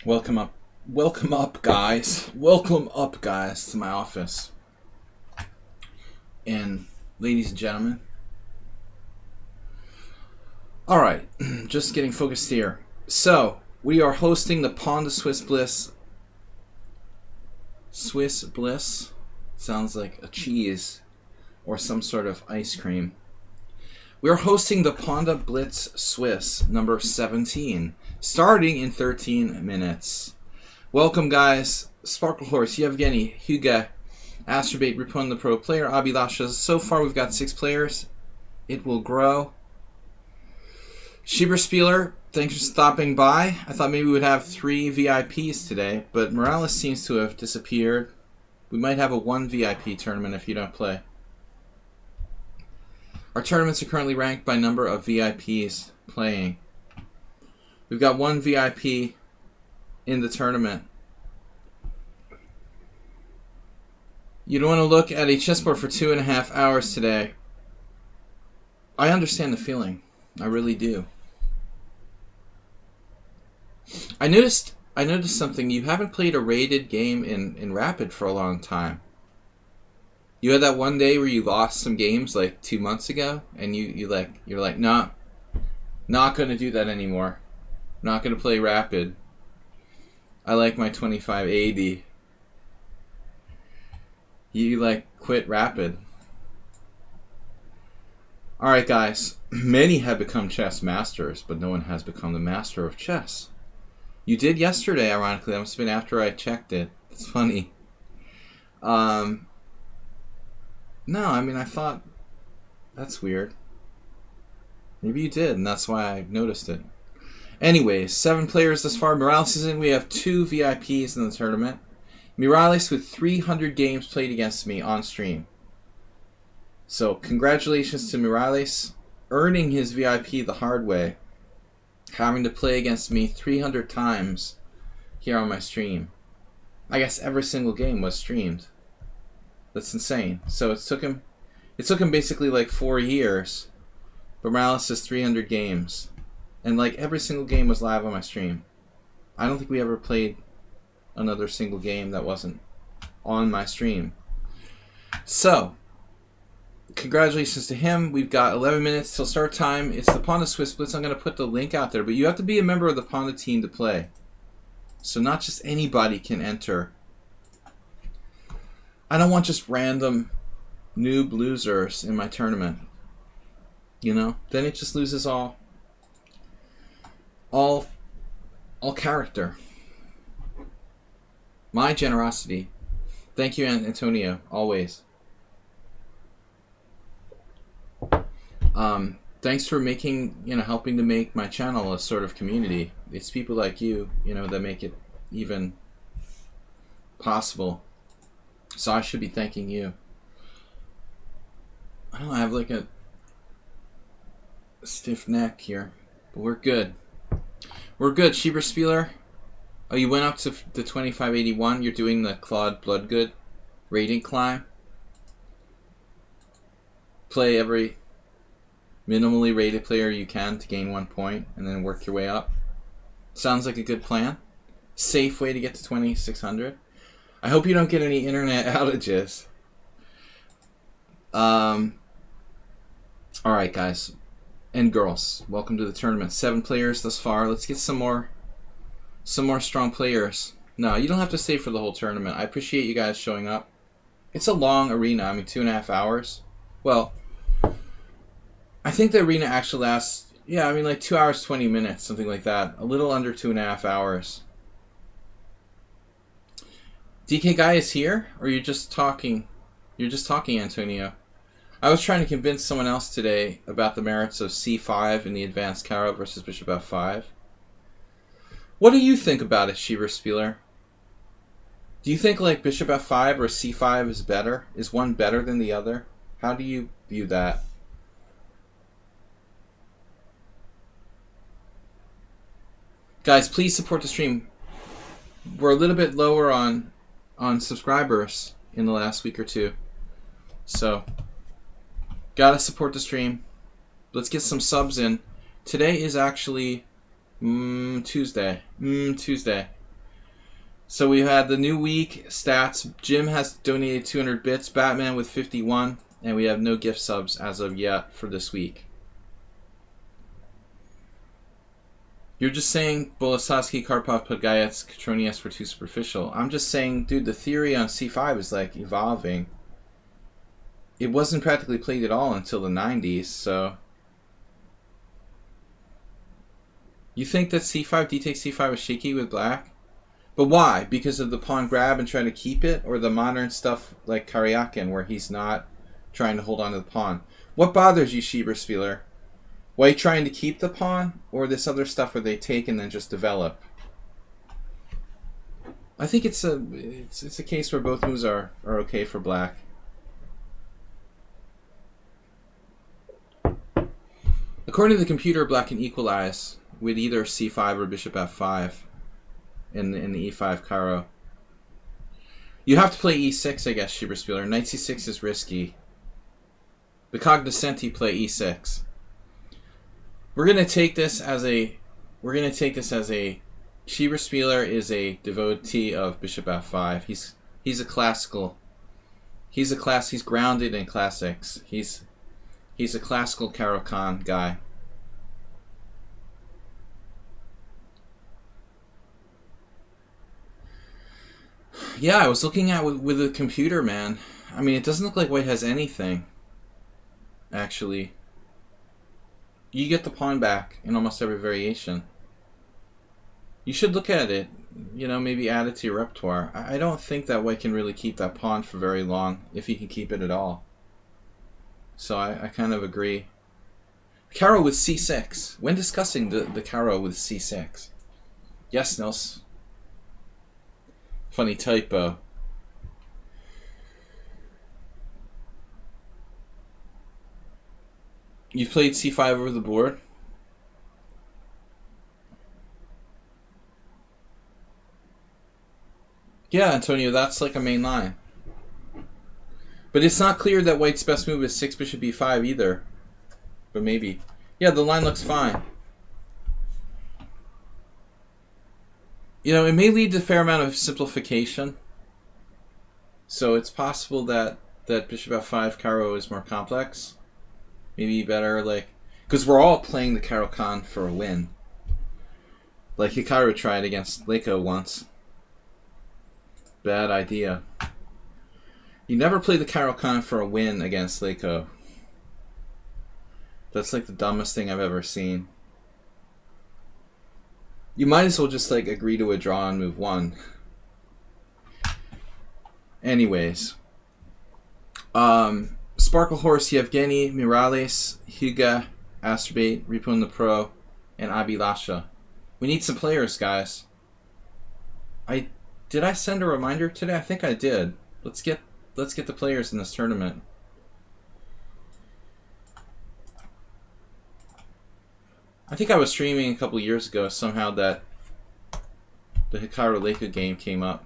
Welcome up, guys. Welcome up, guys, to my office. And ladies and gentlemen. All right, just getting focused here. So we are hosting the Pawnda Swiss Bliss. Swiss Bliss sounds like a cheese or some sort of ice cream. We are hosting the Pawnda Blitz Swiss number 17, starting in 13 minutes. Welcome, guys. Sparkle Horse, Yevgeny, Huga, Astrobate, Ripon the Pro Player, Abilasha. So far, we've got 6 players. It will grow. Schieberspieler, thanks for stopping by. I thought maybe we would have 3 VIPs today, but Morales seems to have disappeared. We might have a 1 VIP tournament if you don't play. Our tournaments are currently ranked by number of VIPs playing. We've got 1 VIP in the tournament. You don't want to look at a chessboard for 2.5 hours today. I understand the feeling. I really do. I noticed something. You haven't played a rated game in Rapid for a long time. You had that one day where you lost some games like 2 months ago, and you're like, nah, not gonna do that anymore. Not gonna play Rapid. I like my 2580. You like quit Rapid. Alright, guys. Many have become chess masters, but no one has become the master of chess. You did yesterday, ironically. That must have been after I checked it. It's funny. No, I mean, I thought that's weird. Maybe you did, and that's why I noticed it. Anyways, 7 players thus far. Morales is in. We have 2 VIPs in the tournament. Morales with 300 games played against me on stream. So, congratulations to Morales, earning his VIP the hard way, having to play against me 300 times here on my stream. I guess every single game was streamed. That's insane. So it took him basically like 4 years, but Morales has 300 games. And like every single game was live on my stream. I don't think we ever played another single game that wasn't on my stream. So, congratulations to him. We've got 11 minutes till start time. It's the Pawnda Swiss Blitz. I'm going to put the link out there, but you have to be a member of the Pawnda team to play. So not just anybody can enter. I don't want just random noob losers in my tournament. You know? Then it just loses all character. My generosity. Thank you, Antonio, always. Thanks for helping to make my channel a sort of community. It's people like you, that make it even possible. So I should be thanking you. I don't know, I have like a stiff neck here, but we're good. We're good. Schieberspieler. Oh, you went up to the 2581. You're doing the Claude Bloodgood rating climb. Play every minimally rated player you can to gain 1 point, and then work your way up. Sounds like a good plan. Safe way to get to 2600. I hope you don't get any internet outages. Alright, guys. And girls, welcome to the tournament. 7 players thus far. Let's get some more strong players. No, you don't have to stay for the whole tournament. I appreciate you guys showing up. It's a long arena. I mean, 2.5 hours. Well, I think the arena actually lasts, like 2 hours, 20 minutes, something like that. A little under 2.5 hours. DK Guy is here? Or you're just talking? You're just talking, Antonio. I was trying to convince someone else today about the merits of c5 in the advanced Caro versus bishop f5. What do you think about it, Schieberspieler? Do you think like bishop f5 or c5 is better? Is one better than the other? How do you view that? Guys, please support the stream. We're a little bit lower on subscribers in the last week or two. So, gotta support the stream. Let's get some subs in. Today is actually Tuesday. Tuesday. So we had the new week stats. Jim has donated 200 bits, Batman with 51, and we have no gift subs as of yet for this week. You're just saying Boleslavsky, Karpov, Pagayev, Katronius were too superficial. I'm just saying, dude, the theory on c5 is like evolving. It wasn't practically played at all until the 90s, so... You think that c5, d takes c5 was shaky with black? But why? Because of the pawn grab and trying to keep it? Or the modern stuff like Karyakin where he's not trying to hold on to the pawn? What bothers you, Schieberspieler? Why are you trying to keep the pawn? Or this other stuff where they take and then just develop? I think it's a case where both moves are okay for black. According to the computer, black can equalize with either c5 or bishop f5 in the e5 caro. You have to play e6, I guess, Schieberspieler. Knight c6 is risky. The cognoscenti play e6. We're gonna take this as a Schieberspieler is a devotee of bishop f5. He's grounded in classics. He's a classical Caro-Kann guy. Yeah, I was looking at with the computer, man. I mean, it doesn't look like white has anything, actually. You get the pawn back in almost every variation. You should look at it, you know, maybe add it to your repertoire. I don't think that white can really keep that pawn for very long, if he can keep it at all. So I kind of agree. Caro with c6. When discussing the Caro with c6. Yes, Nils. Funny typo. You've played c5 over the board? Yeah, Antonio, that's like a main line. But it's not clear that white's best move is 6 bishop e5 either. But maybe. Yeah, the line looks fine. You know, it may lead to a fair amount of simplification. So it's possible that bishop f5 Caro is more complex. Maybe better, like... Because we're all playing the Caro-Kann for a win. Like Hikaru tried against Leiko once. Bad idea. You never play the Caro-Kann for a win against Leiko. That's like the dumbest thing I've ever seen. You might as well just like agree to a draw on move 1. Anyways. Sparkle Horse, Yevgeny, Mirales, Huga, Astrobate, Ripon the Pro, and Abilasha. We need some players, guys. Did I send a reminder today? I think I did. Let's get the players in this tournament. I think I was streaming a couple years ago somehow that the Hikaru Leiko game came up.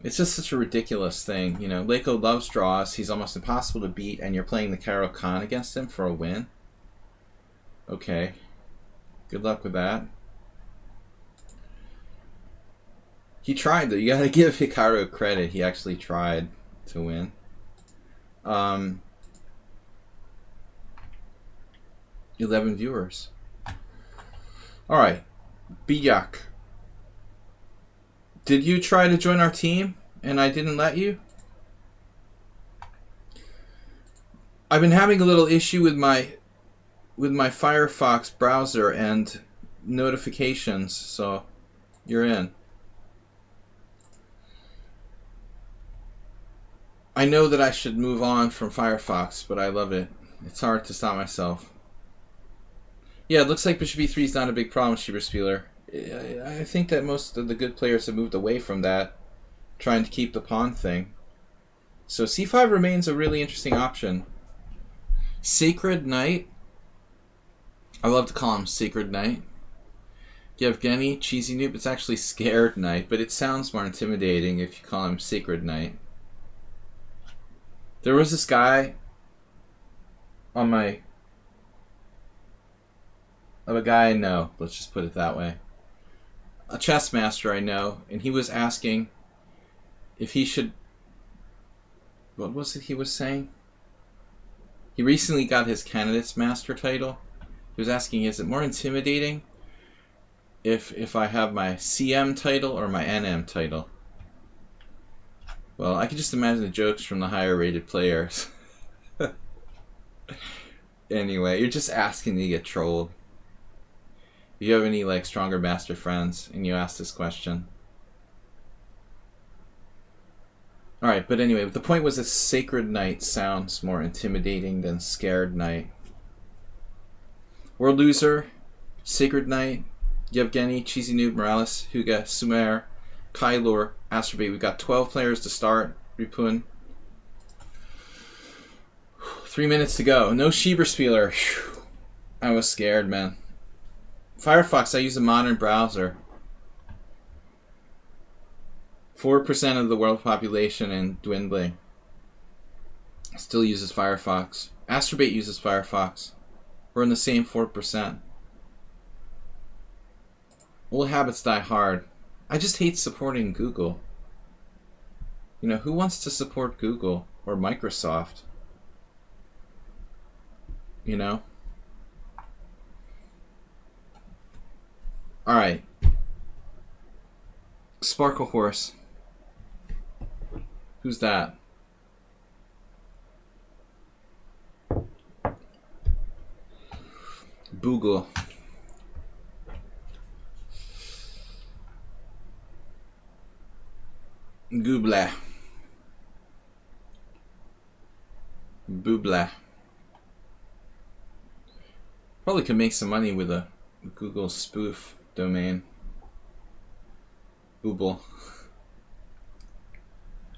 It's just such a ridiculous thing, you know. Leiko loves draws. He's almost impossible to beat, and you're playing the Caro-Kann against him for a win. Okay. Good luck with that. He tried, though. You gotta give Hikaru credit. He actually tried to win. 11 viewers. Alright. Biyak. Did you try to join our team and I didn't let you? I've been having a little issue with my Firefox browser and notifications, so you're in. I know that I should move on from Firefox, but I love it. It's hard to stop myself. Yeah, it looks like bishop e3 is not a big problem, Schieberspieler. I think that most of the good players have moved away from that, trying to keep the pawn thing. So c5 remains a really interesting option. Sacred Knight. I love to call him Sacred Knight. Yevgeny, Cheesy Noob. It's actually Scared Knight, but it sounds more intimidating if you call him Sacred Knight. There was this guy on my... of a guy I know, let's just put it that way. a chess master I know, and he was asking if he should. What was it he was saying? He recently got his candidate's master title. He was asking, is it more intimidating if I have my CM title or my NM title? Well, I can just imagine the jokes from the higher rated players. Anyway, you're just asking to get trolled. If you have any like stronger master friends and you ask this question. Alright, but anyway, the point was that Sacred Knight sounds more intimidating than Scared Knight. World Loser, Sacred Knight, Yevgeny, Cheesy Noob, Morales, Huga, Sumer, Kylor, Astrobate. We've got 12 players to start. Ripun. 3 minutes to go. No Schieberspieler. I was scared, man. Firefox, I use a modern browser. 4% of the world population and dwindling still uses Firefox. Astrobate uses Firefox. We're in the same 4%. Old habits die hard. I just hate supporting Google. You know, who wants to support Google or Microsoft? You know? Alright. Sparkle Horse. Who's that? Boogle. Goobla. Boobla. Probably could make some money with a Google spoof domain. Booble.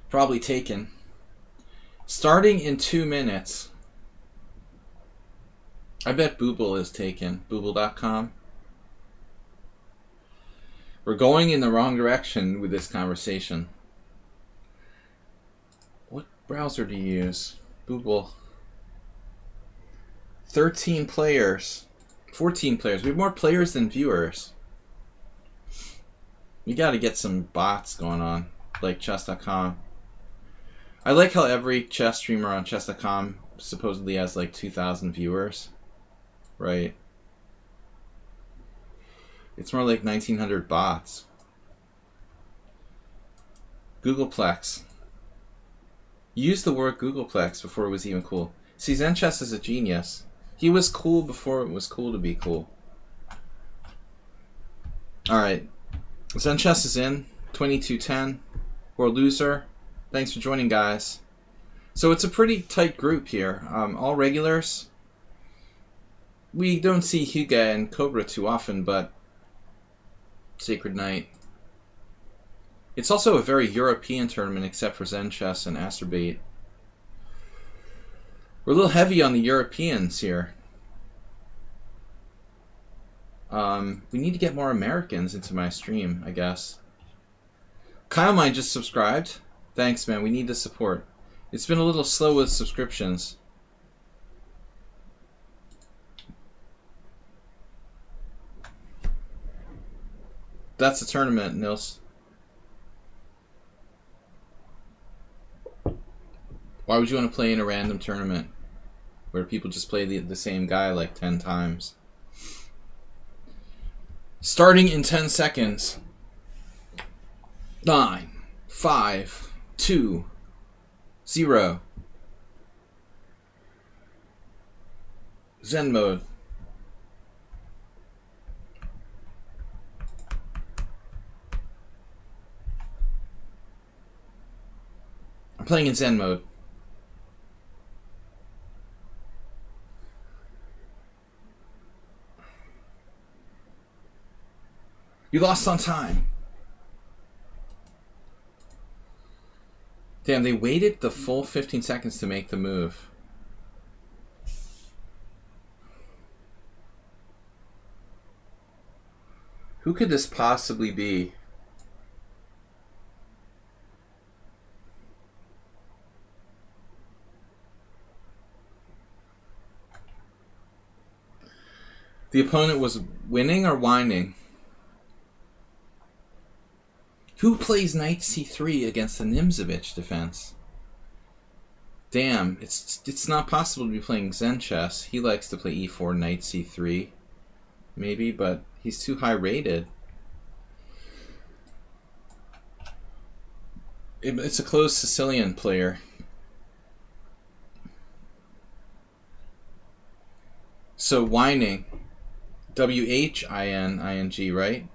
Probably taken. Starting in 2 minutes. I bet Booble is taken. Booble.com. We're going in the wrong direction with this conversation. What browser do you use? Booble. 13 players. 14 players. We have more players than viewers. We gotta get some bots going on. Like chess.com. I like how every chess streamer on chess.com supposedly has like 2,000 viewers. Right. It's more like 1,900 bots. Googleplex. You used the word Googleplex before it was even cool. See, Zenchess is a genius. He was cool before it was cool to be cool. Alright. Zenchess is in. 2210. World Loser. Thanks for joining, guys. So it's a pretty tight group here. All regulars. We don't see Hyuga and Cobra too often, but Sacred Knight. It's also a very European tournament except for Zenchess and Astrobate. We're a little heavy on the Europeans here. We need to get more Americans into my stream, I guess. Kyle Mine just subscribed. Thanks, man. We need the support. It's been a little slow with subscriptions. That's a tournament, Nils. Why would you want to play in a random tournament where people just play the same guy like 10 times? Starting in 10 seconds. 9, 5, 2, 0. Zen mode. I'm playing in Zen mode. You lost on time. Damn, they waited the full 15 seconds to make the move. Who could this possibly be? The opponent was winning or whining? Who plays knight c3 against the Nimzovich defense? Damn, it's not possible to be playing Zen chess. He likes to play e4, knight c3, maybe, but he's too high rated. It's a closed Sicilian player. So whining, W-H-I-N-I-N-G, right?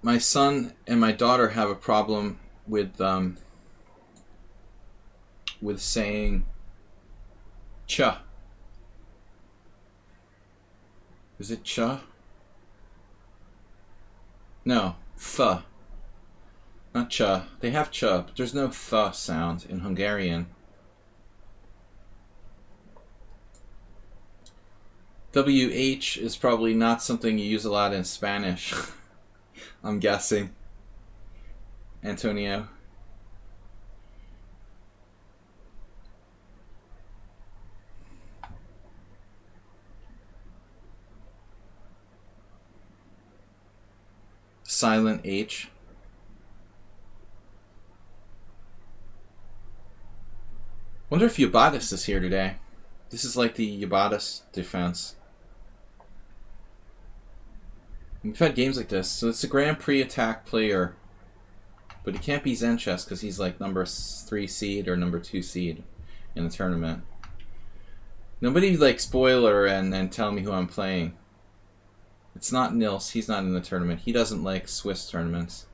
My son and my daughter have a problem with saying cha. Is it cha? No, th. Not cha. They have cha, but there's no th sound in Hungarian. WH is probably not something you use a lot in Spanish. I'm guessing. Antonio. Silent H. Wonder if Yabatis is here today. This is like the Yabatis defense. We've had games like this. So it's a Grand Prix attack player. But he can't be Zen chess because he's like number 3 seed or number 2 seed in the tournament. Nobody like spoiler and tell me who I'm playing. It's not Nils. He's not in the tournament. He doesn't like Swiss tournaments.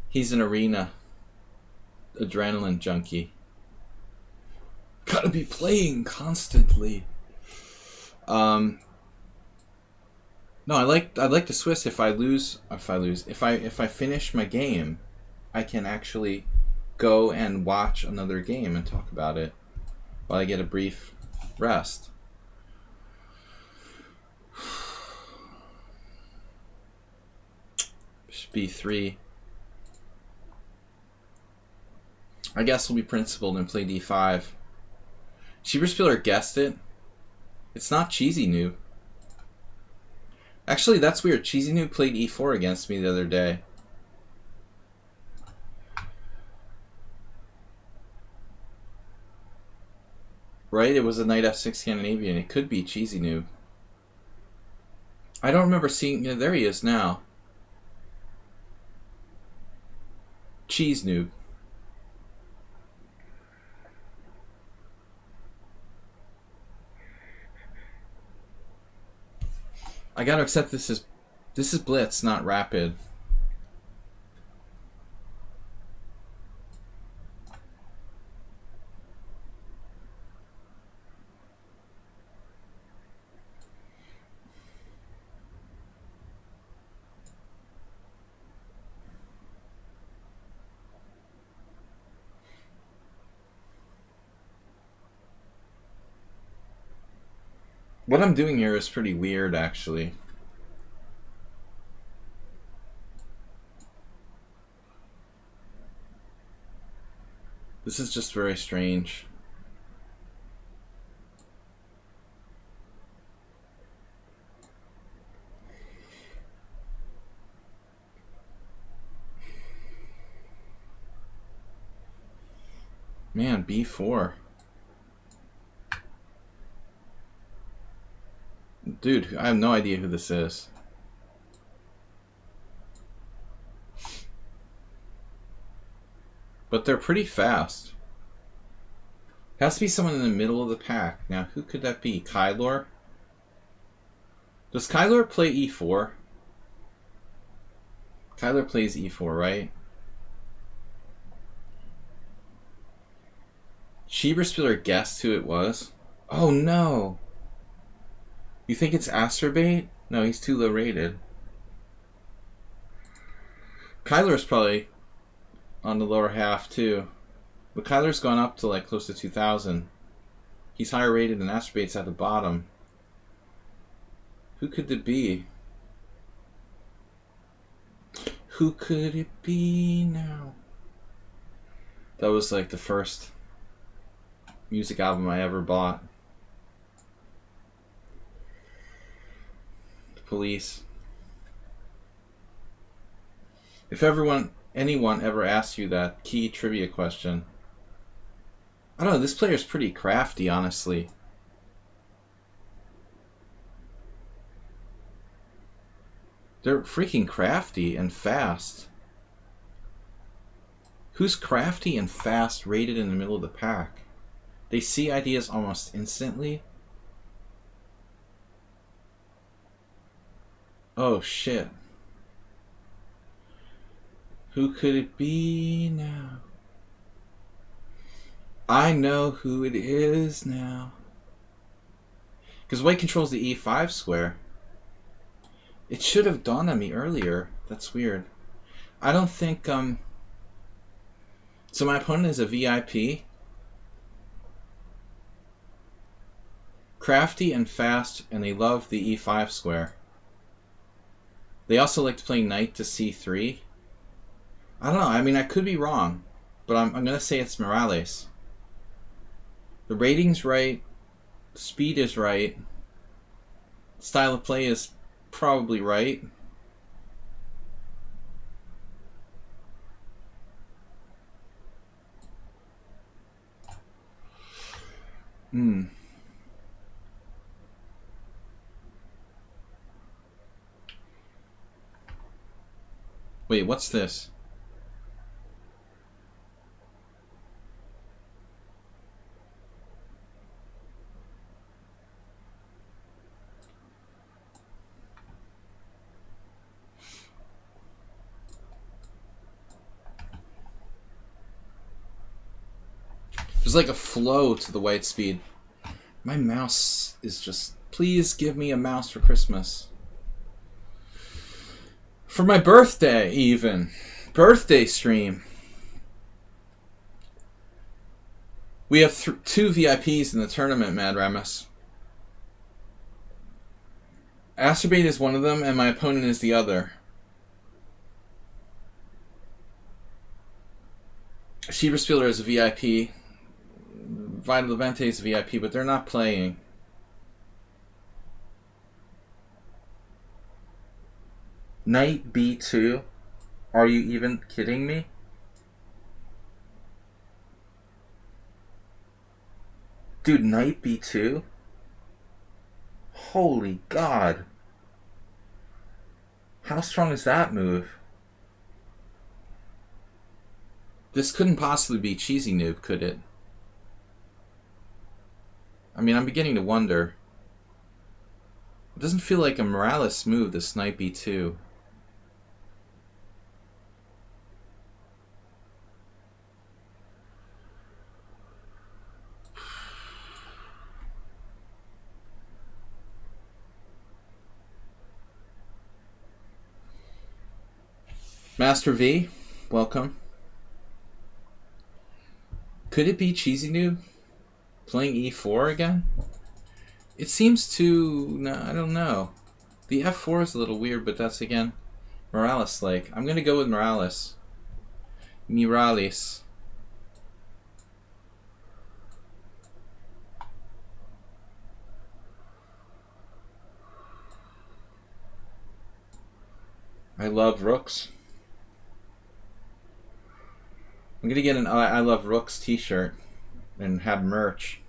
He's an arena adrenaline junkie. Gotta be playing constantly. No, I like the Swiss. If I finish my game, I can actually go and watch another game and talk about it while I get a brief rest. B3. I guess we'll be principled and play D5. Schieberspieler guessed it. It's not Cheesy Noob. Actually, that's weird. Cheesy Noob played E4 against me the other day. Right? It was a knight F6 Scandinavian. It could be Cheesy Noob. I don't remember seeing... Yeah, there he is now. Cheese Noob. I gotta accept this is Blitz, not Rapid. What I'm doing here is pretty weird, actually. This is just very strange. Man, B4. Dude, I have no idea who this is. But they're pretty fast. Has to be someone in the middle of the pack. Now, who could that be? Kylor? Does Kylor play E4? Kylor plays E4, right? Schieberspieler guessed who it was. Oh no! You think it's Asterbait? No, he's too low rated. Kyler's probably on the lower half too. But Kyler's gone up to like close to 2,000. He's higher rated than Asterbait's at the bottom. Who could it be? Who could it be now? That was like the first music album I ever bought. The Police. If anyone ever asks you that key trivia question, I don't know, this player's pretty crafty, honestly. They're freaking crafty and fast. Who's crafty and fast rated in the middle of the pack? They see ideas almost instantly. Oh shit. Who could it be now? I know who it is now. Because white controls the E5 square. It should have dawned on me earlier. That's weird. I don't think, so my opponent is a VIP. Crafty and fast, and they love the E5 square. They also like to play knight to C3. I don't know. I mean, I could be wrong, but I'm going to say it's Morales. The rating's right. Speed is right. Style of play is probably right. Wait, what's this? There's like a flow to the white speed. My mouse is just... Please give me a mouse for Christmas. For my birthday, even. Birthday stream. We have 2 VIPs in the tournament, Mad Ramus. Astrobate is one of them, and my opponent is the other. Schieberspieler is a VIP. Vital Levante is a VIP, but they're not playing. Knight B2? Are you even kidding me? Dude, Knight B2? Holy God. How strong is that move? This couldn't possibly be Cheesy Noob, could it? I mean, I'm beginning to wonder. It doesn't feel like a Morales move, this Knight B2. Master V, welcome. Could it be Cheesy Noob playing E4 again? It seems to... No, I don't know. The F4 is a little weird, but that's, again, Morales-like. I'm going to go with Morales. Morales. I love rooks. I'm going to get an I Love Rooks t-shirt and have merch.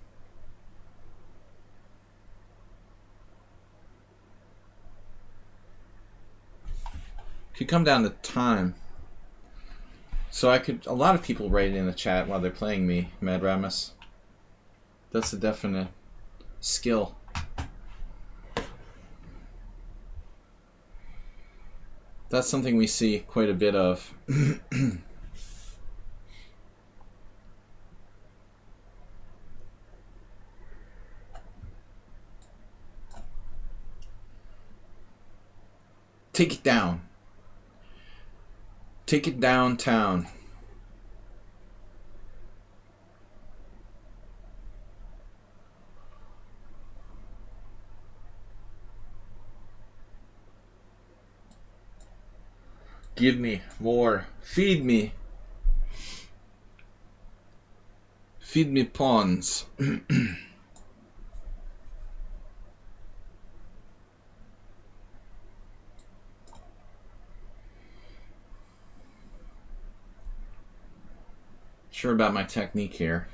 Could come down to time. So I could... A lot of people write in the chat while they're playing me, Mad Ramus. That's a definite skill. That's something we see quite a bit of. Take it down. Take it downtown. Give me more. Feed me. Feed me pawns. Sure about my technique here.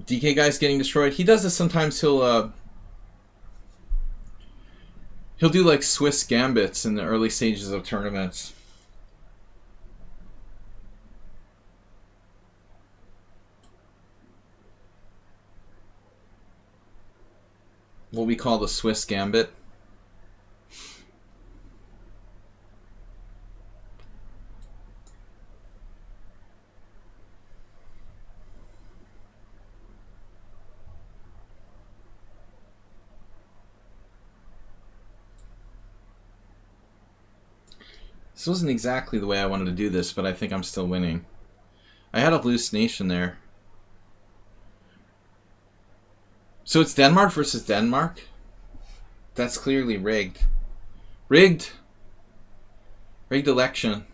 DK guy's getting destroyed. He does this sometimes. He'll do like Swiss gambits in the early stages of tournaments. What we call the Swiss gambit. This wasn't exactly the way I wanted to do this, but I think I'm still winning. I had a loose nation there. So it's Denmark versus Denmark? That's clearly rigged. Rigged! Rigged election.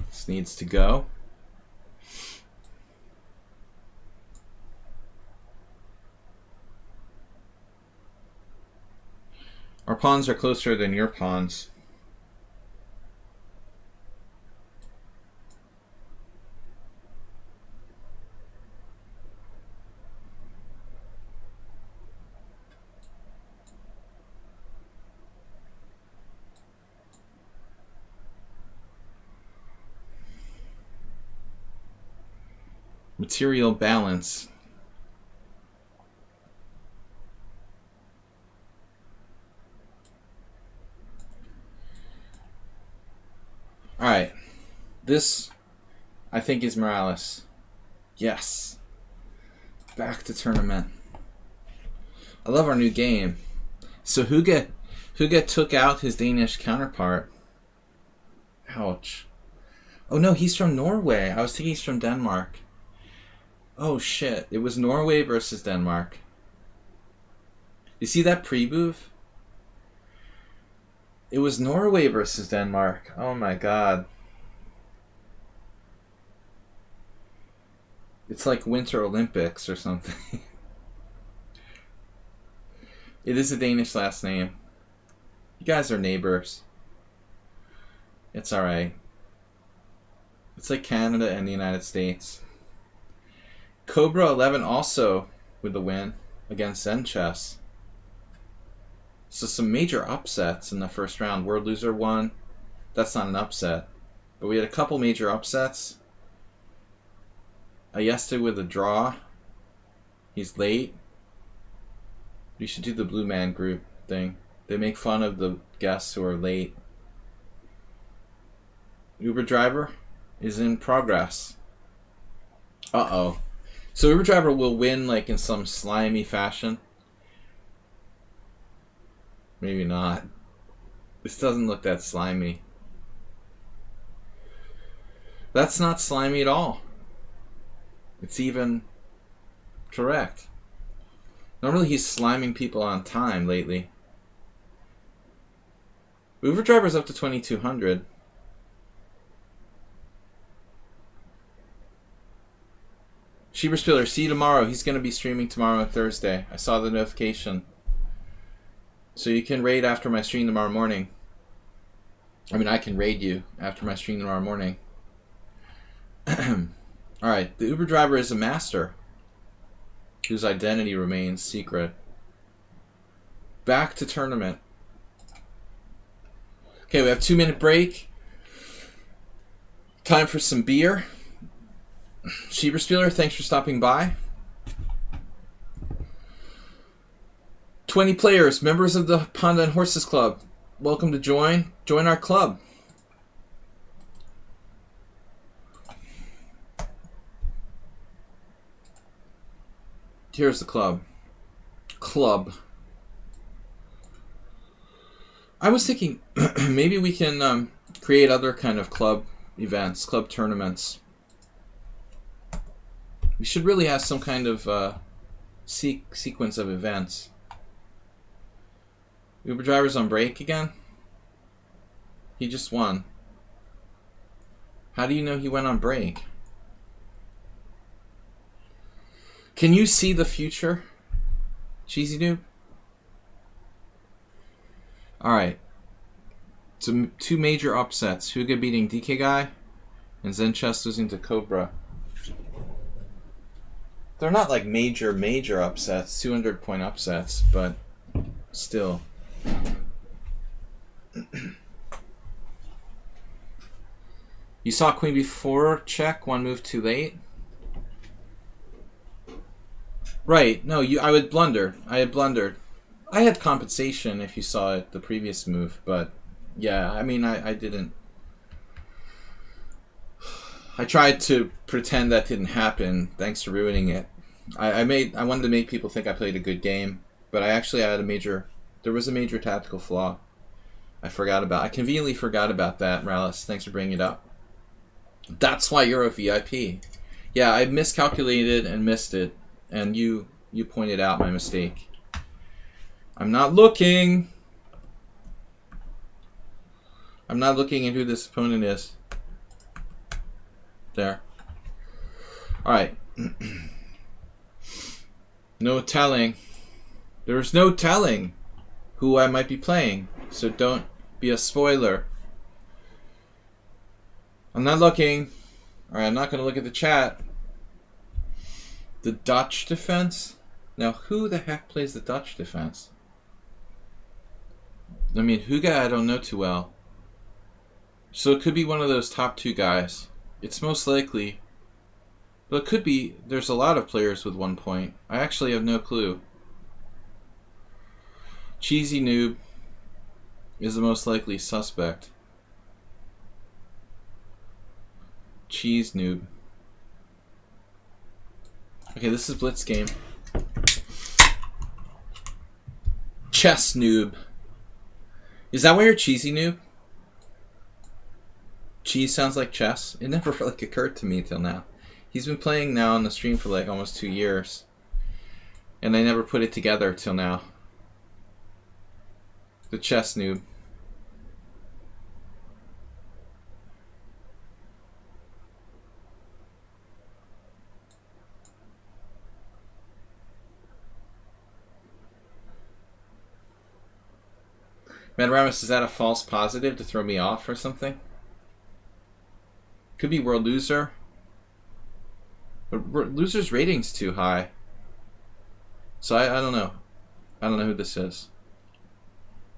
This needs to go. Our pawns are closer than your pawns. Material balance. Alright. This, I think, is Morales. Yes. Back to tournament. I love our new game. So Huga took out his Danish counterpart. Ouch. Oh no, he's from Norway. I was thinking he's from Denmark. Oh shit, it was Norway versus Denmark. You see that pre-move? It was Norway versus Denmark. Oh my god. It's like Winter Olympics or something. It is a Danish last name. You guys are neighbors. It's alright. It's like Canada and the United States. Cobra 11 also with the win against Zen Chess. So some major upsets in the first round. World Loser won. That's not an upset. But we had a couple major upsets. Ayesta with a draw. He's late. We should do the Blue Man Group thing. They make fun of the guests who are late. Uber driver is in progress. Uh-oh. So Uber driver will win like in some slimy fashion. Maybe not. This doesn't look that slimy. That's not slimy at all. It's even correct. Normally he's sliming people on time lately. Uber driver's up to 2200. Sheeber Spiller, see you tomorrow. He's going to be streaming tomorrow and Thursday. I saw the notification. So you can raid after my stream tomorrow morning. I mean, I can raid you after my stream tomorrow morning. Alright, the Uber driver is a master whose identity remains secret. Back to tournament. Okay, we have 2-minute break. Time for some beer. Schieberspieler, thanks for stopping by. 20 players, members of the Pawnda and Horses Club. Welcome to join. Join our club. Here's the club. Club. I was thinking maybe we can create other kind of club events, club tournaments. We should really have some kind of sequence of events. Uber driver's on break again? He just won. How do you know he went on break? Can you see the future, Cheesy Noob? Alright. So 2 major upsets. Huga beating DK Guy and Zen Chess losing to Cobra. They're not like major upsets, 200-point upsets, but still. You saw Queen B4 check, 1 move too late? Right, no, I had blundered. I had compensation if you saw it, the previous move, but yeah, I mean, I didn't. I tried to pretend that didn't happen, thanks to ruining it. I wanted to make people think I played a good game, but I actually had there was a major tactical flaw. I conveniently forgot about that, Morales. Thanks for bringing it up. That's why you're a VIP. Yeah, I miscalculated and missed it, and you pointed out my mistake. I'm not looking. I'm not looking at who this opponent is. There. Alright. No telling. There's no telling who I might be playing, so don't be a spoiler. I'm not looking. Alright, I'm not going to look at the chat. The Dutch defense? Now, who the heck plays the Dutch defense? I mean, Huga I don't know too well. So it could be one of those top 2 guys. It's most likely. But it could be. There's a lot of players with 1 point. I actually have no clue. Cheesy Noob is the most likely suspect. Cheese Noob. Okay, this is Blitz game. Chess Noob. Is that why you're Cheesy Noob? Cheese sounds like chess? It never like occurred to me till now. He's been playing now on the stream for like almost 2 years. And I never put it together till now. The chess noob. Madaramus, is that a false positive to throw me off or something? Could be World Loser. But Loser's rating's too high. So I don't know. I don't know who this is.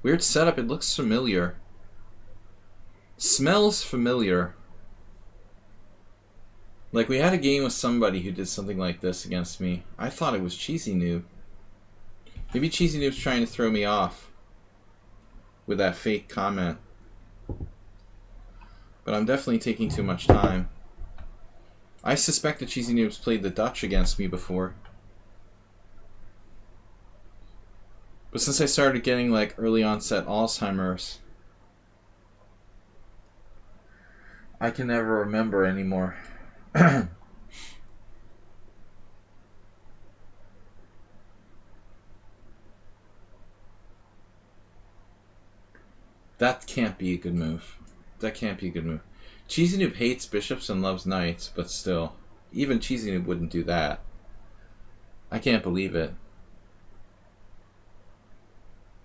Weird setup. It looks familiar. Smells familiar. Like we had a game with somebody who did something like this against me. I thought it was Cheesy Noob. Maybe Cheesy Noob's trying to throw me off with that fake comment. But I'm definitely taking too much time. I suspect that Cheesy Noob's played the Dutch against me before. But since I started getting like early onset Alzheimer's, I can never remember anymore. That can't be a good move. That can't be a good move. Cheesy Noob hates bishops and loves knights, but still. Even Cheesy Noob wouldn't do that. I can't believe it.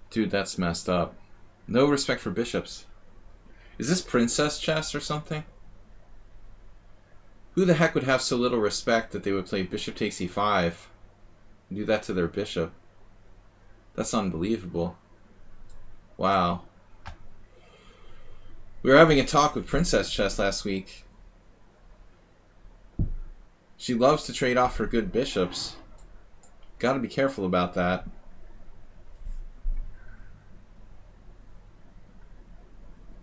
Dude, that's messed up. No respect for bishops. Is this princess chess or something? Who the heck would have so little respect that they would play bishop takes e5 and do that to their bishop? That's unbelievable. Wow. We were having a talk with Princess Chess last week. She loves to trade off her good bishops. Gotta be careful about that.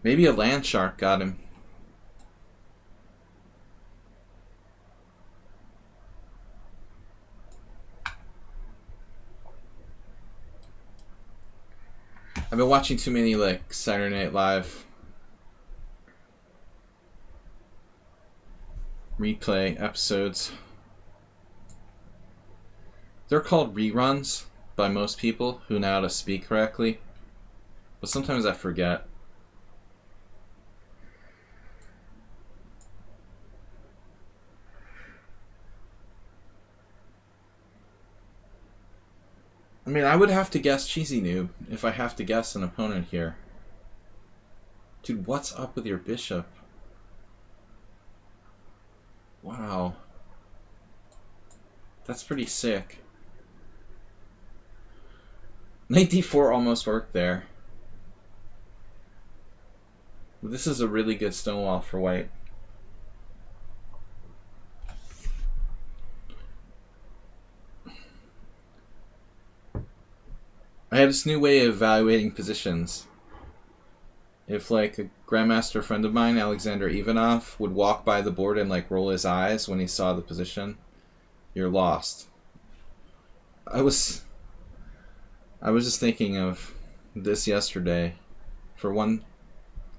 Maybe a land shark got him. I've been watching too many like Saturday Night Live replay episodes. They're called reruns by most people who know how to speak correctly, but sometimes I forget. I mean, I would have to guess Cheesy Noob if I have to guess an opponent here. Dude, what's up with your bishop? Wow. That's pretty sick. Knight d4 almost worked there. This is a really good stonewall for white. I have this new way of evaluating positions. If like a grandmaster friend of mine, Alexander Ivanov, would walk by the board and like roll his eyes when he saw the position, you're lost. I was just thinking of this yesterday for one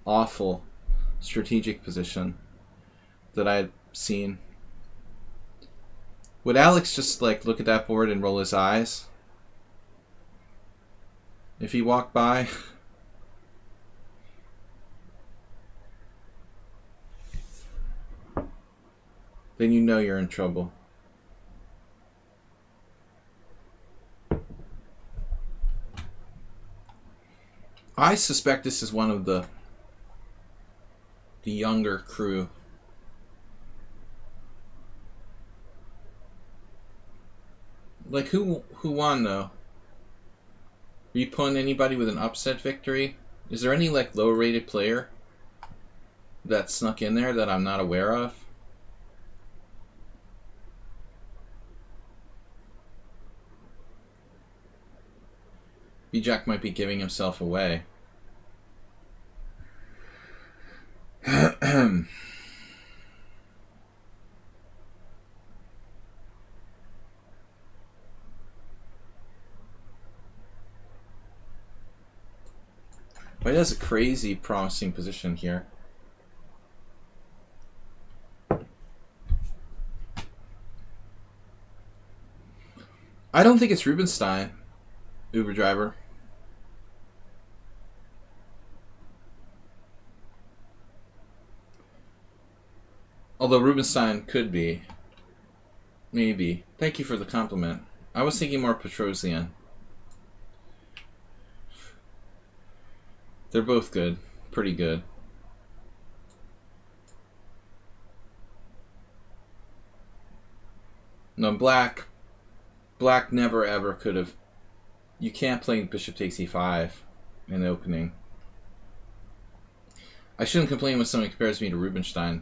awful strategic position that I had seen. Would Alex just like look at that board and roll his eyes if he walked by? Then you know you're in trouble. I suspect this is one of the younger crew. Like who won though? Are you pulling anybody with an upset victory? Is there any like low rated player that snuck in there that I'm not aware of? B-Jack might be giving himself away. White has a crazy promising position here. I don't think it's Rubinstein, Uber driver. Although Rubinstein could be. Maybe. Thank you for the compliment. I was thinking more Petrosian. They're both good. Pretty good. No, black never ever could have. You can't play bishop takes e5 in the opening. I shouldn't complain when someone compares me to Rubinstein.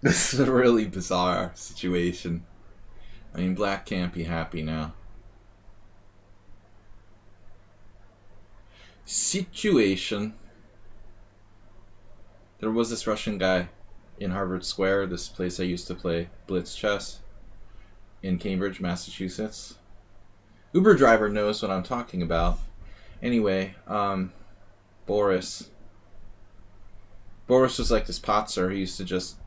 This is a really bizarre situation. I mean, black can't be happy now. Situation. There was this Russian guy in Harvard Square, this place I used to play Blitz chess, in Cambridge, Massachusetts. Uber driver knows what I'm talking about. Anyway, Boris. Boris was like this potser. He used to just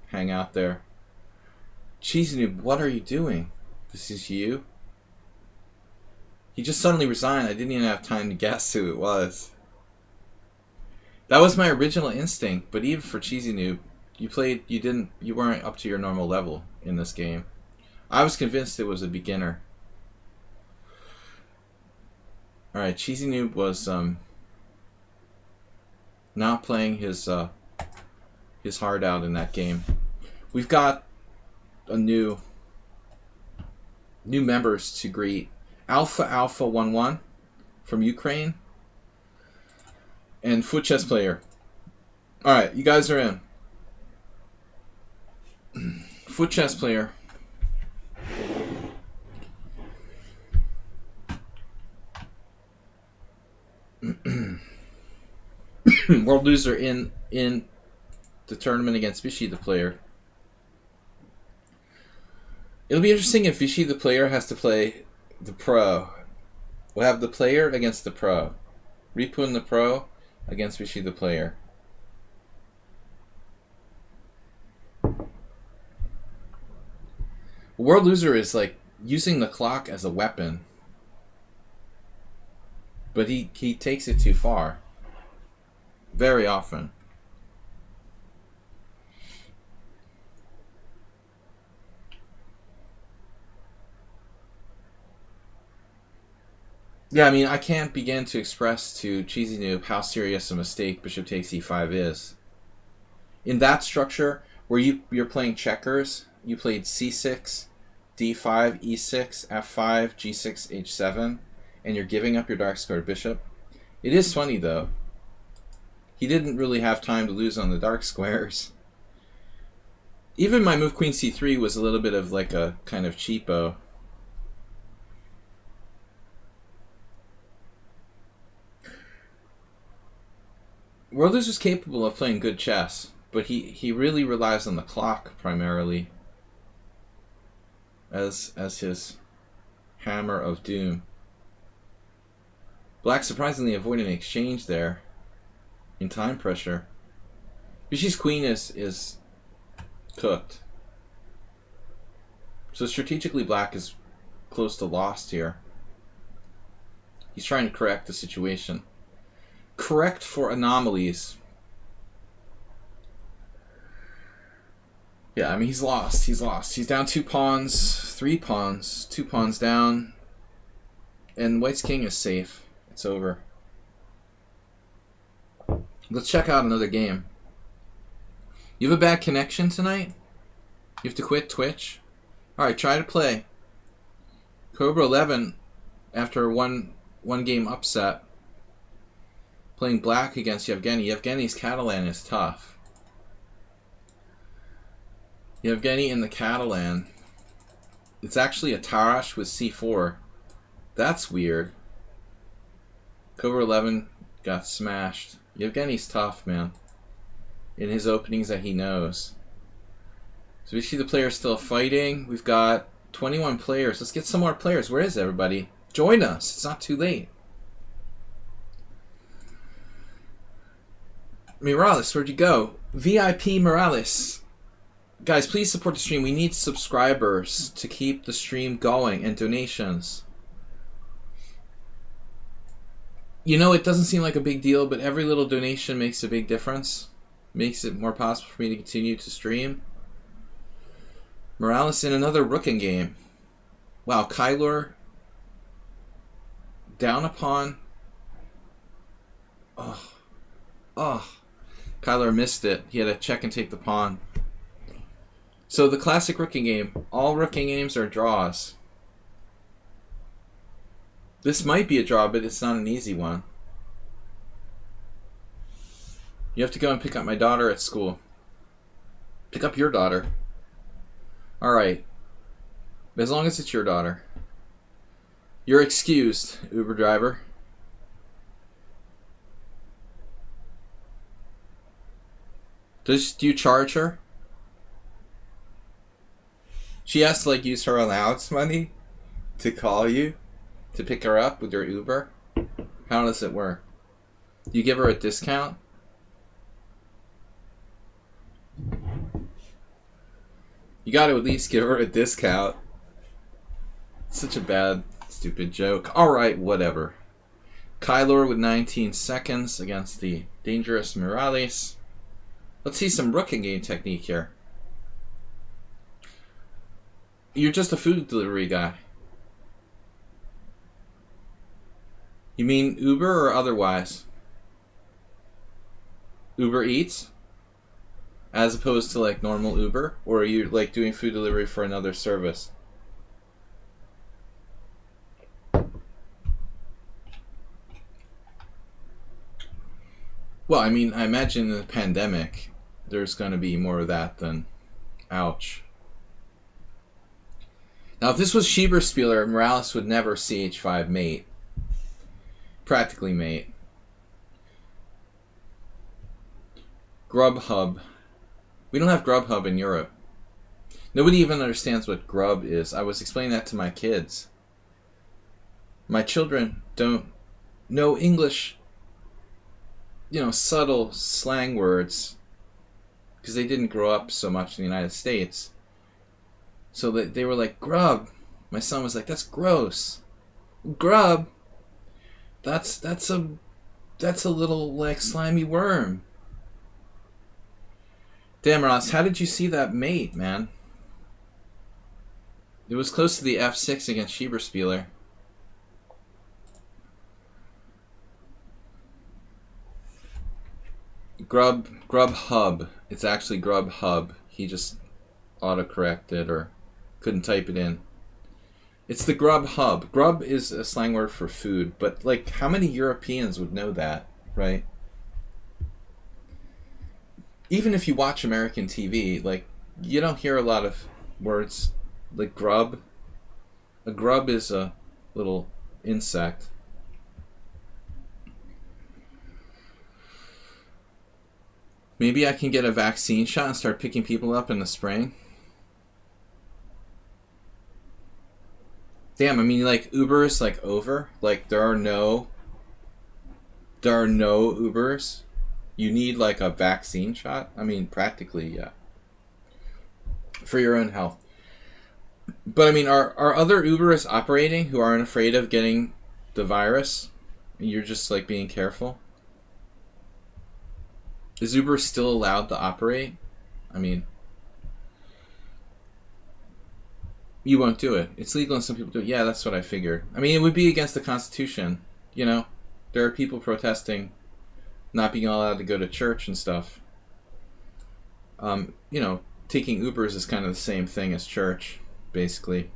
hang out there. Cheesy Noob, what are you doing? This is you? He just suddenly resigned. I didn't even have time to guess who it was. That was my original instinct, but even for Cheesy Noob, you weren't up to your normal level in this game. I was convinced it was a beginner. Alright, Cheesy Noob was not playing his heart out in that game. We've got a new members to greet. Alpha 11 from Ukraine and Foot Chess Player. Alright, you guys are in. Foot Chess Player. World loser in the tournament against Vichy the player. It'll be interesting if Vichy the player has to play the pro. We'll have the player against the pro. Ripun the pro against Vichy the player. World loser is like using the clock as a weapon. But he takes it too far. Very often. Yeah, I mean, I can't begin to express to Cheesy Noob how serious a mistake bishop takes e5 is. In that structure, where you're playing checkers, you played c6, d5, e6, f5, g6, h7, and you're giving up your dark squared bishop. It is funny, though. He didn't really have time to lose on the dark squares. Even my move queen c3 was a little bit of like a kind of cheapo. World loser's capable of playing good chess, but he really relies on the clock primarily as his hammer of doom. Black surprisingly avoided an exchange there in time pressure. Vichy's queen is cooked. So strategically Black is close to lost here. He's trying to correct the situation. Correct for anomalies. Yeah, I mean, he's lost. He's lost. He's down 2 pawns, 3 pawns, 2 pawns down. And White's king is safe. It's over. Let's check out another game. You have a bad connection tonight? You have to quit Twitch? Alright, try to play. Cobra 11, after one game upset, playing Black against Yevgeny. Yevgeny's Catalan is tough. Yevgeny in the Catalan. It's actually a Tarrasch with c4. That's weird. Cobra 11 got smashed. Yevgeny's tough, man. In his openings that he knows. So we see the players still fighting. We've got 21 players. Let's get some more players. Where is everybody? Join us. It's not too late. Morales, where'd you go? VIP Morales. Guys, please support the stream. We need subscribers to keep the stream going and donations. You know, it doesn't seem like a big deal, but every little donation makes a big difference. Makes it more possible for me to continue to stream. Morales in another rooking game. Wow, Kylor down a pawn. Oh. Kylor missed it. He had to check and take the pawn. So the classic rooking game. All rooking games are draws. This might be a draw, but it's not an easy one. You have to go and pick up my daughter at school. Pick up your daughter. Alright. As long as it's your daughter. You're excused, Uber driver. Do you charge her? She has to like use her allowance money to call you to pick her up with your Uber. How does it work? Do you give her a discount? You got to at least give her a discount. Such a bad, stupid joke. Alright, whatever. Kylor with 19 seconds against the dangerous Morales. Let's see some rooking game technique here. You're just a food delivery guy. You mean Uber or otherwise? Uber Eats? As opposed to like normal Uber? Or are you like doing food delivery for another service? Well, I mean, I imagine in the pandemic, there's going to be more of that than ouch. Now, if this was Schieberspieler, Morales would never CH5 mate. Practically mate. Grubhub. We don't have Grubhub in Europe. Nobody even understands what grub is. I was explaining that to my kids. My children don't know English, subtle slang words, because they didn't grow up so much in the United States. So they were like, grub. My son was like, that's gross. Grub. That's a little like slimy worm. Damn, Ross, how did you see that mate, man? It was close to the f6 against Schieberspieler. Grubhub. It's actually Grubhub. He just autocorrected or couldn't type it in. It's the Grubhub. Grub is a slang word for food, but like, how many Europeans would know that, right? Even if you watch American TV, like, you don't hear a lot of words like grub. A grub is a little insect. Maybe I can get a vaccine shot and start picking people up in the spring. Damn, I mean, like, Uber is like over. Like, there are no Ubers. You need like a vaccine shot. I mean, practically, yeah. For your own health. But I mean, are other Ubers operating who aren't afraid of getting the virus? You're just like being careful. Is Uber still allowed to operate? I mean, you won't do it. It's legal and some people do it. Yeah, that's what I figured. I mean, it would be against the Constitution. There are people protesting not being allowed to go to church and stuff. Taking Ubers is kind of the same thing as church, basically.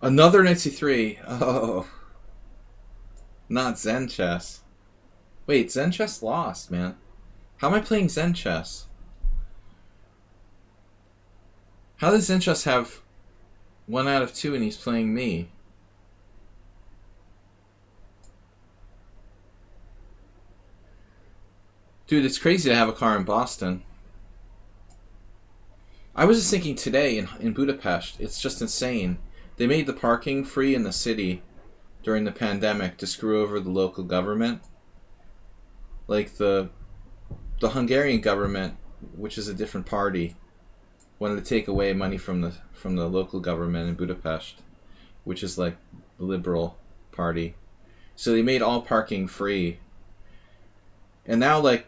Another knight c3. Oh. Not Zen chess. Wait, Zen chess lost, man. How am I playing Zen chess? How does Zen chess have 1 out of 2 and he's playing me? Dude, it's crazy to have a car in Boston. I was just thinking today in Budapest, it's just insane. They made the parking free in the city during the pandemic to screw over the local government. Like the Hungarian government, which is a different party, wanted to take away money from the local government in Budapest, which is like the liberal party. So they made all parking free. And now, like,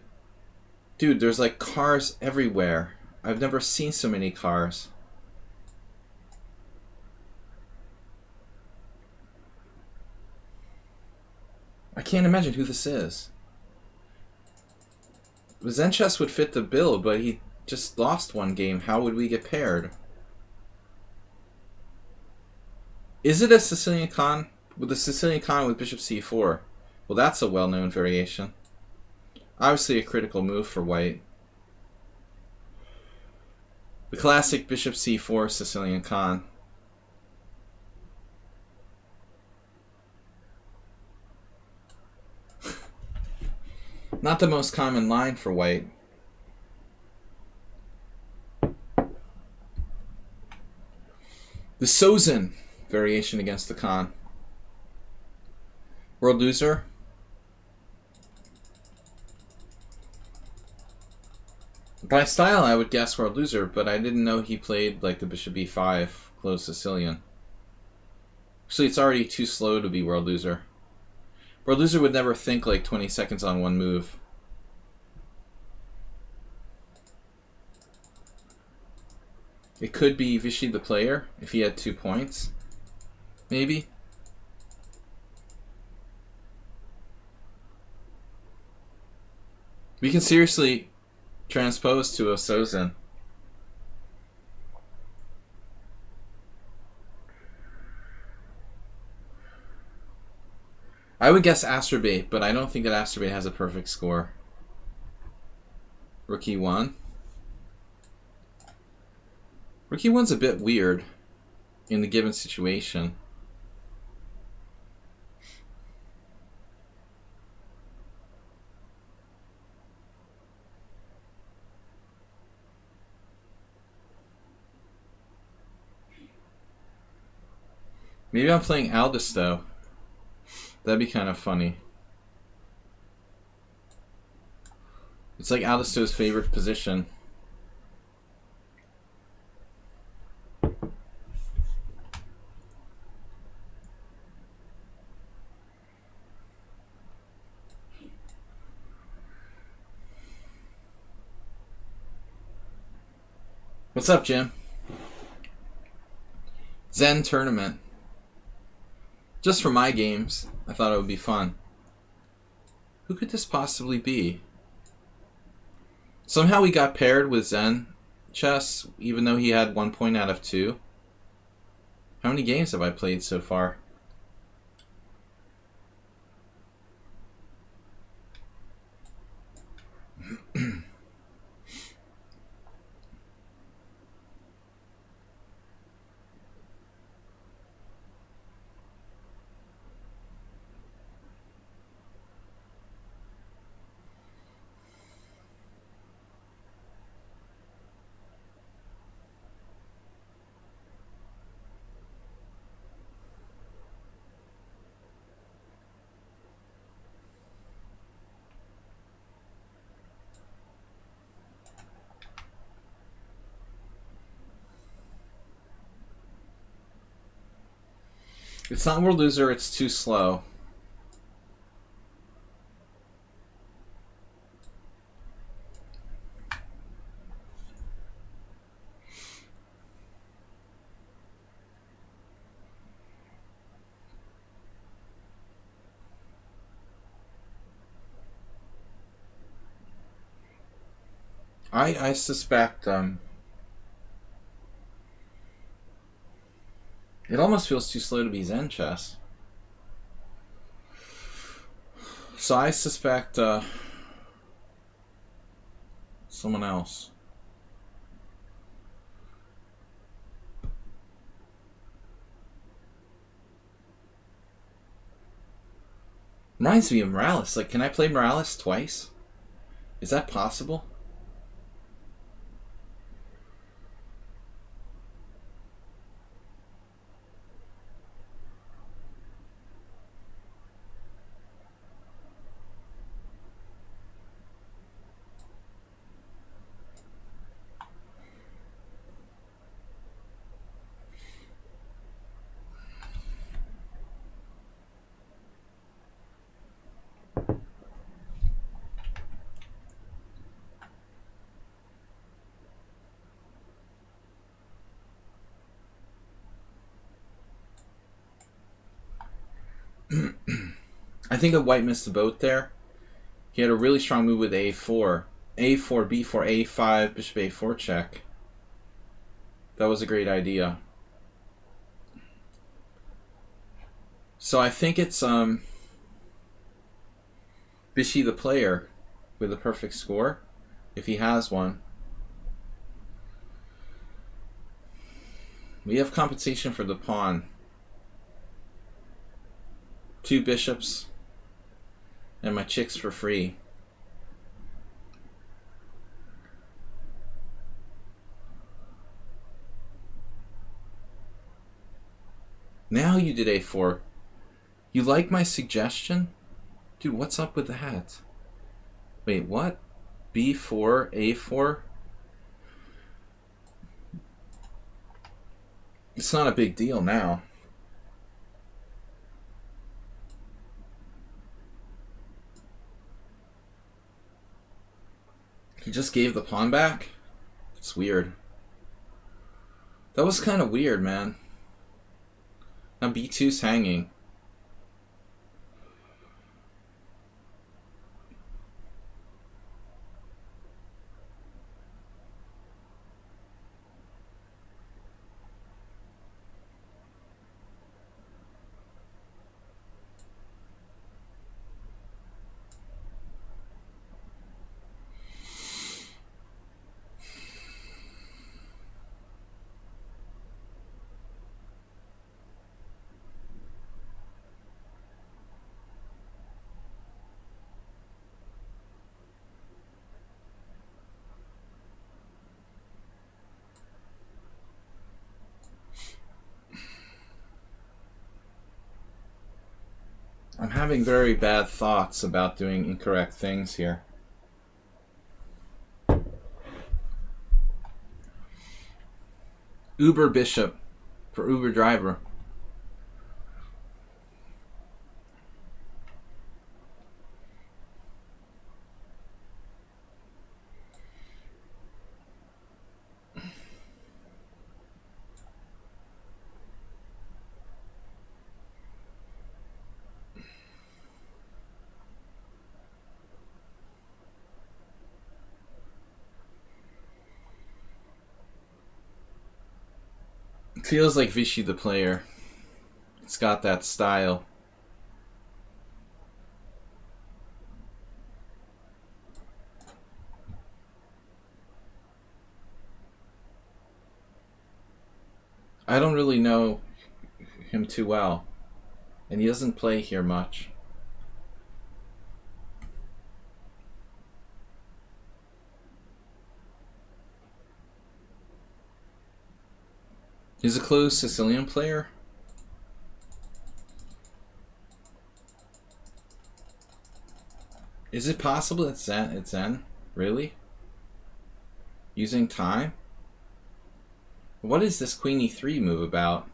dude, there's like cars everywhere. I've never seen so many cars. I can't imagine who this is. Zen chess would fit the bill, but he just lost one game. How would we get paired? Is it a Sicilian Con? With the Sicilian Con with bishop c4. Well, that's a well-known variation. Obviously a critical move for white. The classic bishop c4 Sicilian Con. Not the most common line for white. The Sozin variation against the Con. World loser. By style, I would guess world loser, but I didn't know he played like the bishop e5 closed Sicilian. Actually, it's already too slow to be world loser. World loser would never think like 20 seconds on one move. It could be Vichy the player if he had 2 points. Maybe. We can seriously transpose to a Sozin. I would guess Asterbait, but I don't think that Asterbait has a perfect score. Rook e1. Rook e1's a bit weird in the given situation. Maybe I'm playing Aldous, though. That'd be kind of funny. It's like Aldisto's favorite position. What's up, Jim? Zen tournament. Just for my games. I thought it would be fun. Who could this possibly be? Somehow we got paired with Zen chess, even though he had 1 point out of 2. How many games have I played so far? It's not World Loser, it's too slow. I suspect it almost feels too slow to be Zen chess. So I suspect someone else. Reminds me of Morales. Like, can I play Morales twice? Is that possible? I think a white missed the boat there. He had a really strong move with A4. A4, B4, A5, bishop A4 check. That was a great idea. So I think it's Bishi the player with a perfect score, if he has one. We have compensation for the pawn. 2 bishops and my chicks for free. Now you did A4. You like my suggestion? Dude, what's up with that? Wait, what? B4, A4? It's not a big deal now. He just gave the pawn back? It's weird. That was kind of weird, man. Now B2's hanging. I'm having very bad thoughts about doing incorrect things here. Uber bishop for Uber driver. It feels like Vichy the player. It's got that style. I don't really know him too well, and he doesn't play here much. He's a close Sicilian player. Is it possible it's Zen? Really? Using time? What is this Queen E3 move about?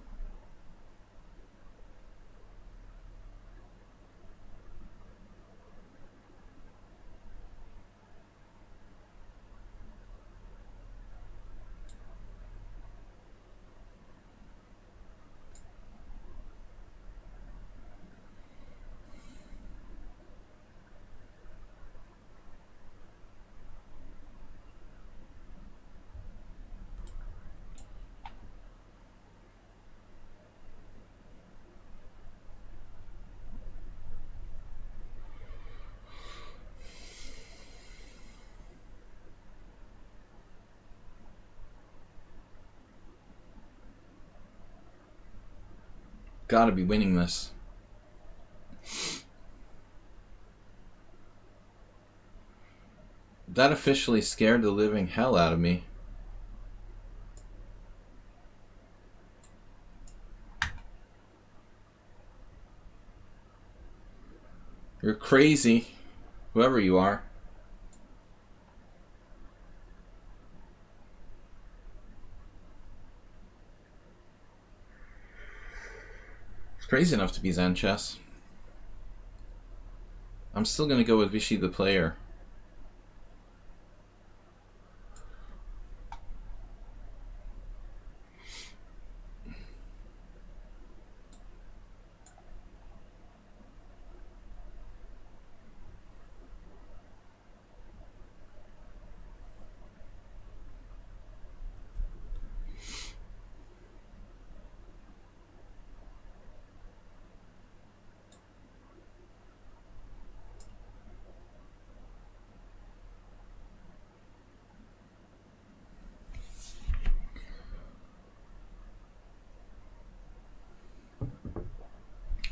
Gotta be winning this. That officially scared the living hell out of me. You're crazy, whoever you are. It's crazy enough to be Zen chess. I'm still gonna go with Vichy the player.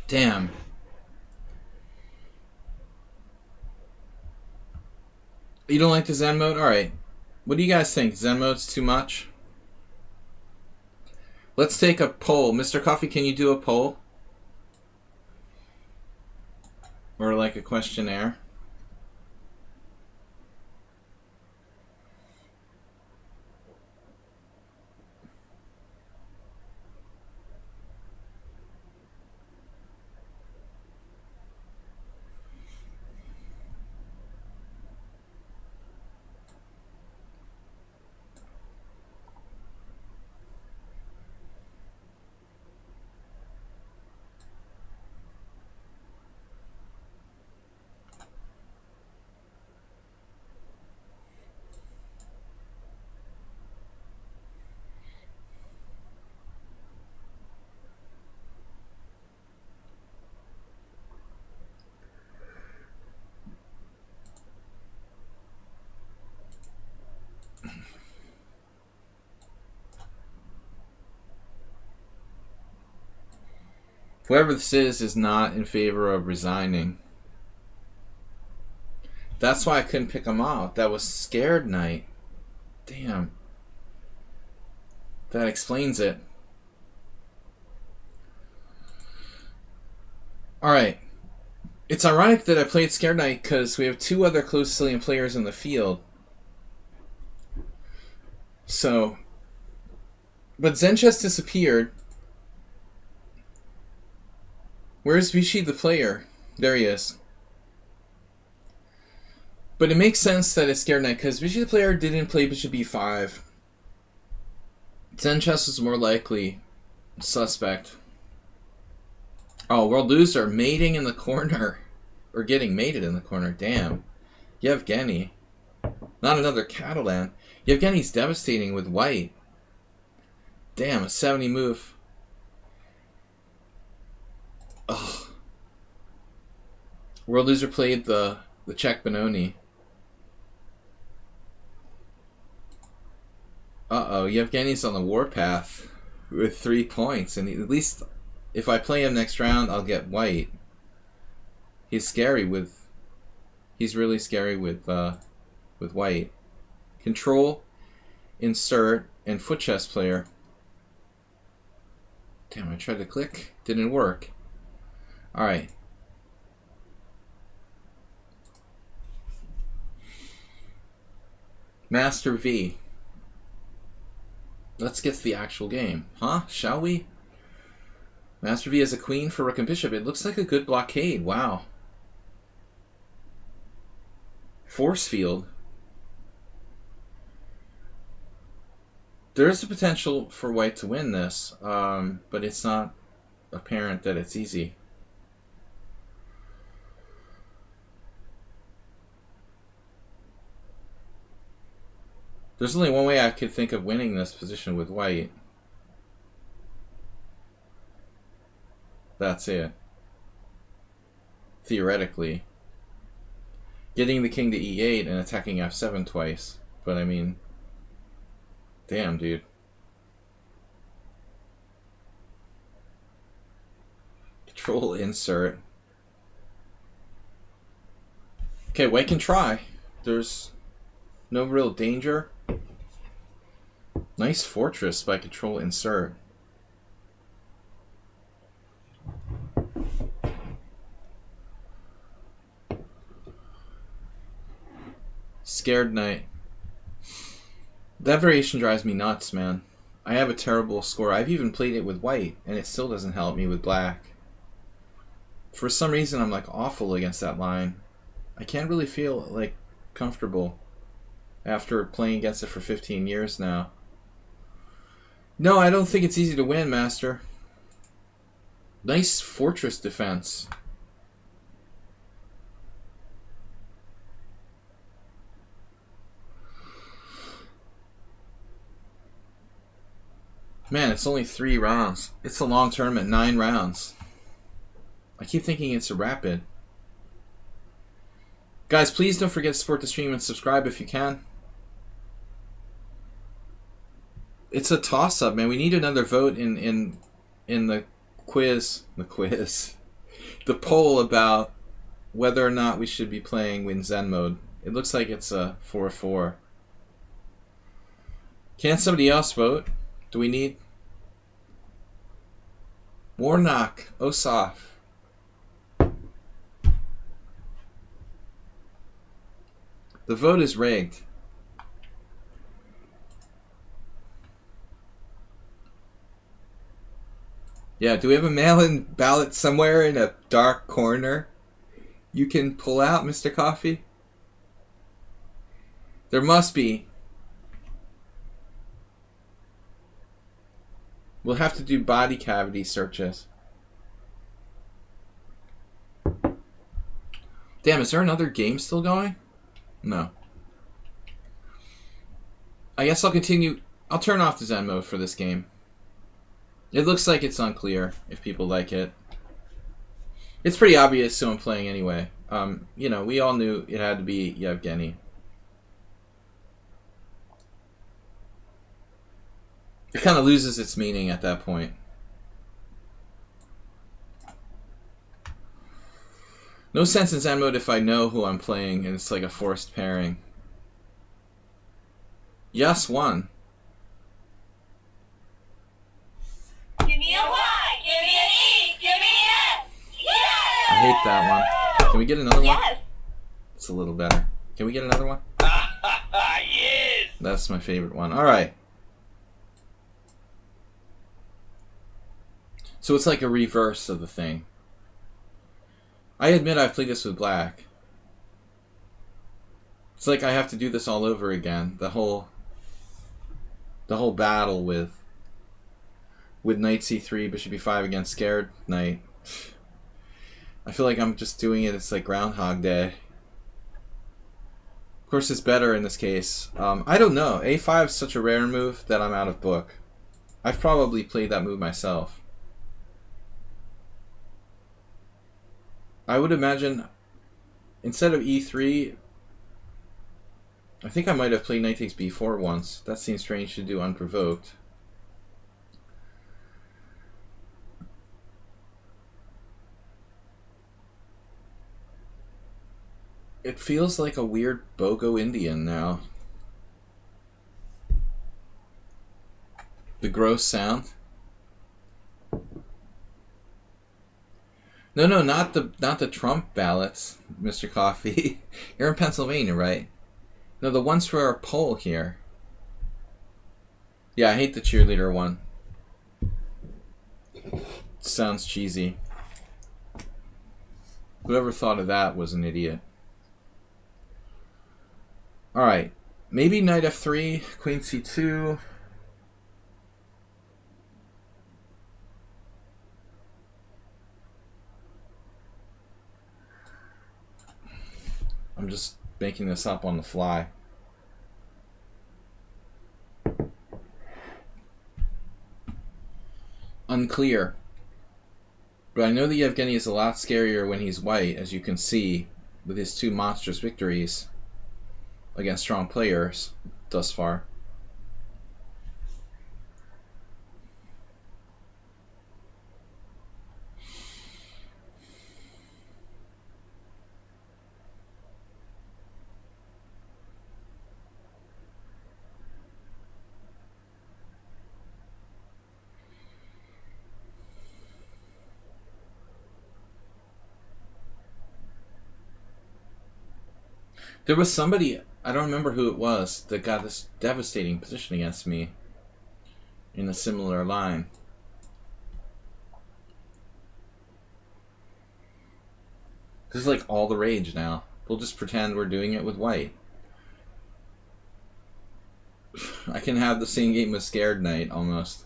Damn. You don't like the Zen mode? Alright. What do you guys think? Zen mode's too much? Let's take a poll. Mr. Coffee, can you do a poll? Or like a questionnaire? Whoever this is not in favor of resigning. That's why I couldn't pick him out. That was scared night. Damn. That explains it. Alright. It's ironic that I played Scared Knight because we have two other close Sicilian players in the field. So, but Zen Chess disappeared. Where's Vichy the player? There he is. But it makes sense that it's Scared Knight because Vichy the player didn't play Bishop B5. Zen Chess is more likely suspect. Oh, World Loser mating in the corner. Or getting mated in the corner. Damn. Yevgeny. Not another Catalan. Yevgeny's devastating with white. Damn, a 70 move. Ugh. World Loser played the Czech Benoni. Uh-oh, Yevgeny's on the warpath with 3 points. And at least if I play him next round, I'll get white. He's scary with... He's really scary with white. Control, insert, and foot chess player. Damn, I tried to click. Didn't work. Alright. Master V. Let's get to the actual game. Huh? Shall we? Master V has a queen for rook and bishop. It looks like a good blockade. Wow. Force field. There is a potential for white to win this, but it's not apparent that it's easy. There's only one way I could think of winning this position with white. That's it. Theoretically. Getting the king to e8 and attacking f7 twice. But I mean... Damn, dude. Control insert. Okay, white can try. There's no real danger. Nice fortress by control insert. Scared Knight. That variation drives me nuts, man. I have a terrible score. I've even played it with white, and it still doesn't help me with black. For some reason, I'm like awful against that line. I can't really feel like comfortable after playing against it for 15 years now. No, I don't think it's easy to win, Master. Nice fortress defense. Man, it's only 3 rounds. It's a long tournament, 9 rounds. I keep thinking it's a rapid. Guys, please don't forget to support the stream and subscribe if you can. It's a toss-up, man. We need another vote in the quiz. The poll about whether or not we should be playing in Zen mode. It looks like it's a 4-4. Can't somebody else vote? Do we need... Warnock, Ossoff. The vote is rigged. Yeah, do we have a mail-in ballot somewhere in a dark corner you can pull out, Mr. Coffee? There must be. We'll have to do body cavity searches. Damn, is there another game still going? No. I guess I'll continue. I'll turn off the Zen mode for this game. It looks like it's unclear if people like it. It's pretty obvious who I'm playing anyway. You know, we all knew it had to be Yevgeny. It kind of loses its meaning at that point. No sense in Zen mode if I know who I'm playing and it's like a forced pairing. Yes, one. Give me a Y, give me an E, give me an F. Yeah! I hate that one. Can we get another one? Yes. It's a little better. Can we get another one? Yes. That's my favorite one. All right. So it's like a reverse of the thing. I admit I've played this with black. It's like I have to do this all over again. The whole battle with knight c3, bishop e5 against scared knight. I feel like I'm just doing it. It's like Groundhog Day. Of course, it's better in this case. I don't know. a5 is such a rare move that I'm out of book. I've probably played that move myself. I would imagine instead of e3, I think I might have played knight takes b4 once. That seems strange to do unprovoked. It feels like a weird BOGO Indian now. The gross sound. No, not the Trump ballots, Mr. Coffee. You're in Pennsylvania, right? No, the ones for our poll here. Yeah, I hate the cheerleader one. Sounds cheesy. Whoever thought of that was an idiot. Alright. Maybe knight f3, queen c2. I'm just making this up on the fly. Unclear. But I know that Yevgeny is a lot scarier when he's white, as you can see, with his two monstrous victories against strong players thus far. There was somebody, I don't remember who it was, that got this devastating position against me in a similar line. This is like all the rage now. We'll just pretend we're doing it with white. I can have the same game with Scared Knight almost.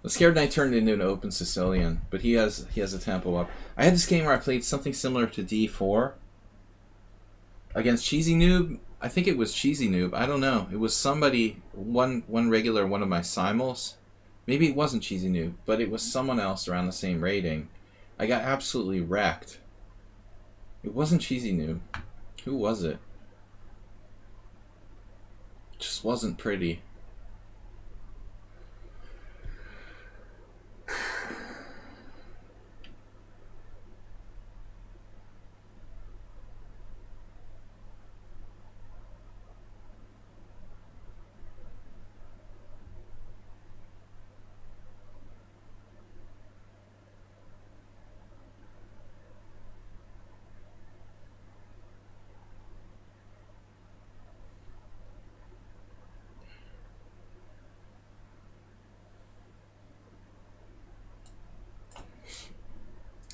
The Scared Knight turned into an open Sicilian, but he has a tempo up. I had this game where I played something similar to d4 against Cheesy Noob. I think it was Cheesy Noob. I don't know. It was somebody, one regular, one of my simuls. Maybe it wasn't Cheesy Noob, but it was someone else around the same rating. I got absolutely wrecked. It wasn't Cheesy Noob. Who was it? It just wasn't pretty.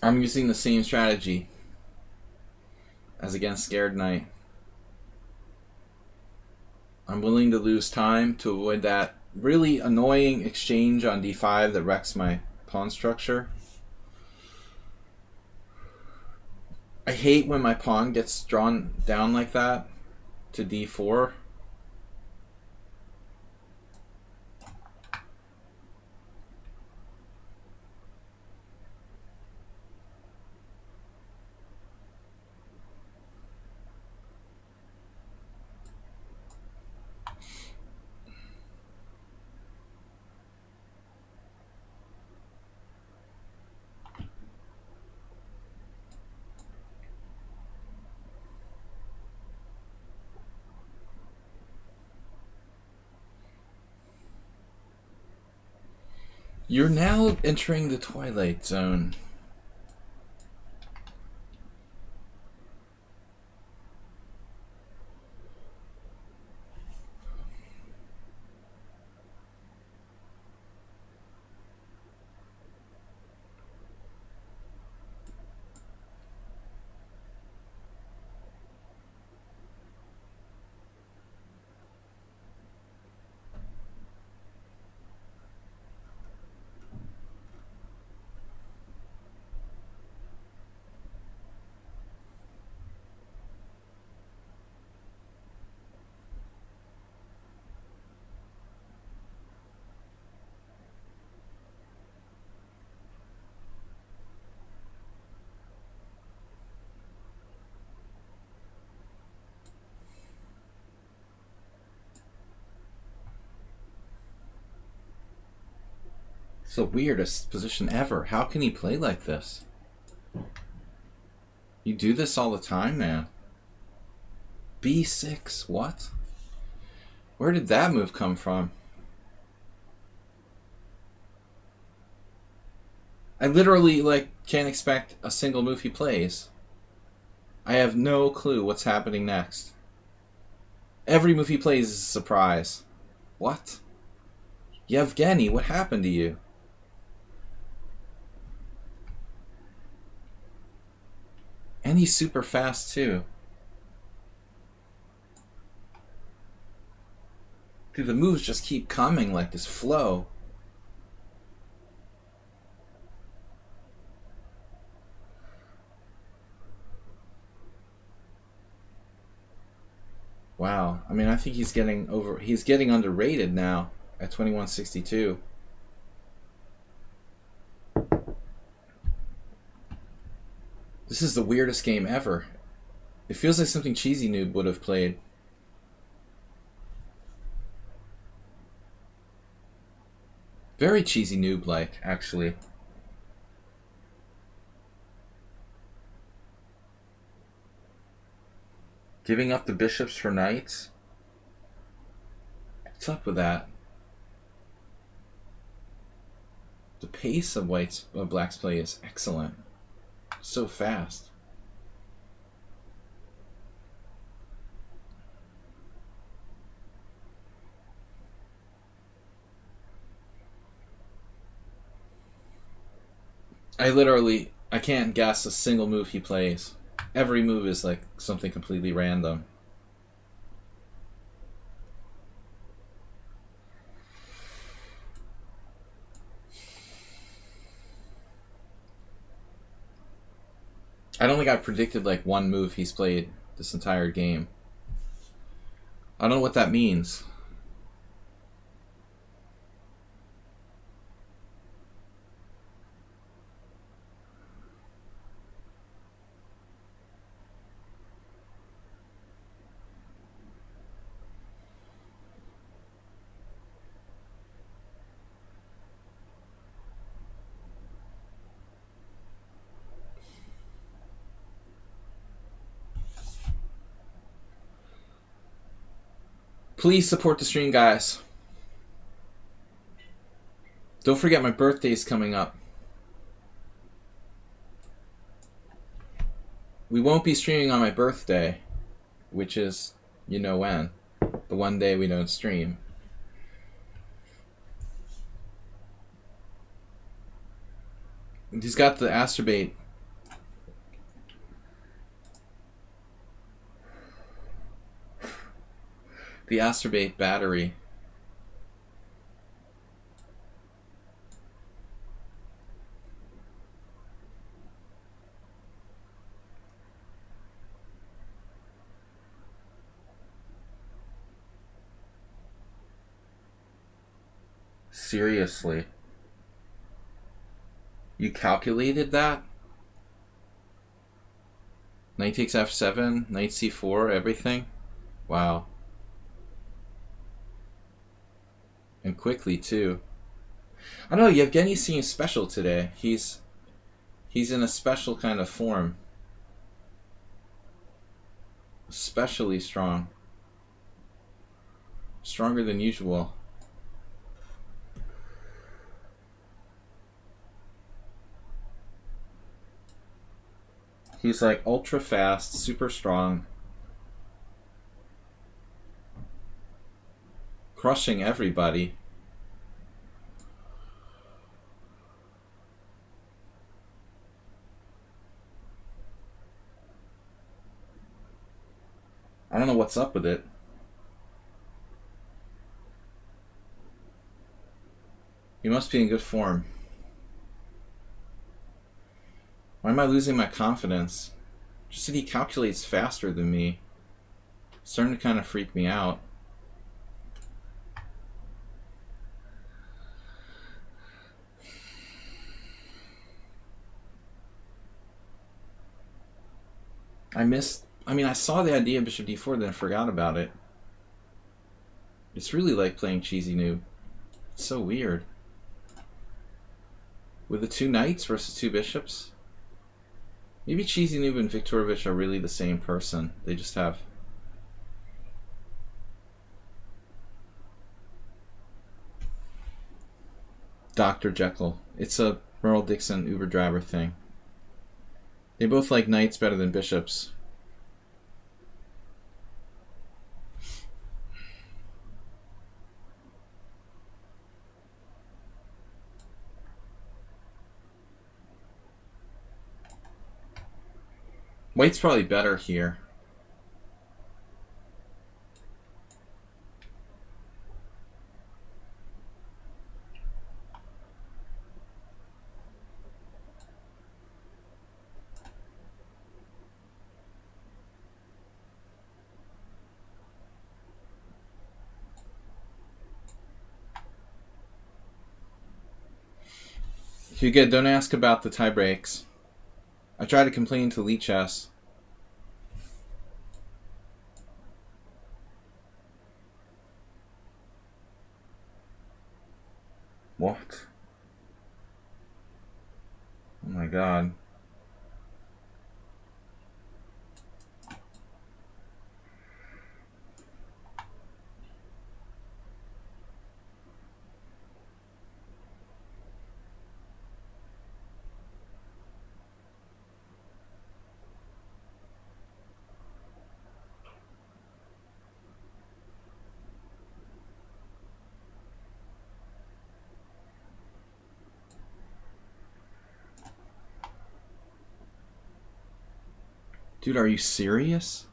I'm using the same strategy as against Scared Knight. I'm willing to lose time to avoid that really annoying exchange on d5 that wrecks my pawn structure. I hate when my pawn gets drawn down like that to d4. You're now entering the Twilight Zone. It's the weirdest position ever. How can he play like this? You do this all the time, man. B6, what? Where did that move come from? I literally, like, can't expect a single move he plays. I have no clue what's happening next. Every move he plays is a surprise. What? Yevgeny, what happened to you? And he's super fast, too. Dude, the moves just keep coming like this flow. Wow. I mean, I think he's getting underrated now at 2162. This is the weirdest game ever. It feels like something Cheesy Noob would have played. Very Cheesy Noob-like, actually. Giving up the bishops for knights? What's up with that? The pace of Black's play is excellent. So fast. I can't guess a single move he plays. Every move is like something completely random. I don't think I predicted like one move he's played this entire game. I don't know what that means. Please support the stream, guys. Don't forget my birthday's coming up. We won't be streaming on my birthday, which is, you know when. The one day we don't stream. He's got the Astrobate. The Astrobate battery. Seriously? You calculated that? Knight takes f7, knight c4, everything? Wow. And quickly, too. I don't know, Yevgeny seems special today. He's in a special kind of form. Especially strong. Stronger than usual. He's like ultra fast, super strong. Crushing everybody. I don't know what's up with it. He must be in good form. Why am I losing my confidence? Just that he calculates faster than me. It's starting to kind of freak me out. I saw the idea of bishop d4, then I forgot about it. It's really like playing Cheesy Noob. It's so weird. With the 2 knights versus 2 bishops? Maybe Cheesy Noob and Viktorovich are really the same person. They just have... Dr. Jekyll. It's a Merle Dixon Uber driver thing. They both like knights better than bishops. White's probably better here. Hugo, don't ask about the tie breaks. I tried to complain to lichess. What? Oh my god. Dude, are you serious?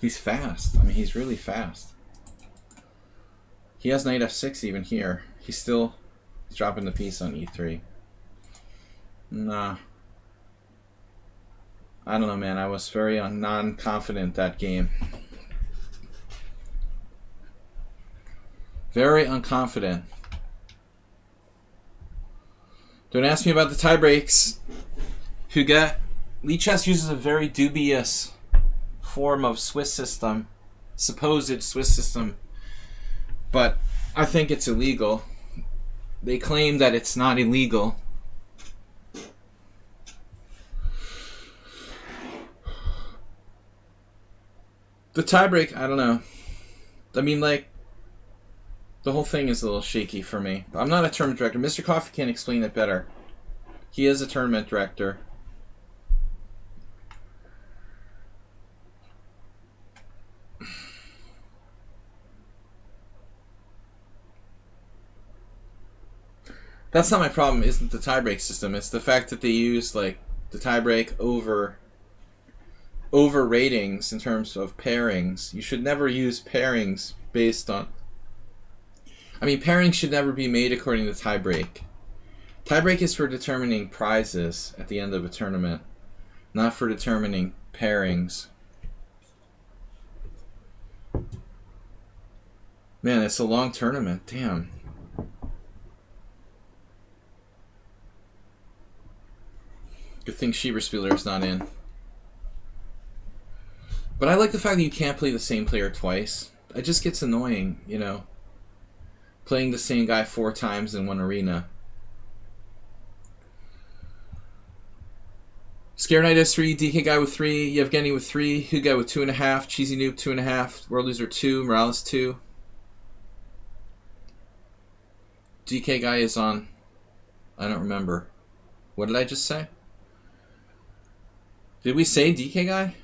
He's fast. I mean, he's really fast. He has knight f6 even here. He's dropping the piece on e3. Nah. I don't know, man. I was very non-confident that game. Very unconfident. Don't ask me about the tie breaks. Lichess uses a very dubious form of Swiss system, supposed Swiss system, but I think it's illegal. They claim that it's not illegal. The tiebreak, I don't know. I mean, like, the whole thing is a little shaky for me. I'm not a tournament director. Mr. Coffee can explain it better. He is a tournament director. That's not my problem, isn't the tiebreak system. It's the fact that they use, like, the tiebreak over ratings in terms of pairings. You should never use pairings based on... I mean, pairings should never be made according to tiebreak. Tiebreak is for determining prizes at the end of a tournament, not for determining pairings. Man, it's a long tournament. Damn. Good thing Schieberspieler's not in. But I like the fact that you can't play the same player twice. It just gets annoying, you know. Playing the same guy 4 times in one arena. Scare Knight S3, DK Guy with 3, Yevgeny with 3, Hugo with 2.5, Cheesy Noob 2.5, World Loser 2, Morales 2. DK Guy is on... I don't remember. What did I just say? Did we say DK Guy?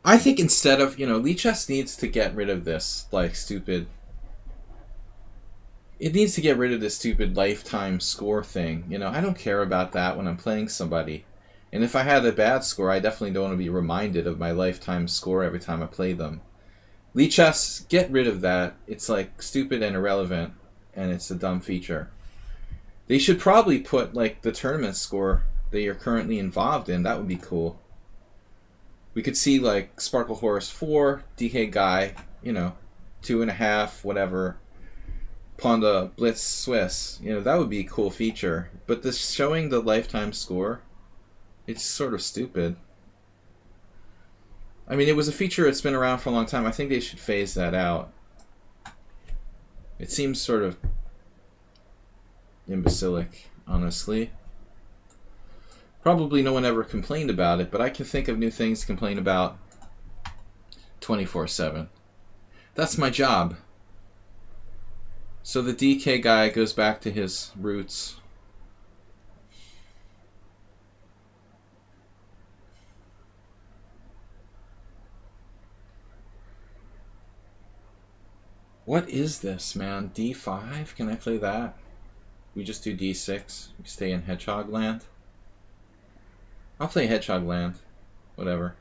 I think instead of, you know, lichess needs to get rid of this, like, stupid... It needs to get rid of this stupid lifetime score thing. You know, I don't care about that when I'm playing somebody. And if I had a bad score, I definitely don't want to be reminded of my lifetime score every time I play them. Lichess, get rid of that. It's, like, stupid and irrelevant, and it's a dumb feature. They should probably put, like, the tournament score that you're currently involved in. That would be cool. We could see, like, Sparkle Horse 4, DK Guy, you know, 2.5, whatever. Pawnda, Blitz, Swiss. You know, that would be a cool feature. But this showing the lifetime score, it's sort of stupid. I mean, it was a feature that's been around for a long time. I think they should phase that out. It seems sort of imbecilic, honestly. Probably no one ever complained about it, but I can think of new things to complain about 24/7. That's my job. So the DK guy goes back to his roots. What is this, man? D5? Can I play that? We just do D6. We stay in Hedgehog land. I'll play Hedgehog land. Whatever.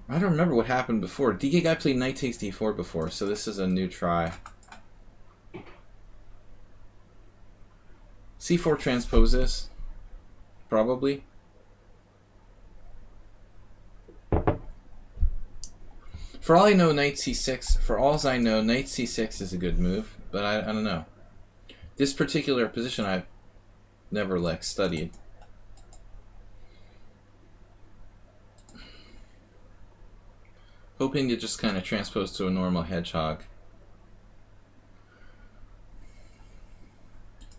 I don't remember what happened before. DK guy played knight takes D4 before, so this is a new try. C4 transposes. Probably. For all I know, knight c6. For all I know, knight c6 is a good move, but I don't know. This particular position I've never studied. Hoping to just kind of transpose to a normal hedgehog.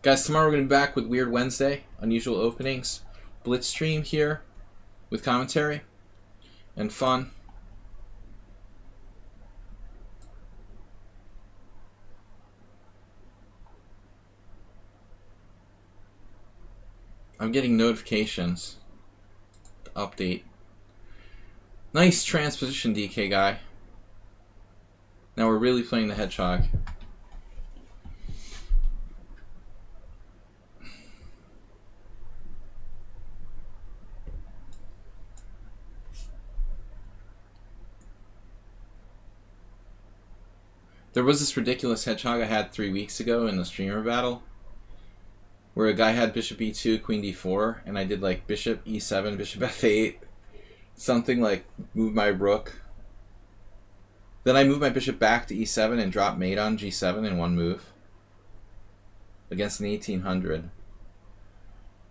Guys, tomorrow we're going to be back with Weird Wednesday, unusual openings, Blitz stream here with commentary and fun. I'm getting notifications to update. Nice transposition, DK guy. Now we're really playing the hedgehog. There was this ridiculous hedgehog I had 3 weeks ago in the streamer battle, where a guy had bishop e2, queen d4, and I did like bishop e7, bishop f8, something like move my rook. Then I moved my bishop back to e7 and dropped mate on g7 in one move against an 1800.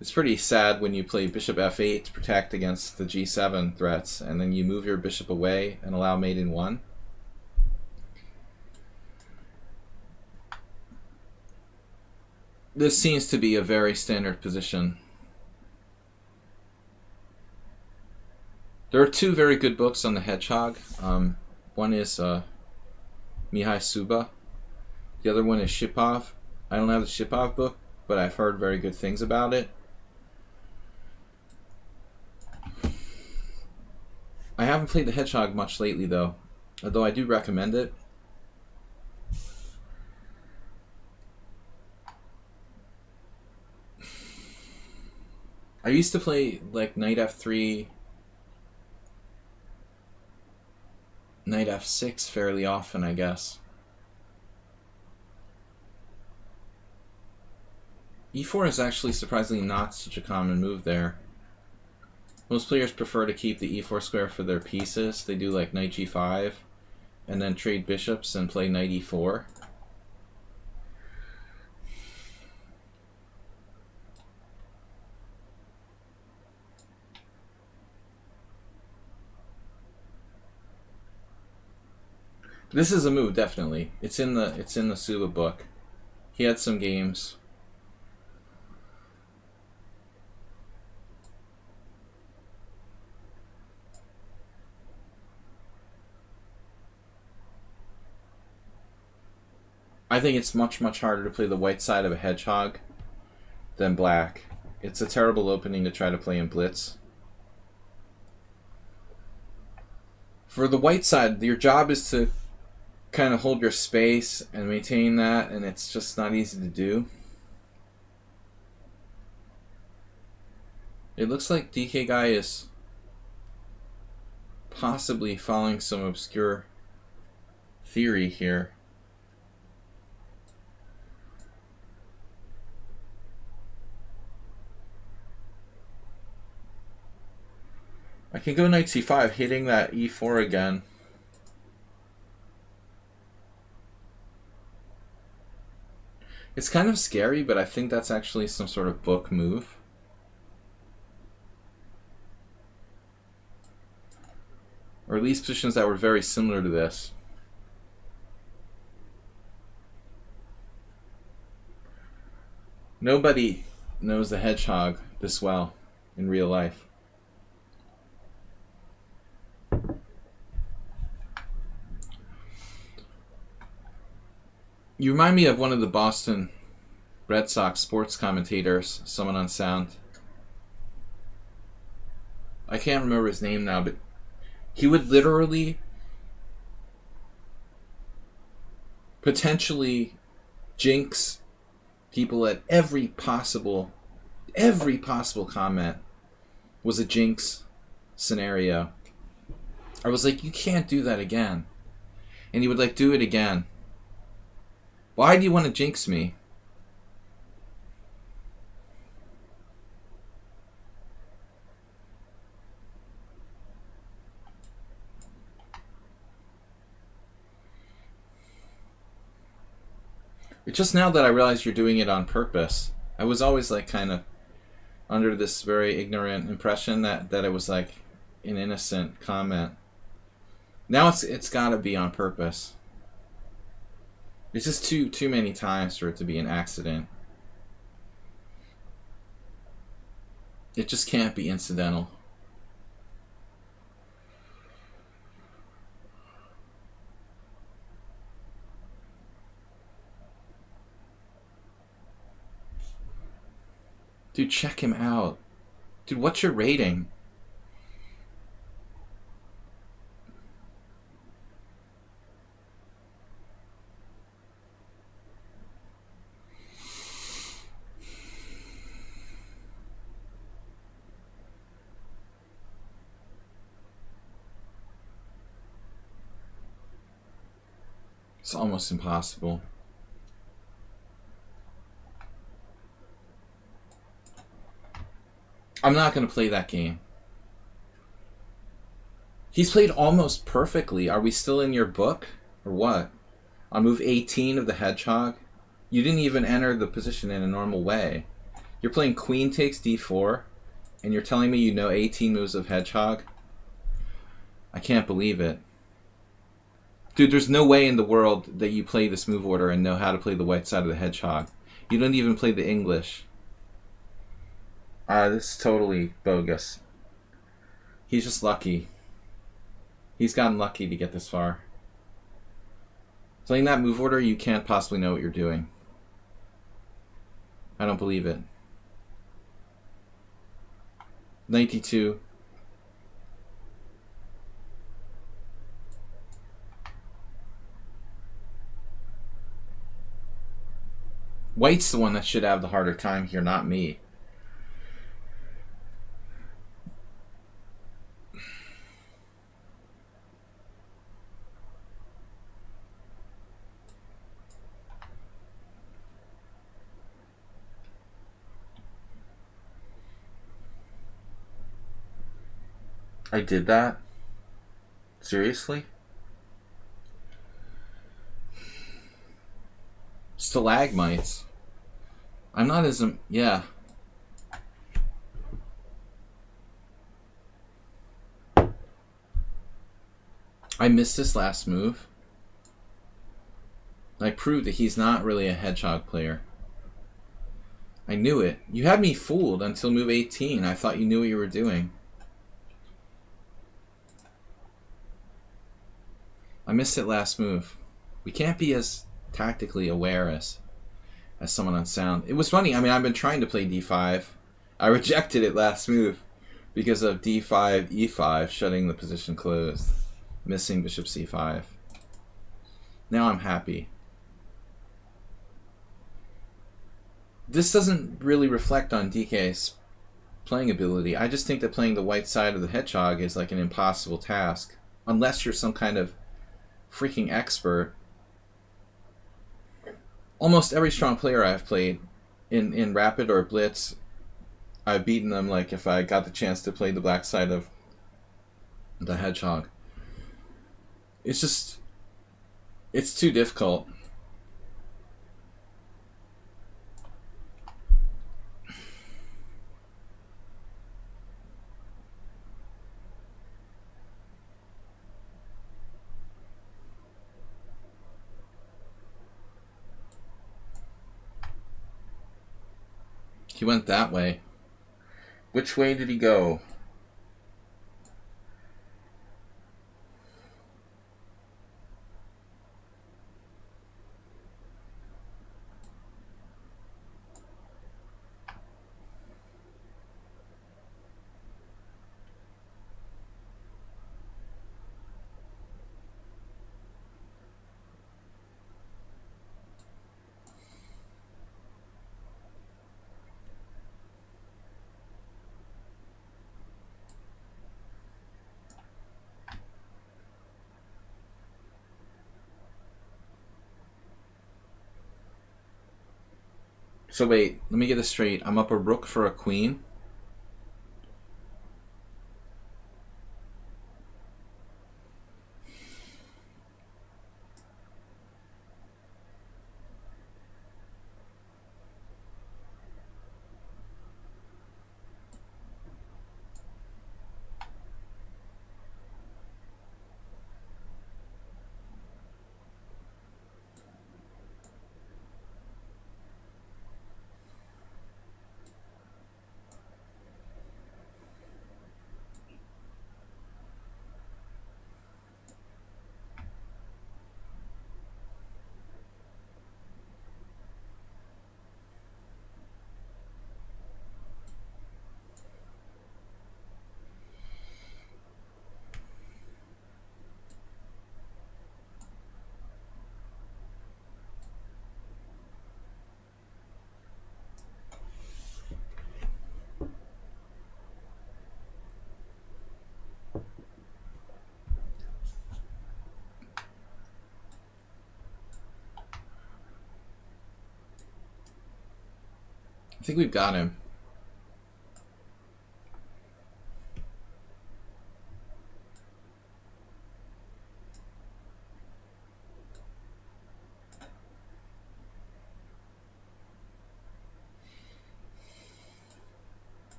It's pretty sad when you play bishop f8 to protect against the g7 threats, and then you move your bishop away and allow mate in one. This seems to be a very standard position. There are two very good books on the hedgehog. One is Mihai Suba. The other one is Shipov. I don't have the Shipov book, but I've heard very good things about it. I haven't played the hedgehog much lately, though, although I do recommend it. I used to play like knight f3, knight f6 fairly often, I guess. e4 is actually surprisingly not such a common move there. Most players prefer to keep the e4 square for their pieces. They do like knight g5 and then trade bishops and play knight e4. This is a move, definitely. It's in the Suba book. He had some games. I think it's much harder to play the white side of a hedgehog than black. It's a terrible opening to try to play in Blitz. For the white side, your job is to kind of hold your space and maintain that, and it's just not easy to do. It looks like DK guy is possibly following some obscure theory here. I can go knight c5, hitting that e4 again. It's kind of scary, but I think that's actually some sort of book move. Or at least positions that were very similar to this. Nobody knows the hedgehog this well in real life. You remind me of one of the Boston Red Sox sports commentators, someone on sound. I can't remember his name now, but he would literally potentially jinx people at every possible comment was a jinx scenario. I was like, you can't do that again. And he would like do it again. Why do you want to jinx me? It's just now that I realize you're doing it on purpose. I was always like kind of under this very ignorant impression that it was like an innocent comment. Now it's got to be on purpose. It's just too many times for it to be an accident. It just can't be incidental. Dude, check him out. Dude, what's your rating? It's almost impossible. I'm not going to play that game. He's played almost perfectly. Are we still in your book? Or what? On move 18 of the hedgehog? You didn't even enter the position in a normal way. You're playing queen takes d4, and you're telling me you know 18 moves of hedgehog? I can't believe it. Dude, there's no way in the world that you play this move order and know how to play the white side of the hedgehog. You don't even play the English. This is totally bogus. He's just lucky. He's gotten lucky to get this far. Playing that move order, you can't possibly know what you're doing. I don't believe it. 92. White's the one that should have the harder time here, not me. I did that? Seriously? Stalagmites. I'm not as... yeah. I missed this last move. I proved that he's not really a hedgehog player. I knew it. You had me fooled until move 18. I thought you knew what you were doing. I missed it last move. We can't be as tactically aware as someone on sound. It was funny. I mean, I've been trying to play d5. I rejected it last move because of d5, e5, shutting the position closed, missing bishop c5. Now I'm happy. This doesn't really reflect on DK's playing ability. I just think that playing the white side of the hedgehog is like an impossible task. Unless you're some kind of freaking expert. Almost every strong player I've played in Rapid or Blitz, I've beaten them like if I got the chance to play the black side of the hedgehog. It's just... it's too difficult. He went that way. Which way did he go? So wait, let me get this straight. I'm up a rook for a queen. I think we've got him.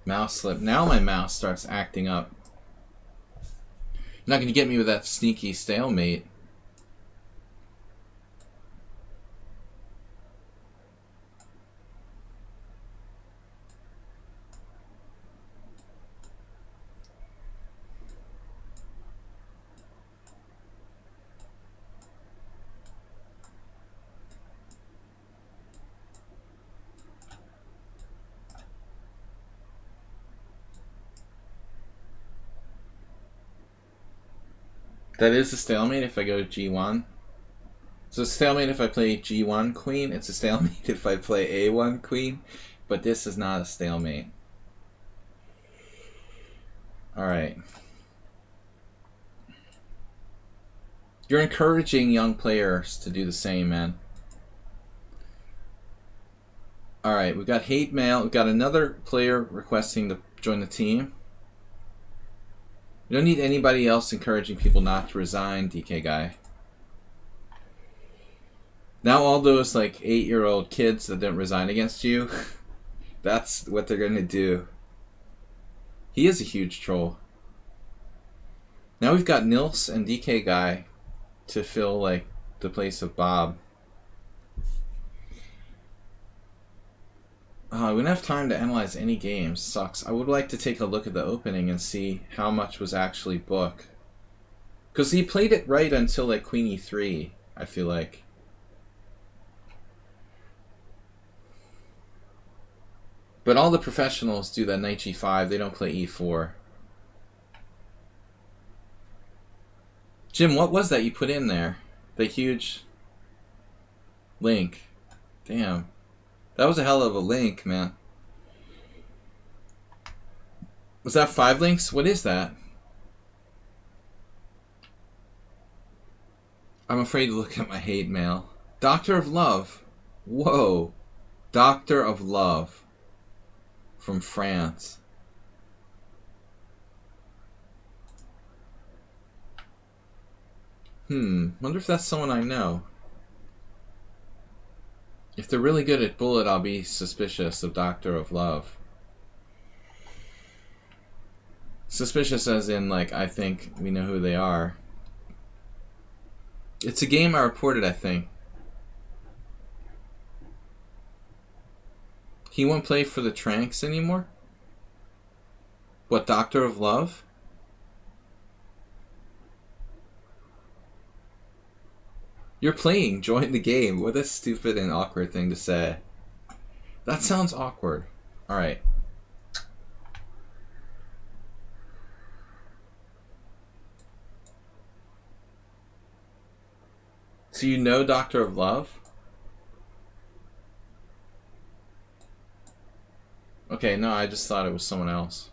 Mouse slip. Now my mouse starts acting up. You're not going to get me with that sneaky stalemate. That is a stalemate if I go G1. So stalemate if I play G1 queen. It's a stalemate if I play A1 queen. But this is not a stalemate. Alright. You're encouraging young players to do the same, man. Alright, we've got hate mail. We've got another player requesting to join the team. We don't need anybody else encouraging people not to resign, DK guy. Now all those like 8-year-old kids that didn't resign against you, that's what they're going to do. He is a huge troll. Now we've got Nils and DK guy to fill like the place of Bob. We don't have time to analyze any games. Sucks. I would like to take a look at the opening and see how much was actually book. Because he played it right until like Queen E3, I feel like. But all the professionals do that Knight G5. They don't play E4. Jim, what was that you put in there? The huge link. Damn. That was a hell of a link, man. Was that 5 links? What is that? I'm afraid to look at my hate mail. Doctor of Love. Whoa. Doctor of Love. From France. Wonder if that's someone I know. If they're really good at bullet, I'll be suspicious of Doctor of Love. Suspicious as in, like, I think we know who they are. It's a game I reported, I think. He won't play for the Tranks anymore? What, Doctor of Love? You're playing. Join the game. What a stupid and awkward thing to say. That sounds awkward. Alright. So you know Doctor of Love? Okay, no, I just thought it was someone else.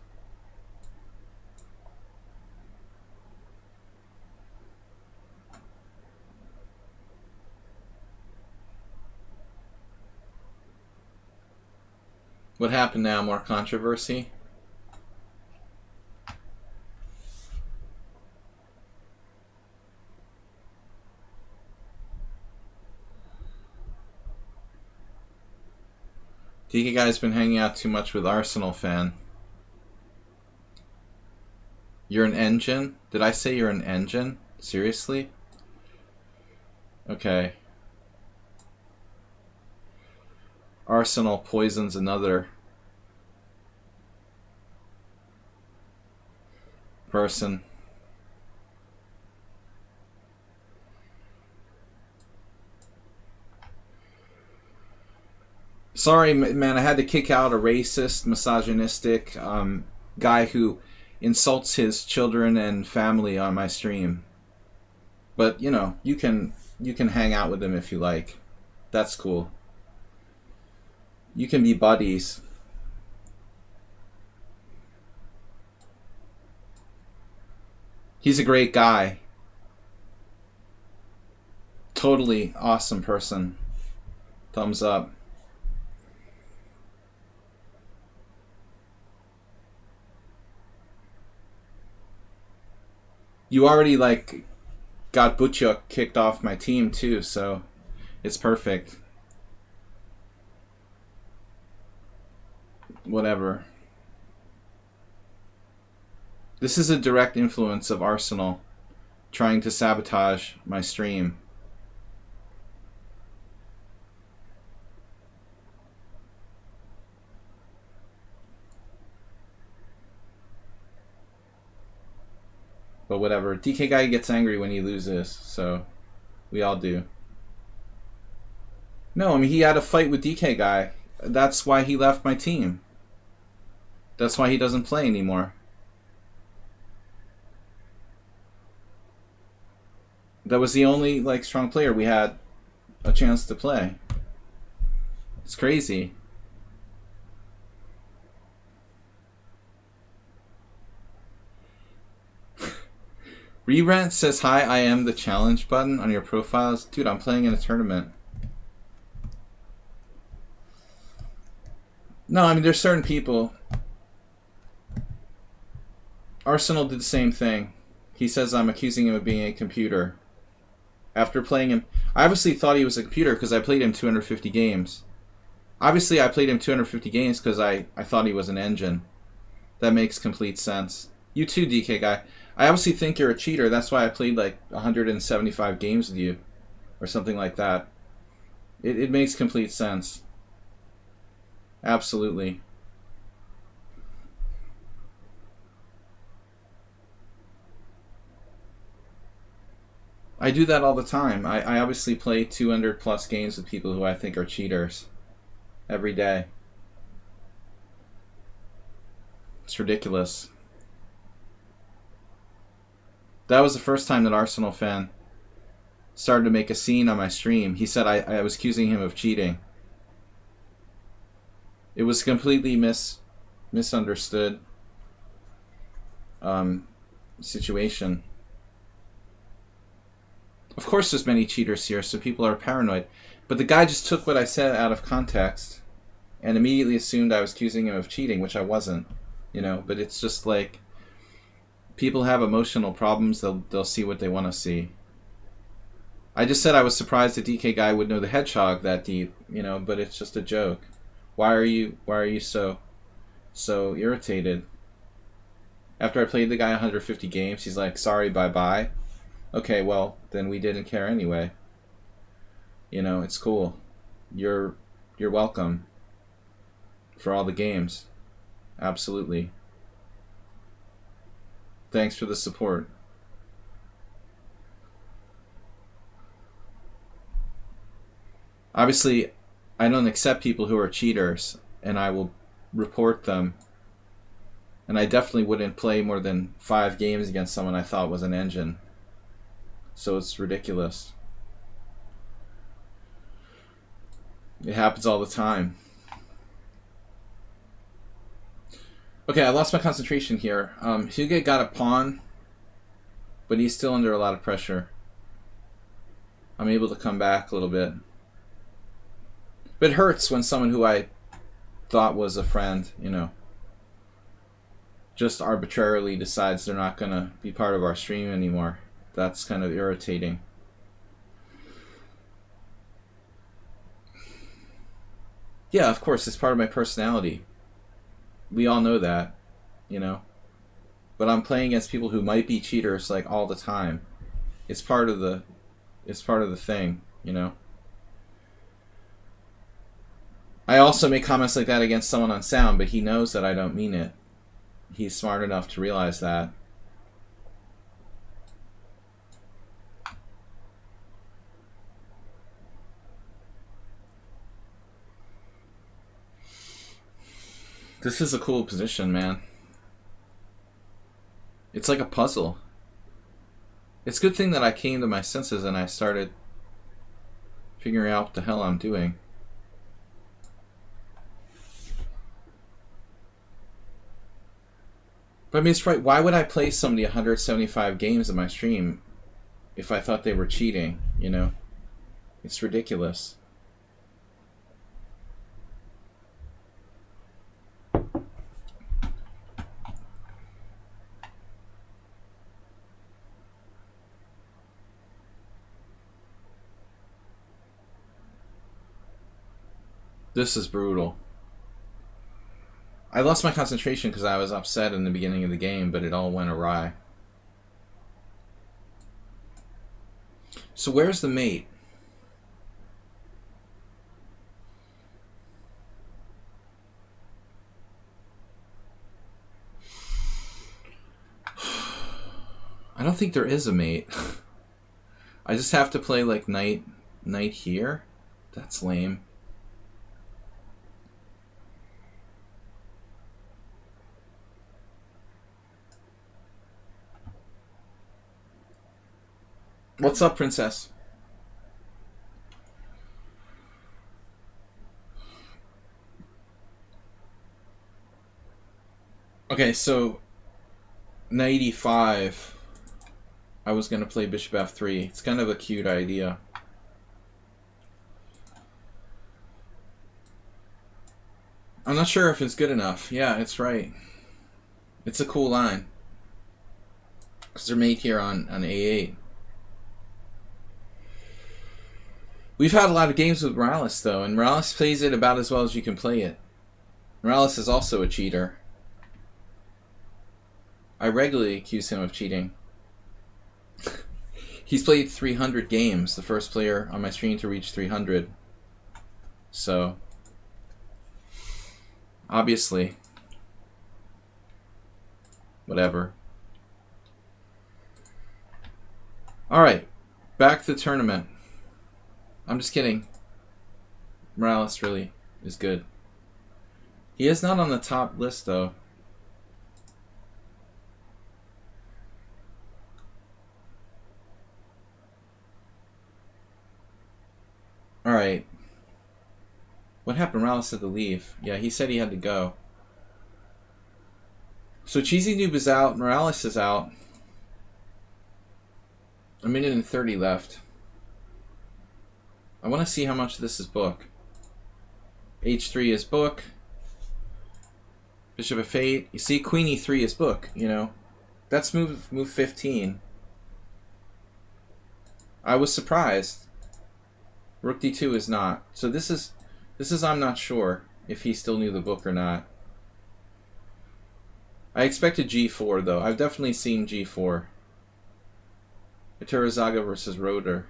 What happened now? More controversy? DK guy's been hanging out too much with Arsenal fan. You're an engine? Did I say you're an engine? Seriously? Okay. Arsenal poisons another person. Sorry, man, I had to kick out a racist, misogynistic guy who insults his children and family on my stream. But, you know, you can hang out with him if you like. That's cool. You can be buddies. He's a great guy. Totally awesome person. Thumbs up. You already, like, got Butchuk kicked off my team, too, so it's perfect. Whatever. This is a direct influence of Arsenal trying to sabotage my stream. But whatever. DK guy gets angry when he loses, so we all do. No, I mean, he had a fight with DK guy. That's why he left my team. That's why he doesn't play anymore. That was the only, like, strong player we had a chance to play. It's crazy. Rerant says, hi, I am the challenge button on your profiles. Dude, I'm playing in a tournament. No, I mean, there's certain people. Arsenal did the same thing. He says I'm accusing him of being a computer. After playing him, I obviously thought he was a computer because I played him 250 games. Obviously, I played him 250 games because I thought he was an engine. That makes complete sense. You too, DK guy. I obviously think you're a cheater. That's why I played like 175 games with you. Or something like that. It makes complete sense. Absolutely. I do that all the time. I obviously play 200 plus games with people who I think are cheaters. Every day. It's ridiculous. That was the first time that Arsenal fan started to make a scene on my stream. He said I was accusing him of cheating. It was completely misunderstood situation. Of course there's many cheaters here, so people are paranoid. But the guy just took what I said out of context and immediately assumed I was accusing him of cheating, which I wasn't. You know, but it's just like people have emotional problems, they'll see what they want to see. I just said I was surprised the DK guy would know the hedgehog that deep, you know, but it's just a joke. Why are you so irritated? After I played the guy 150 games, he's like, sorry, bye-bye. Okay, well, then we didn't care anyway. You know, it's cool. You're welcome. for all the games. Absolutely. Thanks for the support. Obviously, I don't accept people who are cheaters, and I will report them. And I definitely wouldn't play more than 5 games against someone I thought was an engine. So it's ridiculous. It happens all the time. Okay, I lost my concentration here. Hugo got a pawn, but he's still under a lot of pressure. I'm able to come back a little bit. But it hurts when someone who I thought was a friend, you know, just arbitrarily decides they're not going to be part of our stream anymore. That's kind of irritating. Yeah, of course, it's part of my personality. We all know that, you know. But I'm playing against people who might be cheaters like all the time. It's part of the thing, you know. I also make comments like that against someone on sound, but he knows that I don't mean it. He's smart enough to realize that. This is a cool position, man. It's like a puzzle. It's a good thing that I came to my senses and I started figuring out what the hell I'm doing. But I mean, it's right. Why would I play somebody 175 games in my stream if I thought they were cheating, you know? It's ridiculous. This is brutal. I lost my concentration because I was upset in the beginning of the game, but it all went awry. So where's the mate? I don't think there is a mate. I just have to play like knight here? That's lame. What's up, princess? Okay, so knight e5. I was going to play bishop f3. It's kind of a cute idea. I'm not sure if it's good enough. Yeah, it's right. It's a cool line. Because they're made here on a8. We've had a lot of games with Morales, though, and Morales plays it about as well as you can play it. Morales is also a cheater. I regularly accuse him of cheating. He's played 300 games, the first player on my stream to reach 300. So, obviously, whatever. Alright, back to the tournament. I'm just kidding. Morales really is good. He is not on the top list, though. Alright. What happened? Morales had to leave. Yeah, he said he had to go. So Cheesy Noob is out. Morales is out. A minute and 30 left. I want to see how much this is book. H3 is book. Bishop f8. You see, Queen e3 is book, you know. That's move 15. I was surprised. Rook d2 is not. So this is I'm not sure if he still knew the book or not. I expected g4 though. I've definitely seen g4. Iturazaga versus Roeder.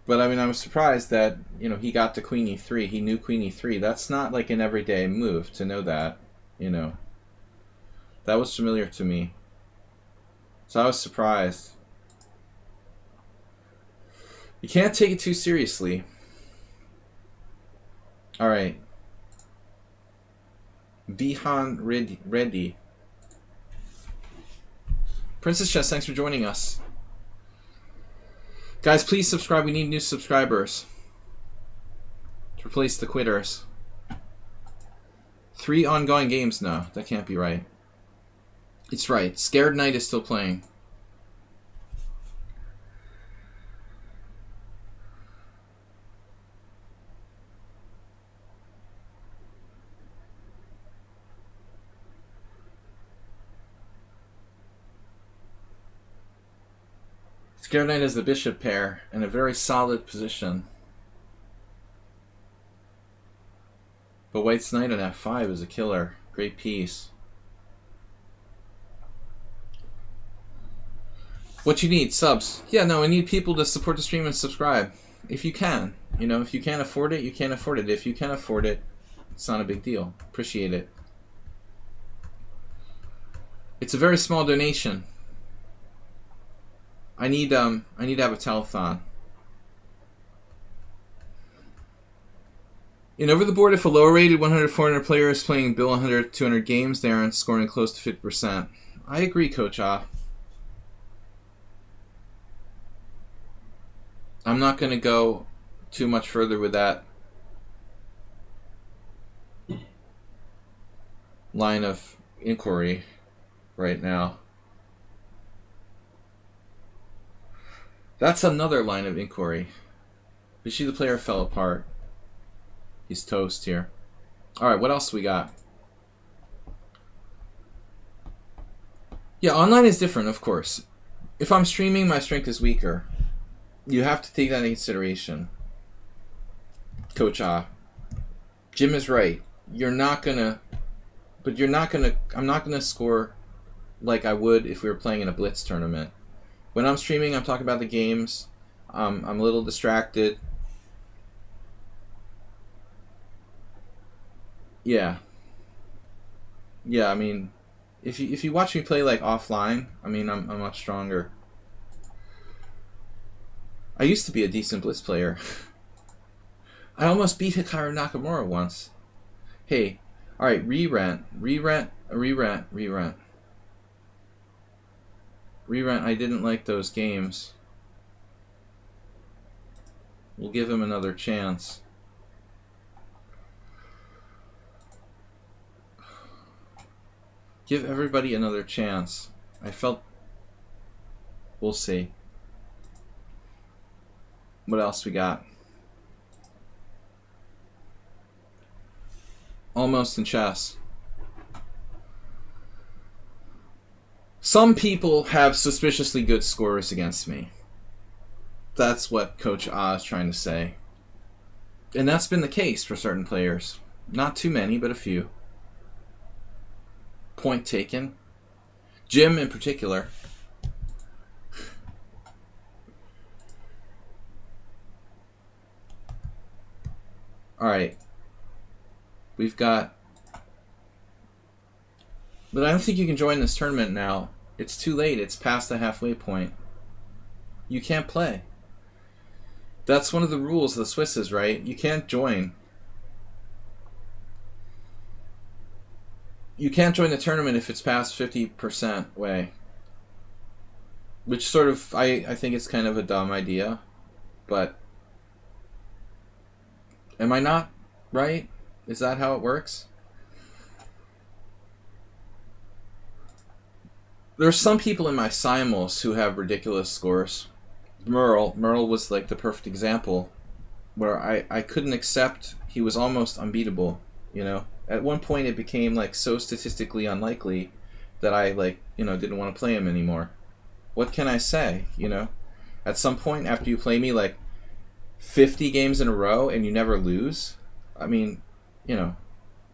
But I mean, I was surprised that, you know, he got to queen e3. He knew queen e3. That's not like an everyday move to know that, you know. That was familiar to me. So I was surprised. You can't take it too seriously. Alright. Bihan Reddy. Princess Chess, thanks for joining us. Guys, please subscribe. We need new subscribers to replace the quitters. 3 ongoing games? No, that can't be right. It's right. Scared Knight is still playing. Scared Knight has the bishop pair in a very solid position. But White's Knight on f5 is a killer. Great piece. What you need? Subs. Yeah, no, I need people to support the stream and subscribe. If you can. You know, if you can't afford it, you can't afford it. If you can afford it, it's not a big deal. Appreciate it. It's a very small donation. I need to have a telethon. And over the board, if a lower rated 100, 400 player is playing Bill 100, 200 games, they aren't scoring close to 50%. I agree, Coach Ah. I'm not going to go too much further with that line of inquiry right now. That's another line of inquiry. Bishi the player fell apart. He's toast here. Alright, what else we got? Yeah, online is different, of course. If I'm streaming, my strength is weaker. You have to take that into consideration. Coach Ah. Jim is right. You're not gonna... But you're not gonna... I'm not gonna score like I would if we were playing in a Blitz tournament. When I'm streaming, I'm talking about the games. I'm a little distracted. Yeah. Yeah, I mean, if you watch me play like offline, I mean, I'm much stronger. I used to be a decent Blitz player. I almost beat Hikaru Nakamura once. Hey, alright, re-rent. Re-rent, I didn't like those games. We'll give him another chance. Give everybody another chance. I felt... We'll see. What else we got? Almost in chess. Some people have suspiciously good scores against me. That's what Coach Ah is trying to say. And that's been the case for certain players. Not too many, but a few. Point taken. Jim in particular. Alright. We've got... But I don't think you can join this tournament now. It's too late. It's past the halfway point. You can't play. That's one of the rules of the Swisses, right? You can't join. You can't join the tournament if it's past 50% way. Which sort of, I think it's kind of a dumb idea. But... Am I not right? Is that how it works? There's some people in my simul's who have ridiculous scores. Merle was like the perfect example where I couldn't accept he was almost unbeatable, you know? At one point it became like so statistically unlikely that I didn't want to play him anymore. What can I say, you know? At some point after you play me like 50 games in a row and you never lose, I mean, you know,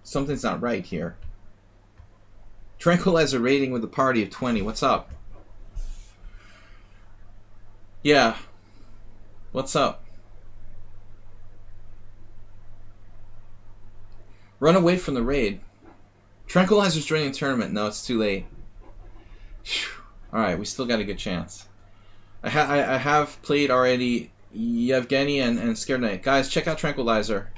something's not right here. Tranquilizer rating with a party of 20. What's up? Yeah. What's up? Run away from the raid. Tranquilizer's joining the tournament. No, it's too late. Alright, we still got a good chance. I have played already Yevgeny and Scared Knight. Guys, check out Tranquilizer.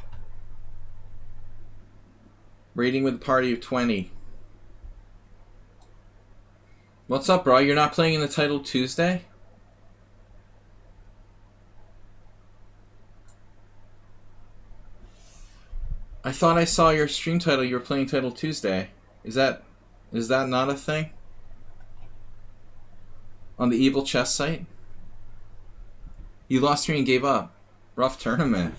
Raiding with a party of 20. What's up, bro? You're not playing in the title Tuesday? I thought I saw your stream title. You were playing Title Tuesday. Is that not a thing? On the Evil Chess site? You lost 3 and gave up. Rough tournament.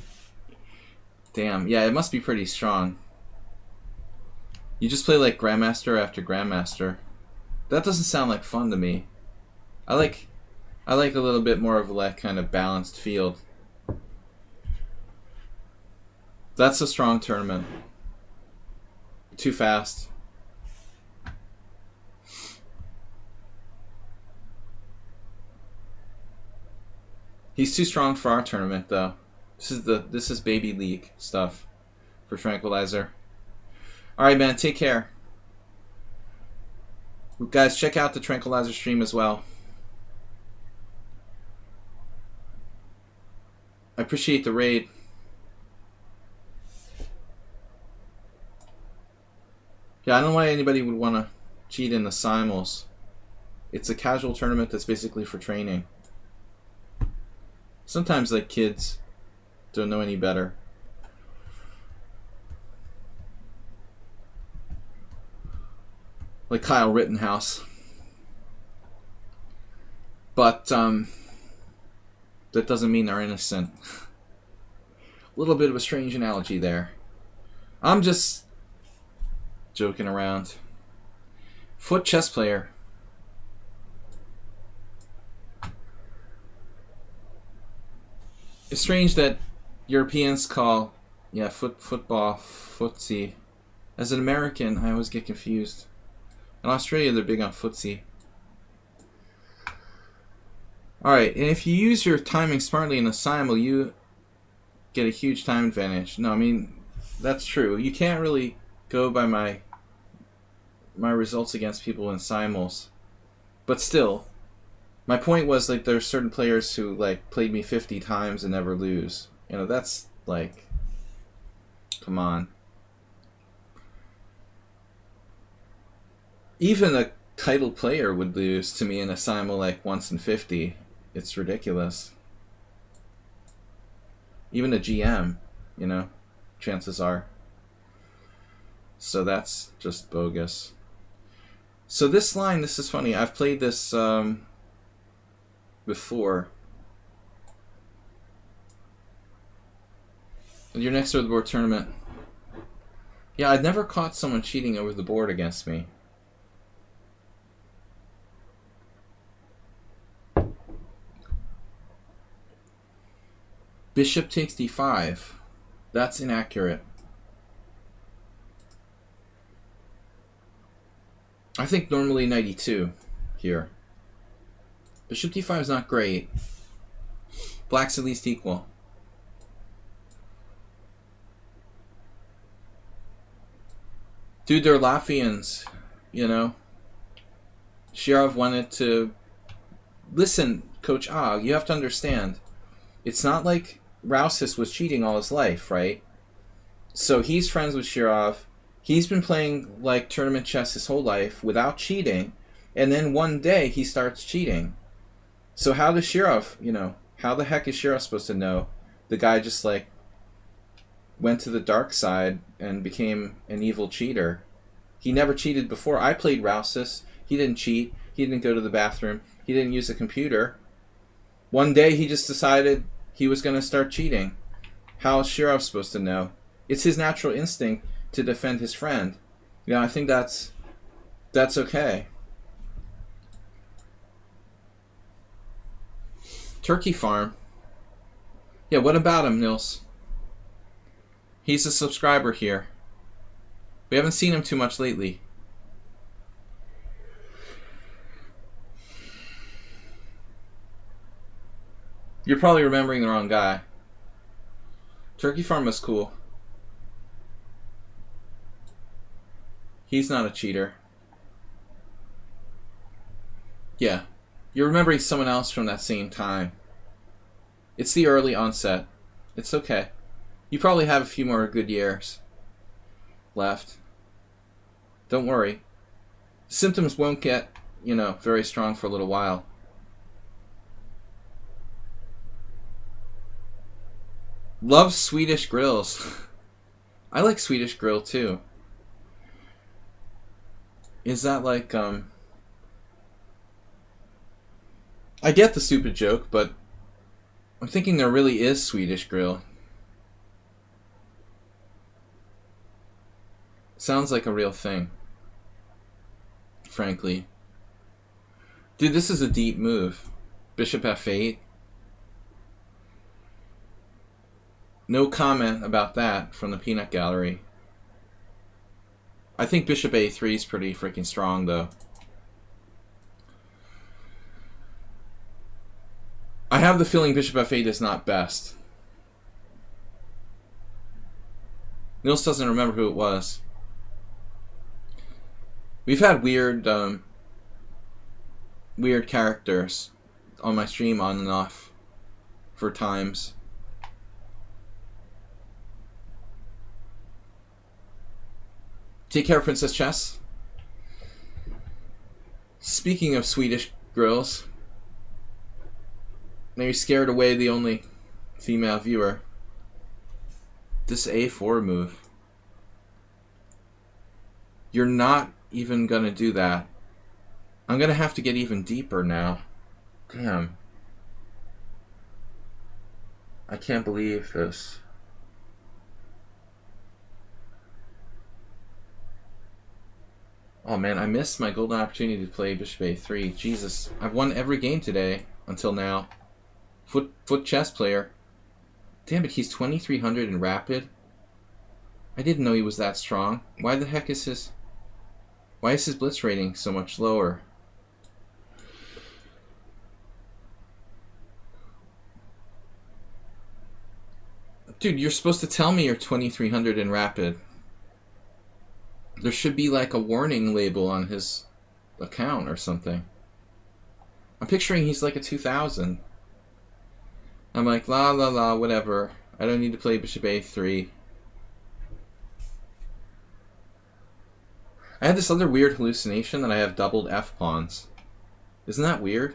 Damn. Yeah, it must be pretty strong. You just play like Grandmaster after Grandmaster. That doesn't sound like fun to me. I like a little bit more of like kind of balanced field. That's a strong tournament. Too fast. He's too strong for our tournament though. This is baby league stuff for Tranquilizer. Alright man, take care. Guys, check out the Tranquilizer stream as well. I appreciate the raid. Yeah, I don't know why anybody would want to cheat in the simuls. It's a casual tournament that's basically for training. Sometimes, like, kids don't know any better. Like Kyle Rittenhouse. But, that doesn't mean they're innocent. A little bit of a strange analogy there. I'm just joking around. Foot chess player. It's strange that Europeans call, football, footsie. As an American, I always get confused. In Australia, they're big on footsie. Alright, and if you use your timing smartly in a simul, you get a huge time advantage. No, I mean, that's true. You can't really go by my results against people in simuls. But still, my point was, like, there's certain players who, like, played me 50 times and never lose. You know, that's, like, come on. Even a title player would lose to me in a simul, like, once in 50. It's ridiculous. Even a GM, you know, chances are. So that's just bogus. So this line, this is funny. I've played this before. Your next over the board tournament. Yeah, I'd never caught someone cheating over the board against me. Bishop takes d5. That's inaccurate. I think normally knight e2 here. Bishop d5 is not great. Black's at least equal. Dude, they're Latvians, you know. Shirov wanted to... Listen, Coach Og, you have to understand. It's not like Rousis was cheating all his life, right? So he's friends with Shirov. He's been playing, like, tournament chess his whole life without cheating. And then one day he starts cheating. So how does Shirov, you know, how the heck is Shirov supposed to know? The guy just, like, went to the dark side and became an evil cheater. He never cheated before. I played Rousis. He didn't cheat. He didn't go to the bathroom. He didn't use a computer. One day he just decided he was going to start cheating. How is Shirov supposed to know? It's his natural instinct to defend his friend. Yeah, I think that's okay. Turkey Farm. Yeah, what about him, Nils? He's a subscriber here. We haven't seen him too much lately. You're probably remembering the wrong guy. Turkey Farm was cool. He's not a cheater. Yeah. You're remembering someone else from that same time. It's the early onset. It's okay. You probably have a few more good years left. Don't worry. Symptoms won't get, very strong for a little while. Love Swedish grills. I like Swedish grill too. Is that like, I get the stupid joke, but I'm thinking there really is Swedish grill. Sounds like a real thing. Frankly. Dude, this is a deep move. Bishop f8. No comment about that from the peanut gallery. I think bishop a3 is pretty freaking strong, though. I have the feeling bishop f8 is not best. Nils doesn't remember who it was. We've had weird characters on my stream on and off for times. Take care, Princess Chess. Speaking of Swedish grills, now you scared away the only female viewer. This a4 move. You're not even gonna do that. I'm gonna have to get even deeper now. Damn. I can't believe this. Oh man, I missed my golden opportunity to play bishop a3. Jesus, I've won every game today until now. Foot chess player. Damn it, he's 2300 in rapid. I didn't know he was that strong. Why the heck is his... Why is his blitz rating so much lower? Dude, you're supposed to tell me you're 2300 in rapid. There should be like a warning label on his account or something. I'm picturing he's like a 2000. I'm like, la la la, whatever. I don't need to play bishop a3. I had this other weird hallucination that I have doubled f pawns. Isn't that weird?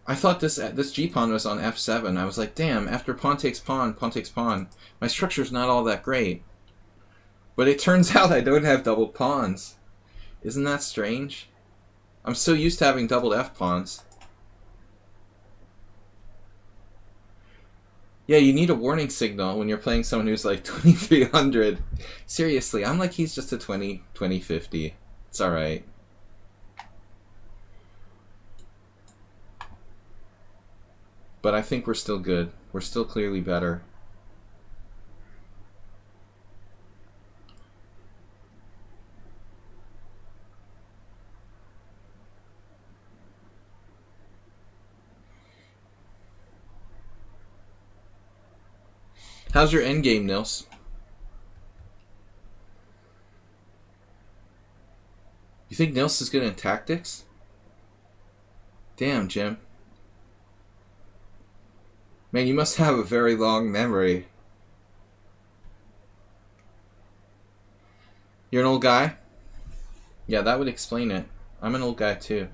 I thought this g pawn was on f7. I was like, damn, after pawn takes pawn, pawn takes pawn, my structure's not all that great. But it turns out I don't have doubled pawns. Isn't that strange? I'm so used to having doubled f pawns. Yeah, you need a warning signal when you're playing someone who's like 2300. Seriously, I'm like he's just a 2050. It's alright. But I think we're still good. We're still clearly better. How's your endgame, Nils? You think Nils is good in tactics? Damn, Jim. Man, you must have a very long memory. You're an old guy? Yeah, that would explain it. I'm an old guy too.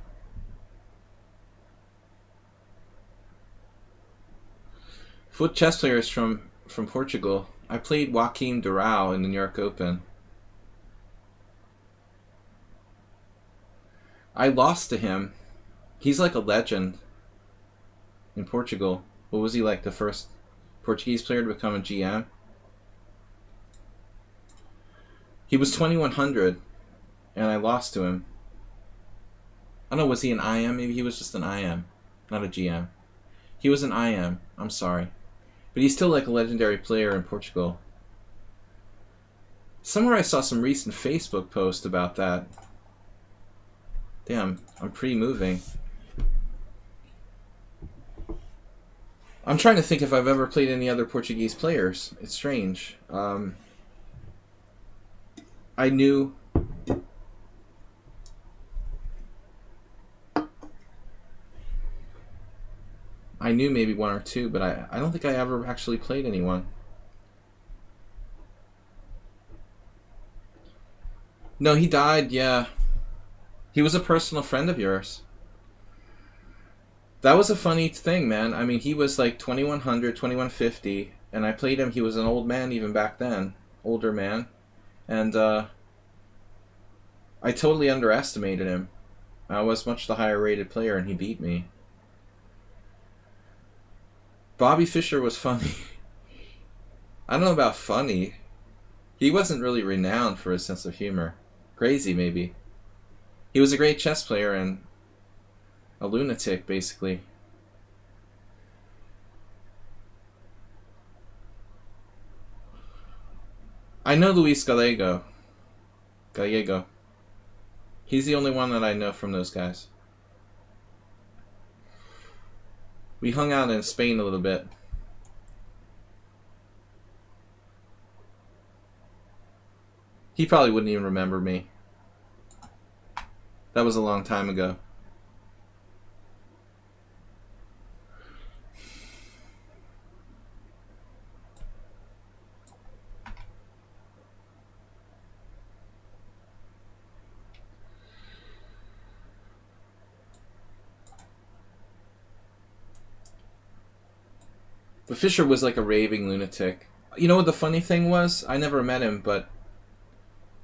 Foot chess players from Portugal. I played Joaquim Durão in the New York Open. I lost to him. He's like a legend in Portugal. What was he like, the first Portuguese player to become a GM? He was 2100, and I lost to him. I don't know, was he an IM? Maybe he was just an IM, not a GM. He was an IM, I'm sorry. But he's still like a legendary player in Portugal. Somewhere I saw some recent Facebook post about that. Damn, I'm pretty moving. I'm trying to think if I've ever played any other Portuguese players. It's strange. I knew I knew maybe one or two, but I don't think I ever actually played anyone. No, he died, yeah. He was a personal friend of yours. That was a funny thing, man. I mean, he was like 2100, 2150, and I played him. He was an old man even back then. Older man. And I totally underestimated him. I was much the higher rated player, and he beat me. Bobby Fischer was funny. I don't know about funny. He wasn't really renowned for his sense of humor. Crazy, maybe. He was a great chess player and a lunatic, basically. I know Luis Gallego. He's the only one that I know from those guys. We hung out in Spain a little bit. He probably wouldn't even remember me. That was a long time ago. But Fischer was like a raving lunatic. You know what the funny thing was? I never met him, but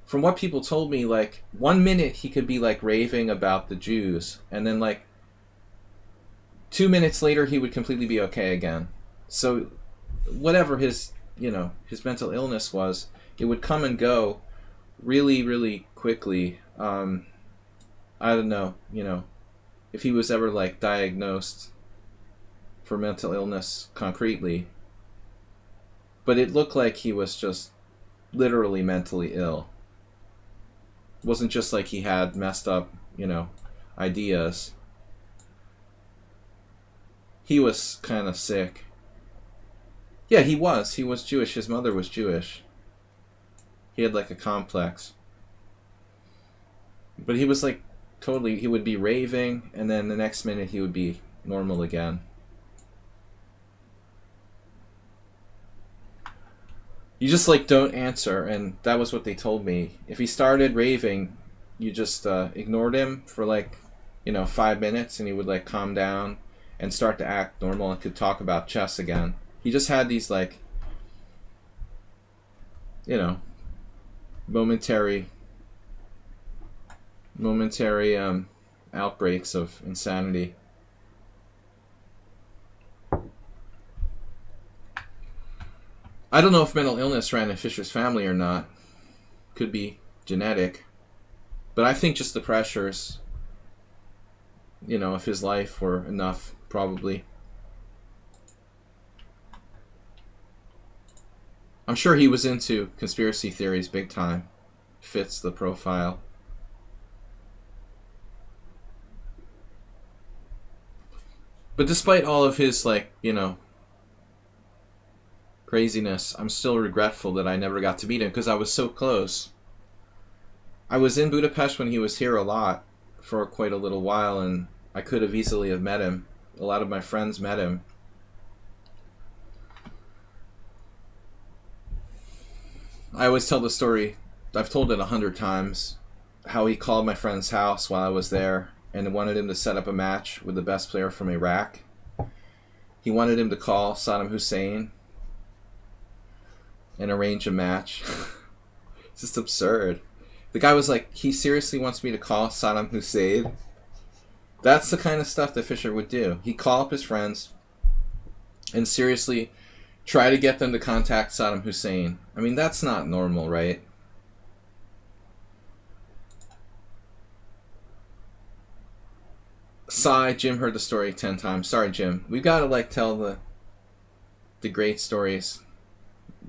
from what people told me, like, 1 minute he could be like raving about the Jews, and then like 2 minutes later he would completely be okay again. So whatever his, his mental illness was, it would come and go really, really quickly. I don't know, if he was ever like diagnosed for mental illness concretely. But it looked like he was just literally mentally ill. It wasn't just like he had messed up, ideas. He was kind of sick. Yeah, he was. He was Jewish. His mother was Jewish. He had like a complex. But he was like totally, he would be raving, and then the next minute he would be normal again. You just like don't answer, and that was what they told me. If he started raving, you just ignored him for like 5 minutes, and he would like calm down and start to act normal and could talk about chess again. He just had these like momentary outbreaks of insanity. I don't know if mental illness ran in Fischer's family or not. Could be genetic. But I think just the pressures, of his life were enough, probably. I'm sure he was into conspiracy theories big time. Fits the profile. But despite all of his, craziness, I'm still regretful that I never got to meet him because I was so close. I was in Budapest when he was here a lot for quite a little while, and I could have easily have met him. A lot of my friends met him. I always tell the story, I've told it 100 times, how he called my friend's house while I was there and wanted him to set up a match with the best player from Iraq. He wanted him to call Saddam Hussein and arrange a match. It's just absurd. The guy was like, he seriously wants me to call Saddam Hussein? That's the kind of stuff that Fischer would do. He'd call up his friends and seriously try to get them to contact Saddam Hussein. I mean, that's not normal, right? Sigh, Jim heard the story 10 times. Sorry, Jim. We've got to tell the great stories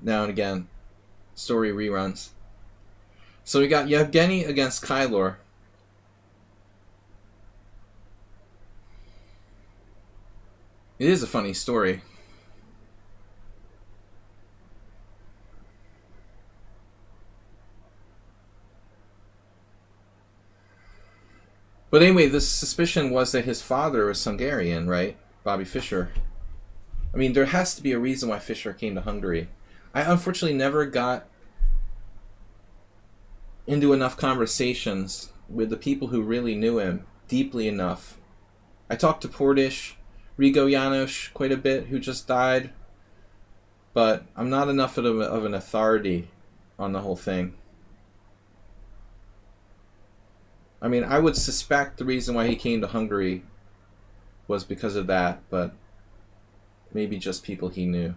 now and again. Story reruns. So we got Yevgeny against Kylor. It is a funny story. But anyway, the suspicion was that his father was Hungarian, right? Bobby Fischer. I mean, there has to be a reason why Fischer came to Hungary. I unfortunately never got into enough conversations with the people who really knew him deeply enough. I talked to Portish, Rigo Janos quite a bit, who just died, but I'm not enough of an authority on the whole thing. I mean, I would suspect the reason why he came to Hungary was because of that, but maybe just people he knew.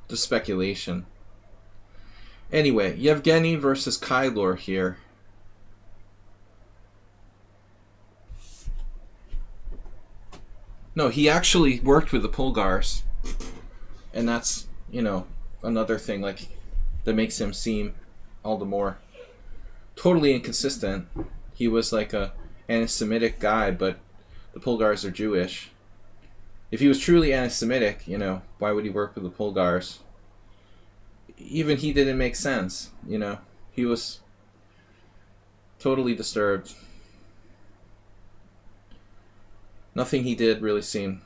Just speculation. Anyway, Yevgeny versus Kylor here. No, he actually worked with the Polgars. And that's, you know, another thing like that makes him seem all the more totally inconsistent. He was like a anti-Semitic guy, but the Polgars are Jewish. If he was truly anti-Semitic, you know, why would he work with the Polgars? Even he didn't make sense, you know. He was totally disturbed. Nothing he did really seemed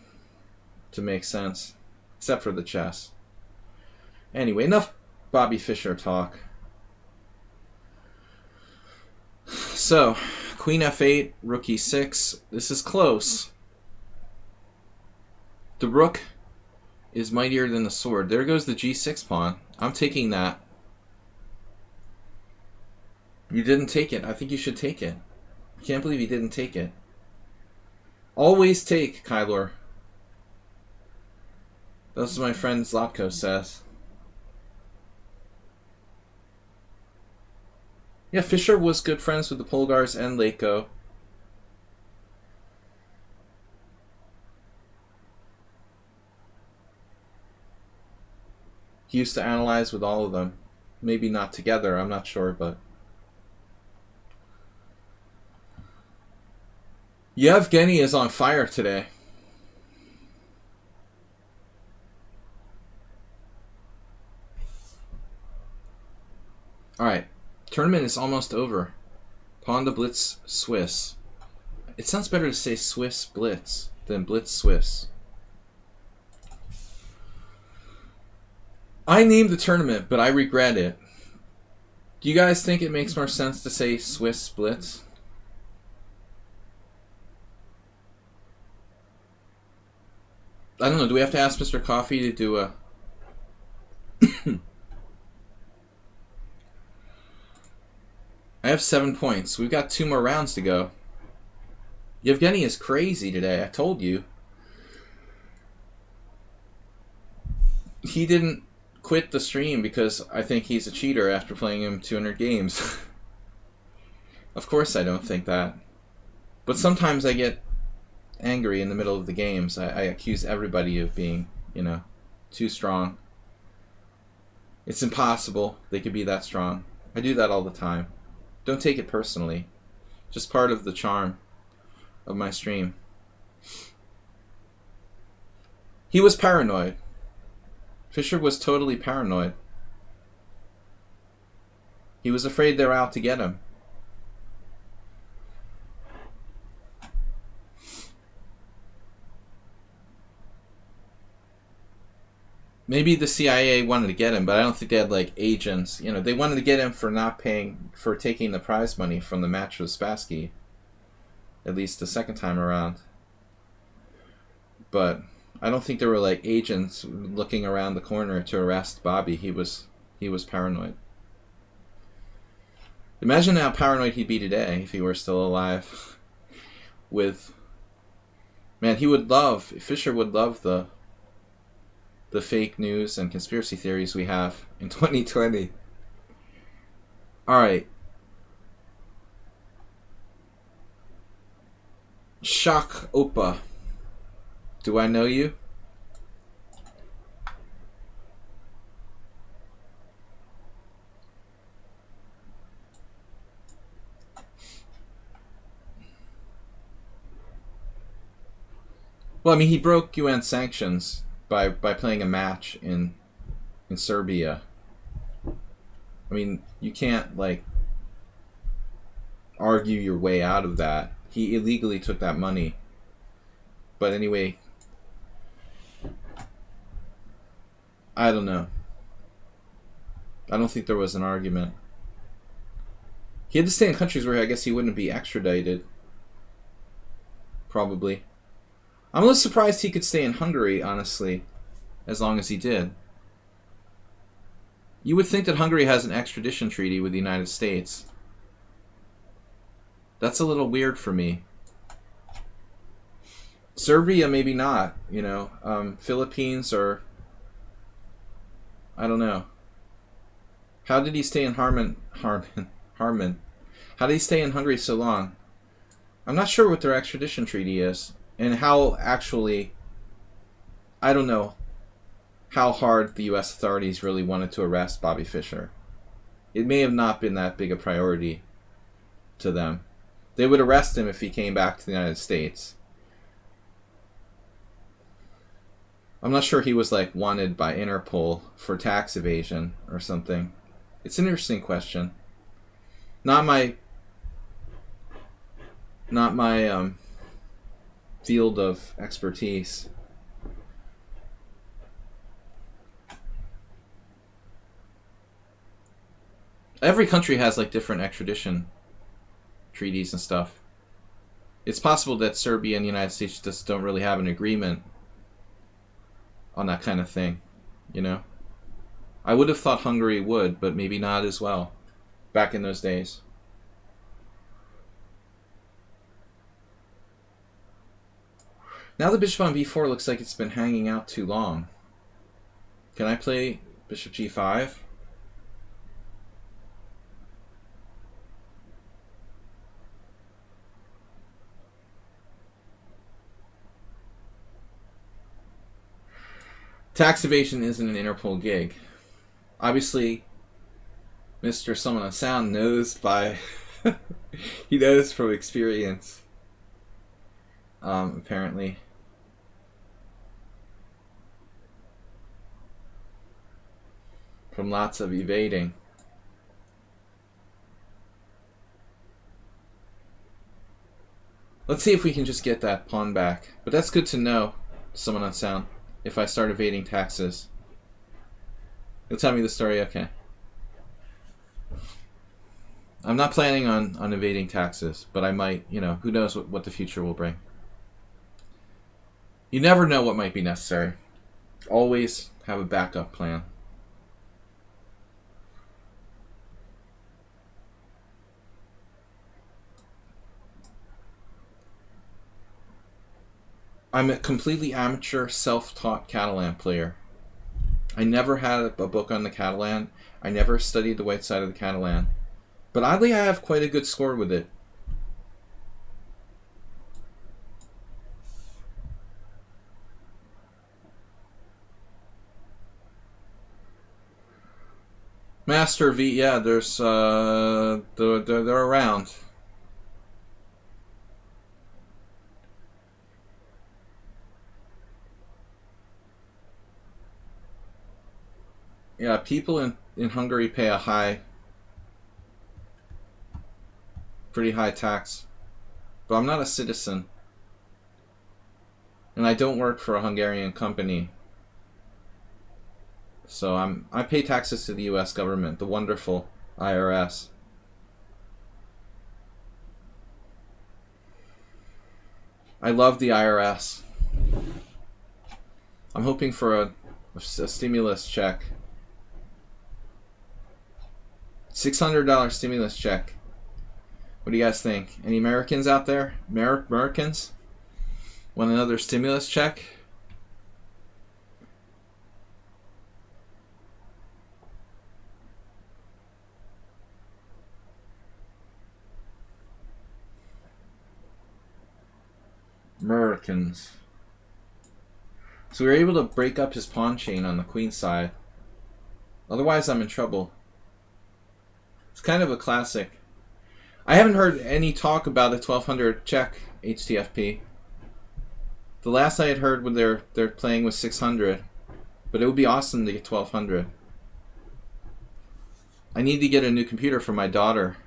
to make sense, except for the chess. Anyway, enough Bobby Fischer talk. So, Queen F8, Rook E6. This is close. The rook is mightier than the sword. There goes the G6 pawn. I'm taking that. You didn't take it. I think you should take it. I can't believe you didn't take it. Always take, Kylor. That's what my friend Zlatko says. Yeah, Fischer was good friends with the Polgars and Leko. He used to analyze with all of them. Maybe not together, I'm not sure, but... Yevgeny is on fire today. Alright, tournament is almost over. Pawnda Blitz Swiss. It sounds better to say Swiss Blitz than Blitz Swiss. I named the tournament, but I regret it. Do you guys think it makes more sense to say Swiss Blitz? I don't know, do we have to ask Mr. Coffee to do a... I have 7 points. We've got 2 more rounds to go. Yevgeny is crazy today, I told you. He didn't quit the stream because I think he's a cheater after playing him 200 games. Of course I don't think that. But sometimes I get angry in the middle of the games. I accuse everybody of being, you know, too strong. It's impossible they could be that strong. I do that all the time. Don't take it personally. Just part of the charm of my stream. He was paranoid. Fischer was totally paranoid. He was afraid they were out to get him. Maybe the CIA wanted to get him, but I don't think they had like agents. You know, they wanted to get him for not paying, for taking the prize money from the match with Spassky. At least the second time around. But I don't think there were like agents looking around the corner to arrest Bobby. He was paranoid. Imagine how paranoid he'd be today if he were still alive. Man, he would love, Fischer would love the fake news and conspiracy theories we have in 2020. Alright. Shock Opa. Do I know you? Well, I mean, he broke UN sanctions by playing a match in Serbia. I mean, you can't like argue your way out of that. He illegally took that money. But anyway, I don't know. I don't think there was an argument. He had to stay in countries where I guess he wouldn't be extradited. Probably. I'm a little surprised he could stay in Hungary, honestly, as long as he did. You would think that Hungary has an extradition treaty with the United States. That's a little weird for me. Serbia, maybe not, you know. Philippines, or... I don't know. How did he stay in Harman? How did he stay in Hungary so long? I'm not sure what their extradition treaty is. And how actually... I don't know how hard the U.S. authorities really wanted to arrest Bobby Fischer. It may have not been that big a priority to them. They would arrest him if he came back to the United States. I'm not sure he was like wanted by Interpol for tax evasion or something. It's an interesting question. Not my field of expertise. Every country has like different extradition treaties and stuff. It's possible that Serbia and the United States just don't really have an agreement on that kind of thing, you know? I would have thought Hungary would, but maybe not as well back in those days. Now the bishop on b4 looks like it's been hanging out too long. Can I play bishop g5? Tax evasion isn't an Interpol gig. Obviously, Mr. Someone on Sound knows by... he knows from experience. Apparently. From lots of evading. Let's see if we can just get that pawn back. But that's good to know, Someone on Sound. If I start evading taxes. You'll tell me the story, okay. I'm not planning on evading taxes, but I might, you know, who knows what the future will bring. You never know what might be necessary. Always have a backup plan. I'm a completely amateur, self-taught Catalan player. I never had a book on the Catalan. I never studied the white side of the Catalan. But oddly, I have quite a good score with it. Master V, yeah, there's, they're around. Yeah, people in Hungary pay a pretty high tax. But I'm not a citizen. And I don't work for a Hungarian company. So I pay taxes to the US government, the wonderful IRS. I love the IRS. I'm hoping for a stimulus check. $600 stimulus check. What do you guys think? Any Americans out there? Americans? Want another stimulus check? Americans. So we were able to break up his pawn chain on the queen side. Otherwise, I'm in trouble. It's kind of a classic. I haven't heard any talk about a 1200 check HTFP. The last I had heard when they're playing was 600, but it would be awesome to get 1200. I need to get a new computer for my daughter.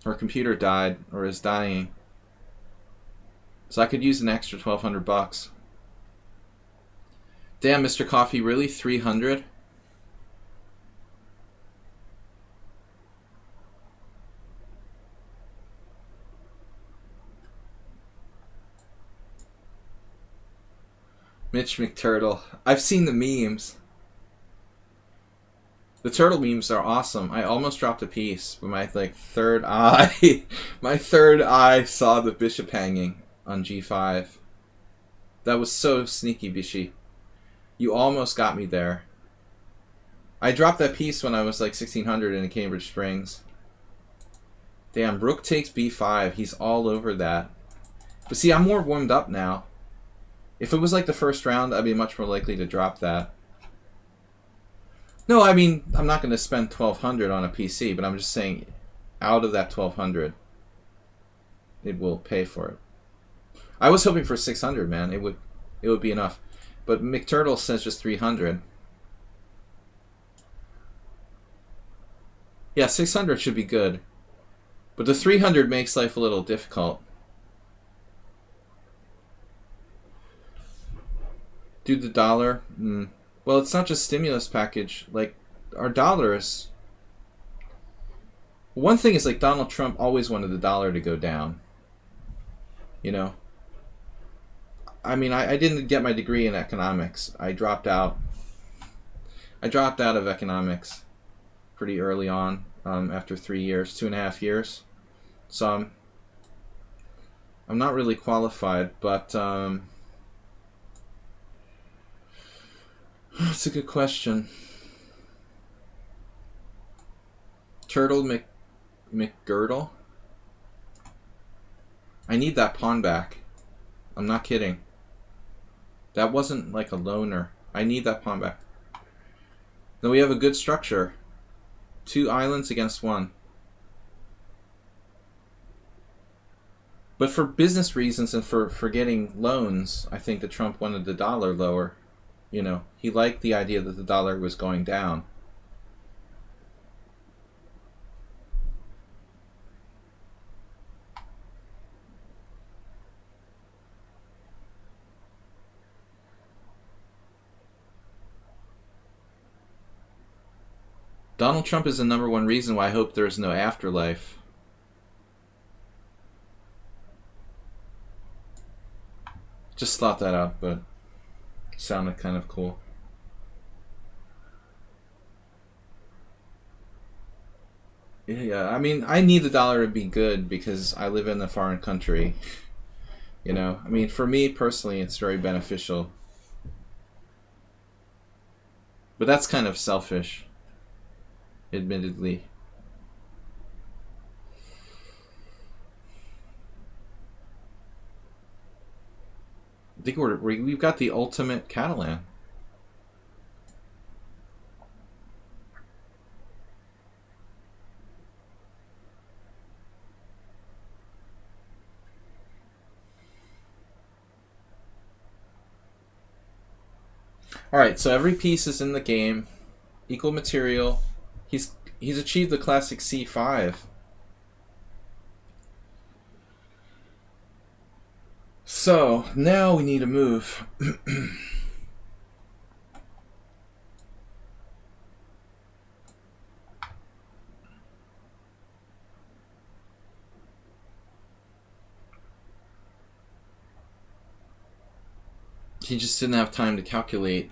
Her computer died or is dying. So I could use an extra 1,200 bucks. Damn, Mr. Coffee, really? 300? Mitch McTurtle. I've seen the memes. The turtle memes are awesome. I almost dropped a piece, but my third eye, my third eye saw the bishop hanging on g5. That was so sneaky, Bishi. You almost got me there. I dropped that piece when I was like 1600 in Cambridge Springs. Damn, rook takes b5. He's all over that. But see, I'm more warmed up now. If it was like the first round, I'd be much more likely to drop that. No, I mean, I'm not going to spend 1,200 on a PC, but I'm just saying, out of that 1,200, it will pay for it. I was hoping for 600, man. It would be enough. But McTurtle says just 300. Yeah, 600 should be good. But the 300 makes life a little difficult. Dude, the dollar? Well, it's not just stimulus package. Like, our dollar is... One thing is, like, Donald Trump always wanted the dollar to go down. You know? I mean, I didn't get my degree in economics. I dropped out. I dropped out of economics pretty early on, after 3 years, 2.5 years. So I'm not really qualified, but that's a good question. Turtle McGirdle? I need that pawn back. I'm not kidding. That wasn't like a loner. I need that pawn back. Then we have a good structure. 2 islands against 1. But for business reasons and for getting loans, I think that Trump wanted the dollar lower. You know, he liked the idea that the dollar was going down. Donald Trump is the #1 reason why I hope there's no afterlife. Just thought that out, but it sounded kind of cool. Yeah, I mean, I need the dollar to be good because I live in a foreign country. You know, I mean, for me personally, it's very beneficial. But that's kind of selfish. Admittedly. I think we've got the ultimate Catalan. Alright, so every piece is in the game. Equal material. He's achieved the classic C5. So, now we need a move. He just didn't have time to calculate.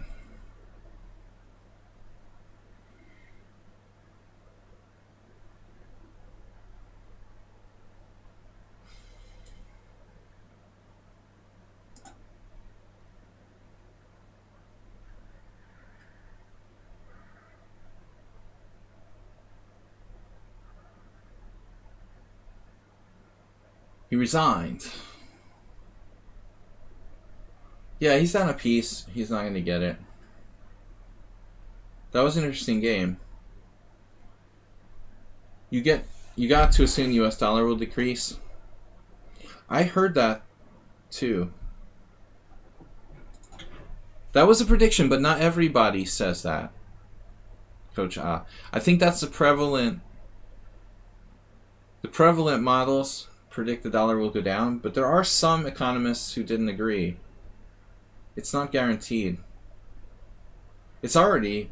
He resigned. Yeah, he's down a piece. He's not going to get it. That was an interesting game. You got to assume the US dollar will decrease. I heard that too. That was a prediction, but not everybody says that. Coach I think that's the prevalent models predict the dollar will go down, but there are some economists who didn't agree. It's not guaranteed. It's already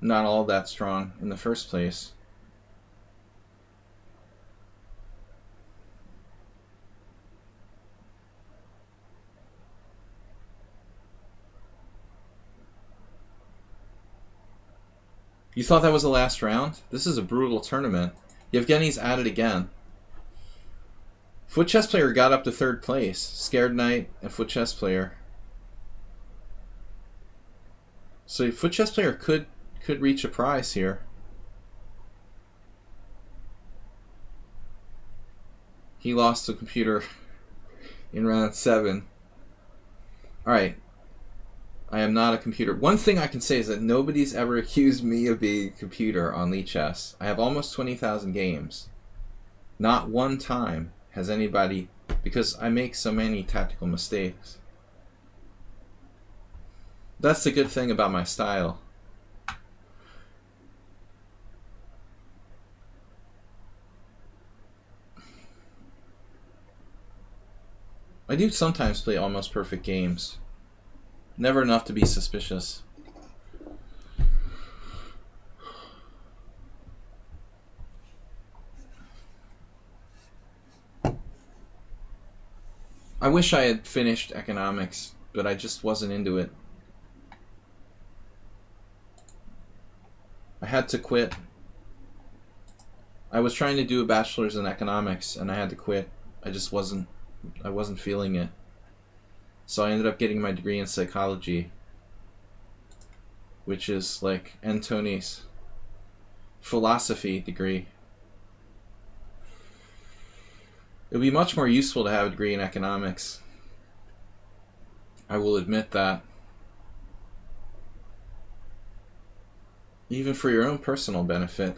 not all that strong in the first place. You thought that was the last round? This is a brutal tournament. Yevgeny's at it again. Foot chess player got up to third place. Scared knight and foot chess player. So foot chess player could reach a prize here. He lost the computer in round 7. Alright. I am not a computer. One thing I can say is that nobody's ever accused me of being a computer on lichess. I have almost 20,000 games. Not one time has anybody, because I make so many tactical mistakes. That's the good thing about my style. I do sometimes play almost perfect games. Never enough to be suspicious. I wish I had finished economics, but I just wasn't into it. I had to quit. I was trying to do a bachelor's in economics and I had to quit. I wasn't feeling it. So I ended up getting my degree in psychology, which is like Antoni's philosophy degree. It would be much more useful to have a degree in economics. I will admit that. Even for your own personal benefit.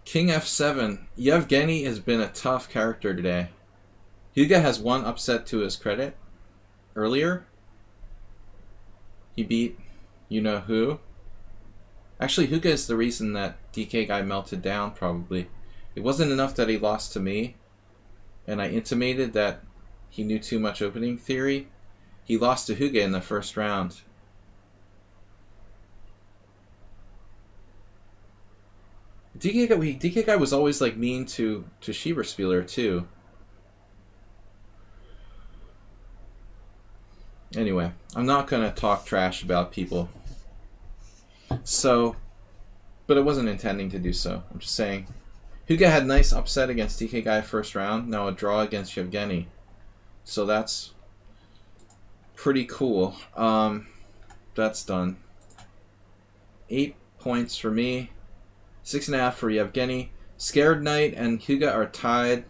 King f7. Yevgeny has been a tough character today. Huga has one upset to his credit. Earlier, he beat you-know-who. Actually, Huga is the reason that DK guy melted down, probably. It wasn't enough that he lost to me, and I intimated that he knew too much opening theory. He lost to Huga in the first round. DK guy was always like mean to Schieberspieler too. Anyway, I'm not gonna talk trash about people. So, but I wasn't intending to do so. I'm just saying. Huga had nice upset against DK guy first round. Now a draw against Yevgeny. So that's pretty cool. That's done. 8 points for me. 6.5 for Yevgeny. Scared Knight and Huga are tied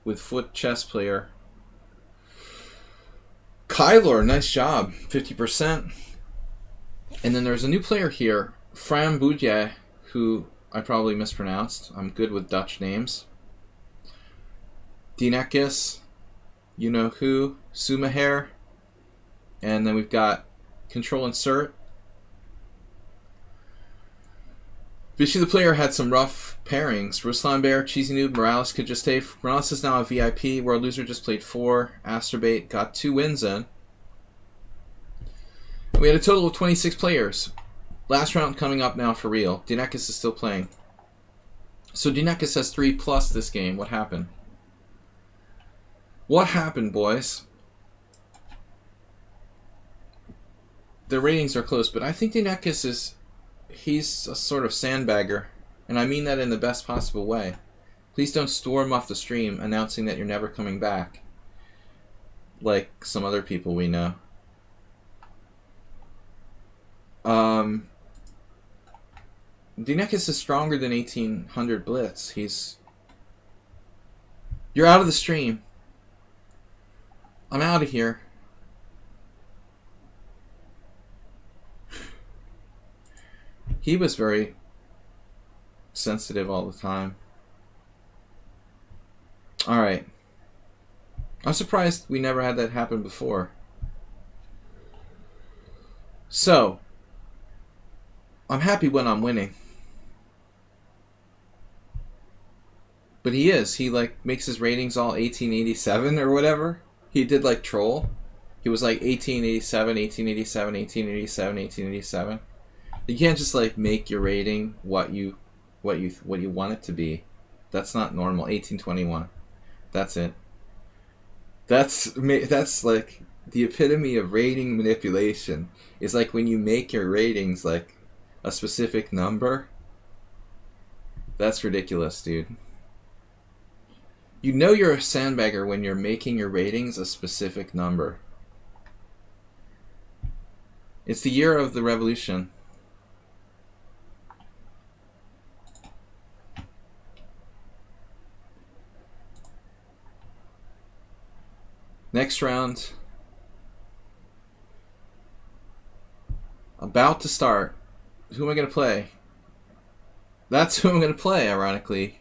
with foot chess player. Kylor, nice job. 50%. And then there's a new player here, Fram Boudje, who I probably mispronounced. I'm good with Dutch names. Dinekis, you know who, Sumaher, and then we've got Control Insert. Vichy the player had some rough pairings. Ruslan Bear, Cheesy Noob, Morales could just stay. Morales is now a VIP. World Loser just played 4. Asterbait got 2 wins in. We had a total of 26 players. Last round coming up now for real. Dinekis is still playing. So Dinekis has 3+ this game. What happened? What happened, boys? The ratings are close, but I think Dinekis is... He's a sort of sandbagger, and I mean that in the best possible way. Please don't storm off the stream announcing that you're never coming back, like some other people we know. Dinekis is stronger than 1800 Blitz. You're out of the stream. I'm out of here. He was very sensitive all the time. Alright. I'm surprised we never had that happen before. So, I'm happy when I'm winning. But he is. He like makes his ratings all 1887 or whatever. He did like troll. He was like 1887, 1887, 1887, 1887. You can't just like make your rating what you want it to be. That's not normal. 1821. That's it. That's like the epitome of rating manipulation. Is like when you make your ratings like a specific number. That's ridiculous, dude. You know you're a sandbagger when you're making your ratings a specific number. It's the year of the revolution. Next round. About to start. Who am I going to play? That's who I'm going to play, ironically.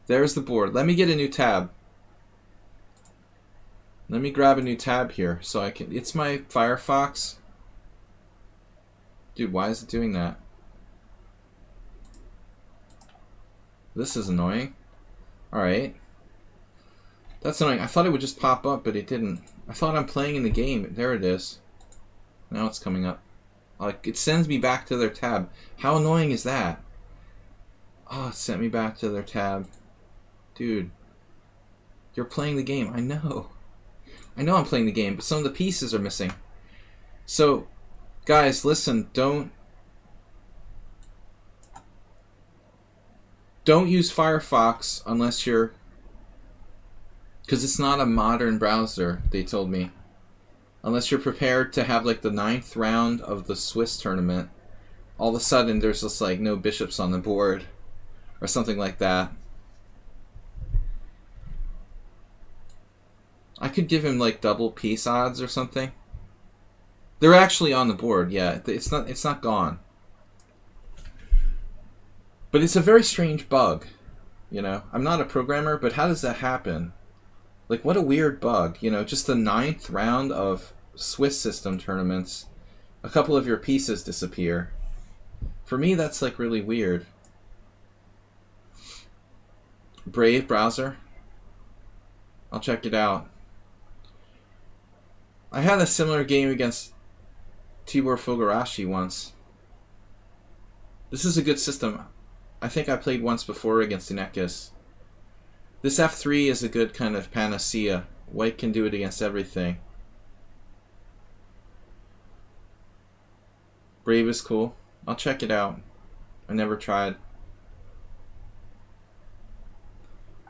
There's the board. Let me get a new tab. Let me grab a new tab here so I can... It's my Firefox. Dude, why is it doing that? This is annoying. Alright. That's annoying. I thought it would just pop up, but it didn't. I thought I'm playing in the game. There it is. Now it's coming up. Like, it sends me back to their tab. How annoying is that? Oh, it sent me back to their tab. Dude. You're playing the game. I know. I know I'm playing the game, but some of the pieces are missing. So, guys, listen. Don't use Firefox unless you're... Because it's not a modern browser, they told me. Unless you're prepared to have like the 9th round of the Swiss tournament. All of a sudden there's just like no bishops on the board. Or something like that. I could give him like double piece odds or something. They're actually on the board, yeah. It's not gone. But it's a very strange bug. You know, I'm not a programmer, but how does that happen? Like, what a weird bug. You know, just the 9th round of Swiss system tournaments, a couple of your pieces disappear. For me, that's like really weird. Brave browser. I'll check it out. I had a similar game against Tibor Fogarashi once. This is a good system. I think I played once before against Inekis. This f3 is a good kind of panacea. White can do it against everything. Brave is cool. I'll check it out. I never tried.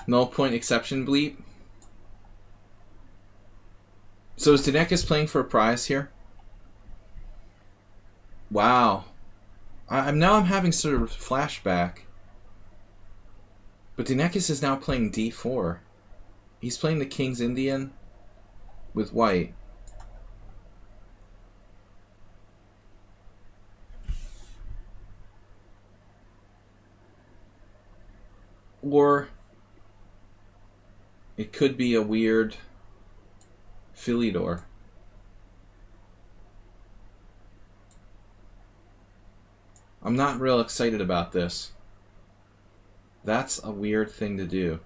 Null point exception bleep. So is Inekis playing for a prize here? Wow. I'm having sort of flashback. But Inekis is now playing d4. He's playing the King's Indian with white. Or it could be a weird Philidor. I'm not real excited about this. That's a weird thing to do.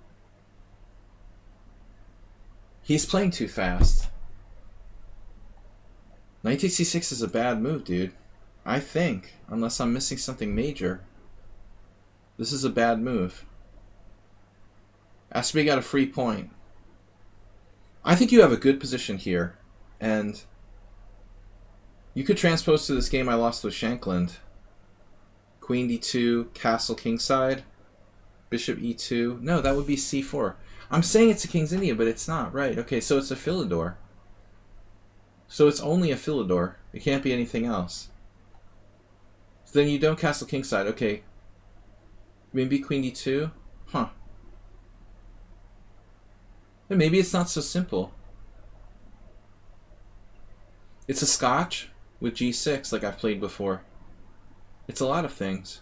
He's playing too fast. Knight takes c6 is a bad move, dude. I think, unless I'm missing something major. This is a bad move. Aspie got a free point. I think you have a good position here, and you could transpose to this game I lost with Shankland. Queen d2, castle kingside, bishop e2. No, that would be c4. I'm saying it's a King's Indian, but it's not. Right, okay, so it's a Philidor. So it's only a Philidor. It can't be anything else. So then you don't castle kingside. Okay. Maybe queen d2? Huh. But maybe it's not so simple. It's a scotch with g6 like I've played before. It's a lot of things.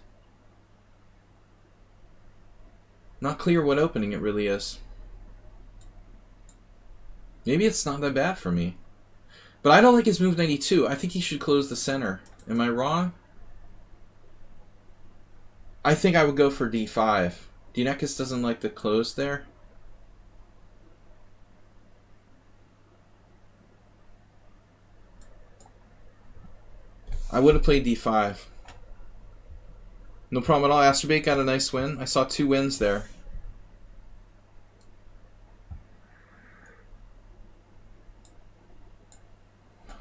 Not clear what opening it really is. Maybe it's not that bad for me. But I don't like his move 92. I think he should close the center. Am I wrong? I think I would go for d5. Dinekis doesn't like the close there. I would have played d5. No problem at all. Asterbait got a nice win. I saw 2 wins there.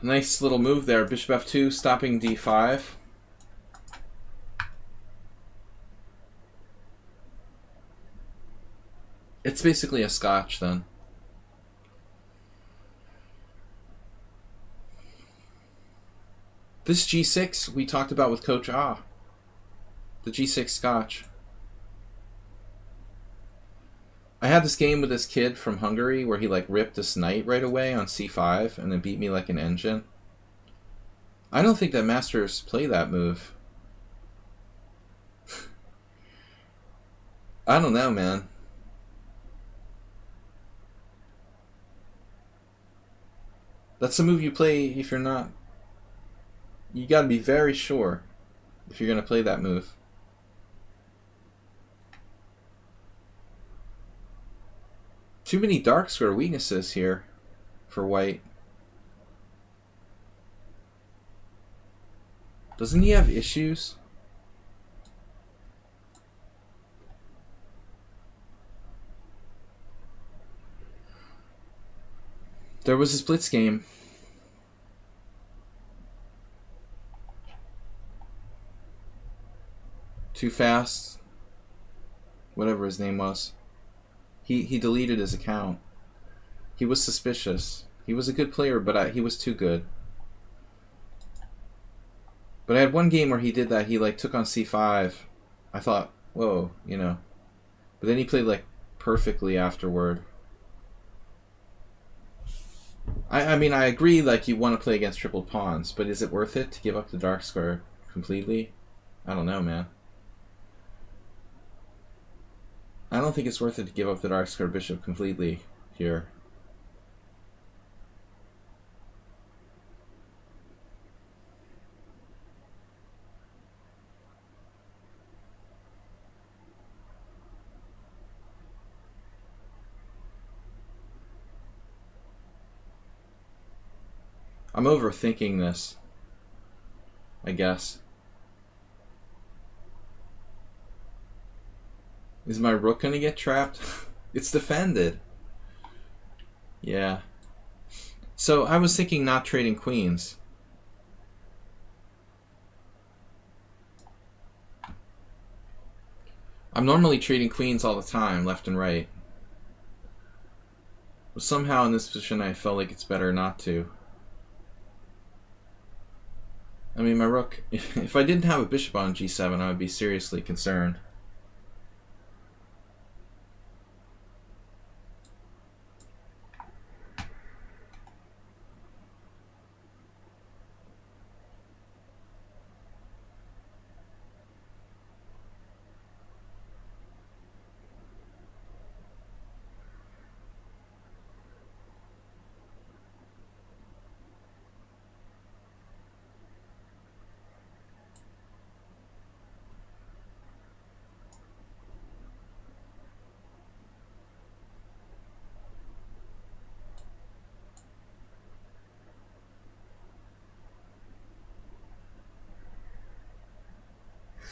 Nice little move there. Bishop f2, stopping d5. It's basically a scotch then. This g6 we talked about with Coach Ah. The g6 scotch. I had this game with this kid from Hungary where he like ripped this knight right away on c5 and then beat me like an engine. I don't think that masters play that move. I don't know, man. That's a move you play if you're not... You gotta be very sure if you're gonna play that move. Too many dark square weaknesses here for white. Doesn't he have issues? There was this Blitz game. Too fast. Whatever his name was. He deleted his account. He was suspicious. He was a good player, but he was too good. But I had one game where he did that. He like took on c5. I thought, whoa, you know. But then he played like perfectly afterward. I mean, I agree, like, you want to play against triple pawns, but is it worth it to give up the dark square completely? I don't know, man. I don't think it's worth it to give up the dark square bishop completely here. I'm overthinking this, I guess. Is my rook gonna get trapped? It's defended. Yeah. So I was thinking not trading queens. I'm normally trading queens all the time, left and right. But somehow in this position I felt like it's better not to. I mean, my rook, if I didn't have a bishop on g7, I would be seriously concerned.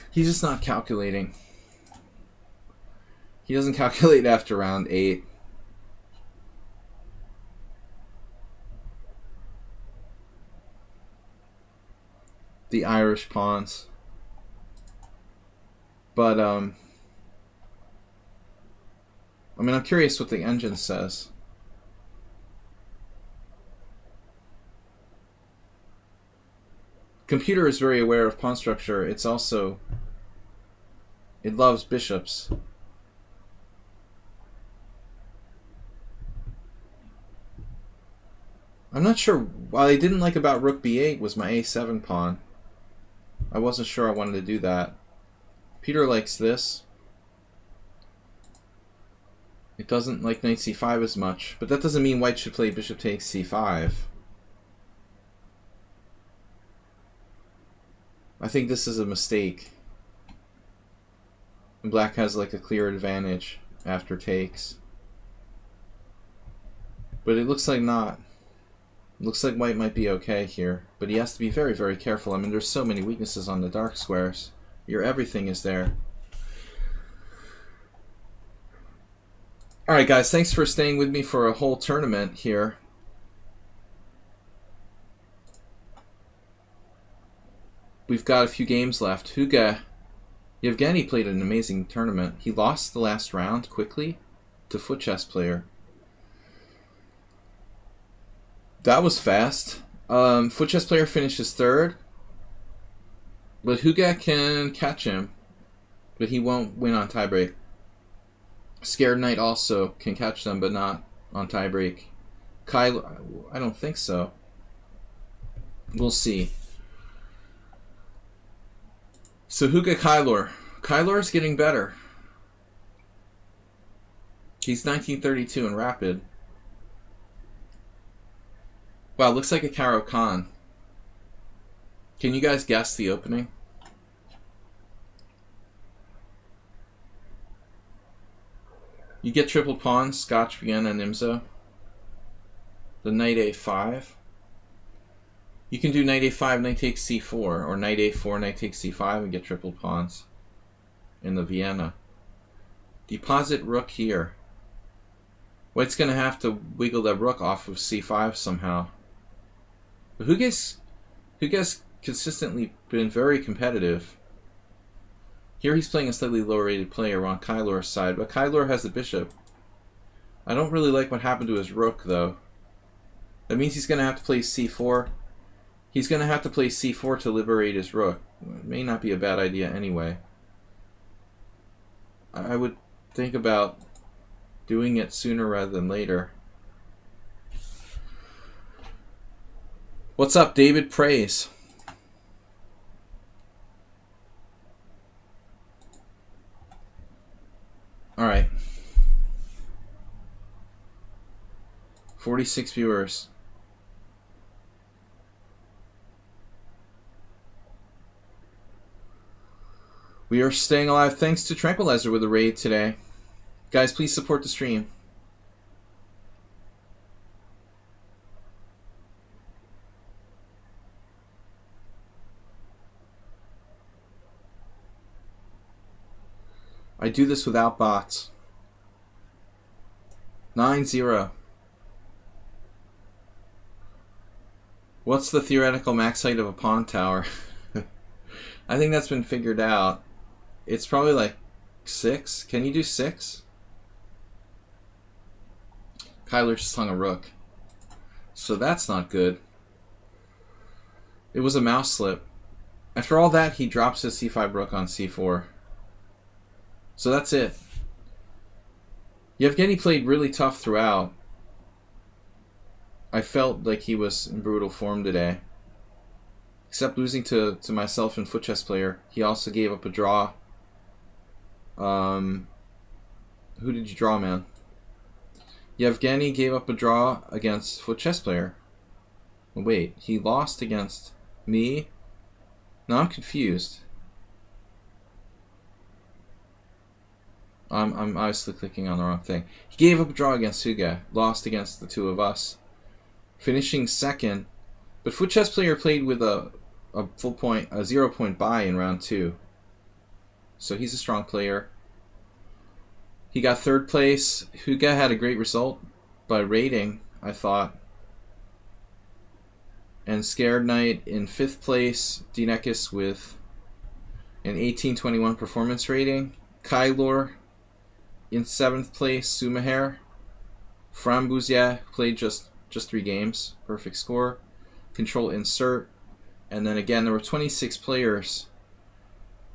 He's just not calculating. He doesn't calculate after round 8. The Irish pawns. But, I mean, I'm curious what the engine says. Computer is very aware of pawn structure. It's also... It loves bishops. I'm not sure. What I didn't like about rook b8 was my a7 pawn. I wasn't sure I wanted to do that. Peter likes this. It doesn't like knight c5 as much, but that doesn't mean white should play bishop takes c5. I think this is a mistake. And black has like a clear advantage after takes. But it looks like not. It looks like white might be okay here. But he has to be very, very careful. I mean, there's so many weaknesses on the dark squares. Your everything is there. Alright guys, thanks for staying with me for a whole tournament here. We've got a few games left. Yevgeny played an amazing tournament. He lost the last round quickly to foot chess player. That was fast. Foot chess player finishes third. But Huga can catch him. But he won't win on tiebreak. Scared Knight also can catch them, but not on tiebreak. Kylo, I don't think so. We'll see. So Huga Kylor. Kylor's getting better. He's 1932 in Rapid. Wow, looks like a Caro Khan. Can you guys guess the opening? You get triple pawns, Scotch, Vienna, and Imzo. The knight a5. You can do knight a5, knight takes c4, or knight a4, knight takes c5, and get triple pawns in the Vienna. Deposit rook here. White's going to have to wiggle that rook off of c5 somehow. But Huga's consistently been very competitive. Here he's playing a slightly lower rated player on Kylor's side, but Kylor has the bishop. I don't really like what happened to his rook, though. That means he's going to have to play c4. He's going to have to play c4 to liberate his rook. It may not be a bad idea anyway. I would think about doing it sooner rather than later. What's up, David Praise? Alright. 46 viewers. We are staying alive thanks to Tranquilizer with a raid today. Guys, please support the stream. I do this without bots. 9-0. What's the theoretical max height of a pawn tower? I think that's been figured out. It's probably like 6. Can you do 6? Kyler just hung a rook. So that's not good. It was a mouse slip. After all that, he drops his c5 rook on c4. So that's it. Yevgeny played really tough throughout. I felt like he was in brutal form today. Except losing to myself and foot chess player. He also gave up a draw. Who did you draw, man? Yevgeny gave up a draw against foot chess player. Wait, he lost against me? No, I'm confused. I'm obviously clicking on the wrong thing. He gave up a draw against Huga, lost against the two of us, finishing second. But foot chess player played with a 0 point bye in round 2. So he's a strong player. He got third place. Huga had a great result by rating, I thought. And Scared Knight in 5th place. Dinekis with an 1821 performance rating. Kylor in 7th place. Sumaher. Frambuzia played just 3 games. Perfect score. Control insert. And then again, there were 26 players.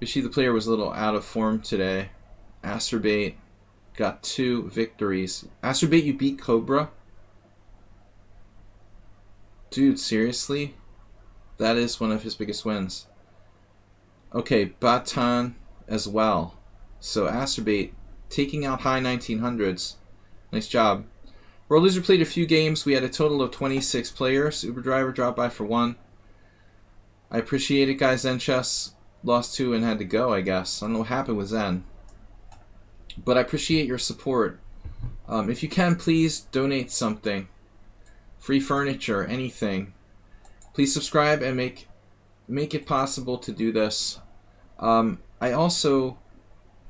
Bishi the player was a little out of form today. Asterbait got 2 victories. Asterbait, you beat Cobra? Dude, seriously? That is one of his biggest wins. Okay, Batan as well. So Asterbait taking out high 1900s. Nice job. World Loser played a few games. We had a total of 26 players. Uber Driver dropped by for 1. I appreciate it, guys. Zen Chess lost 2 and had to go, I guess. I don't know what happened with Zen. But I appreciate your support. If you can, please donate something. Free furniture, anything. Please subscribe and make it possible to do this. I also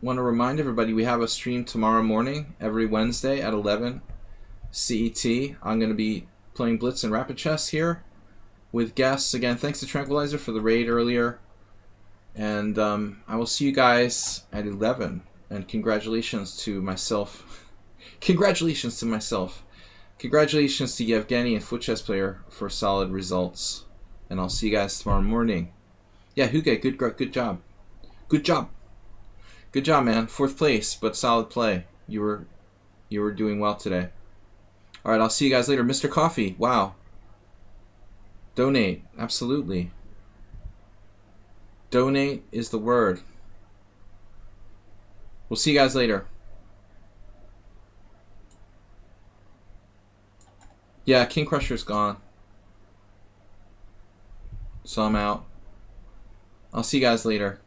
want to remind everybody we have a stream tomorrow morning, every Wednesday at 11 CET. I'm going to be playing Blitz and Rapid Chess here with guests. Again, thanks to Tranquilizer for the raid earlier. And I will see you guys at 11. And congratulations to myself. Congratulations to myself. Congratulations to Yevgeny and Foot Chess Player for solid results. And I'll see you guys tomorrow morning. Yeah, Hugo, good job. Good job. Good job, man. 4th place, but solid play. You were doing well today. All right, I'll see you guys later. Mr. Coffee, wow. Donate, absolutely. Donate is the word. We'll see you guys later. Yeah, King Crusher's gone. So I'm out. I'll see you guys later.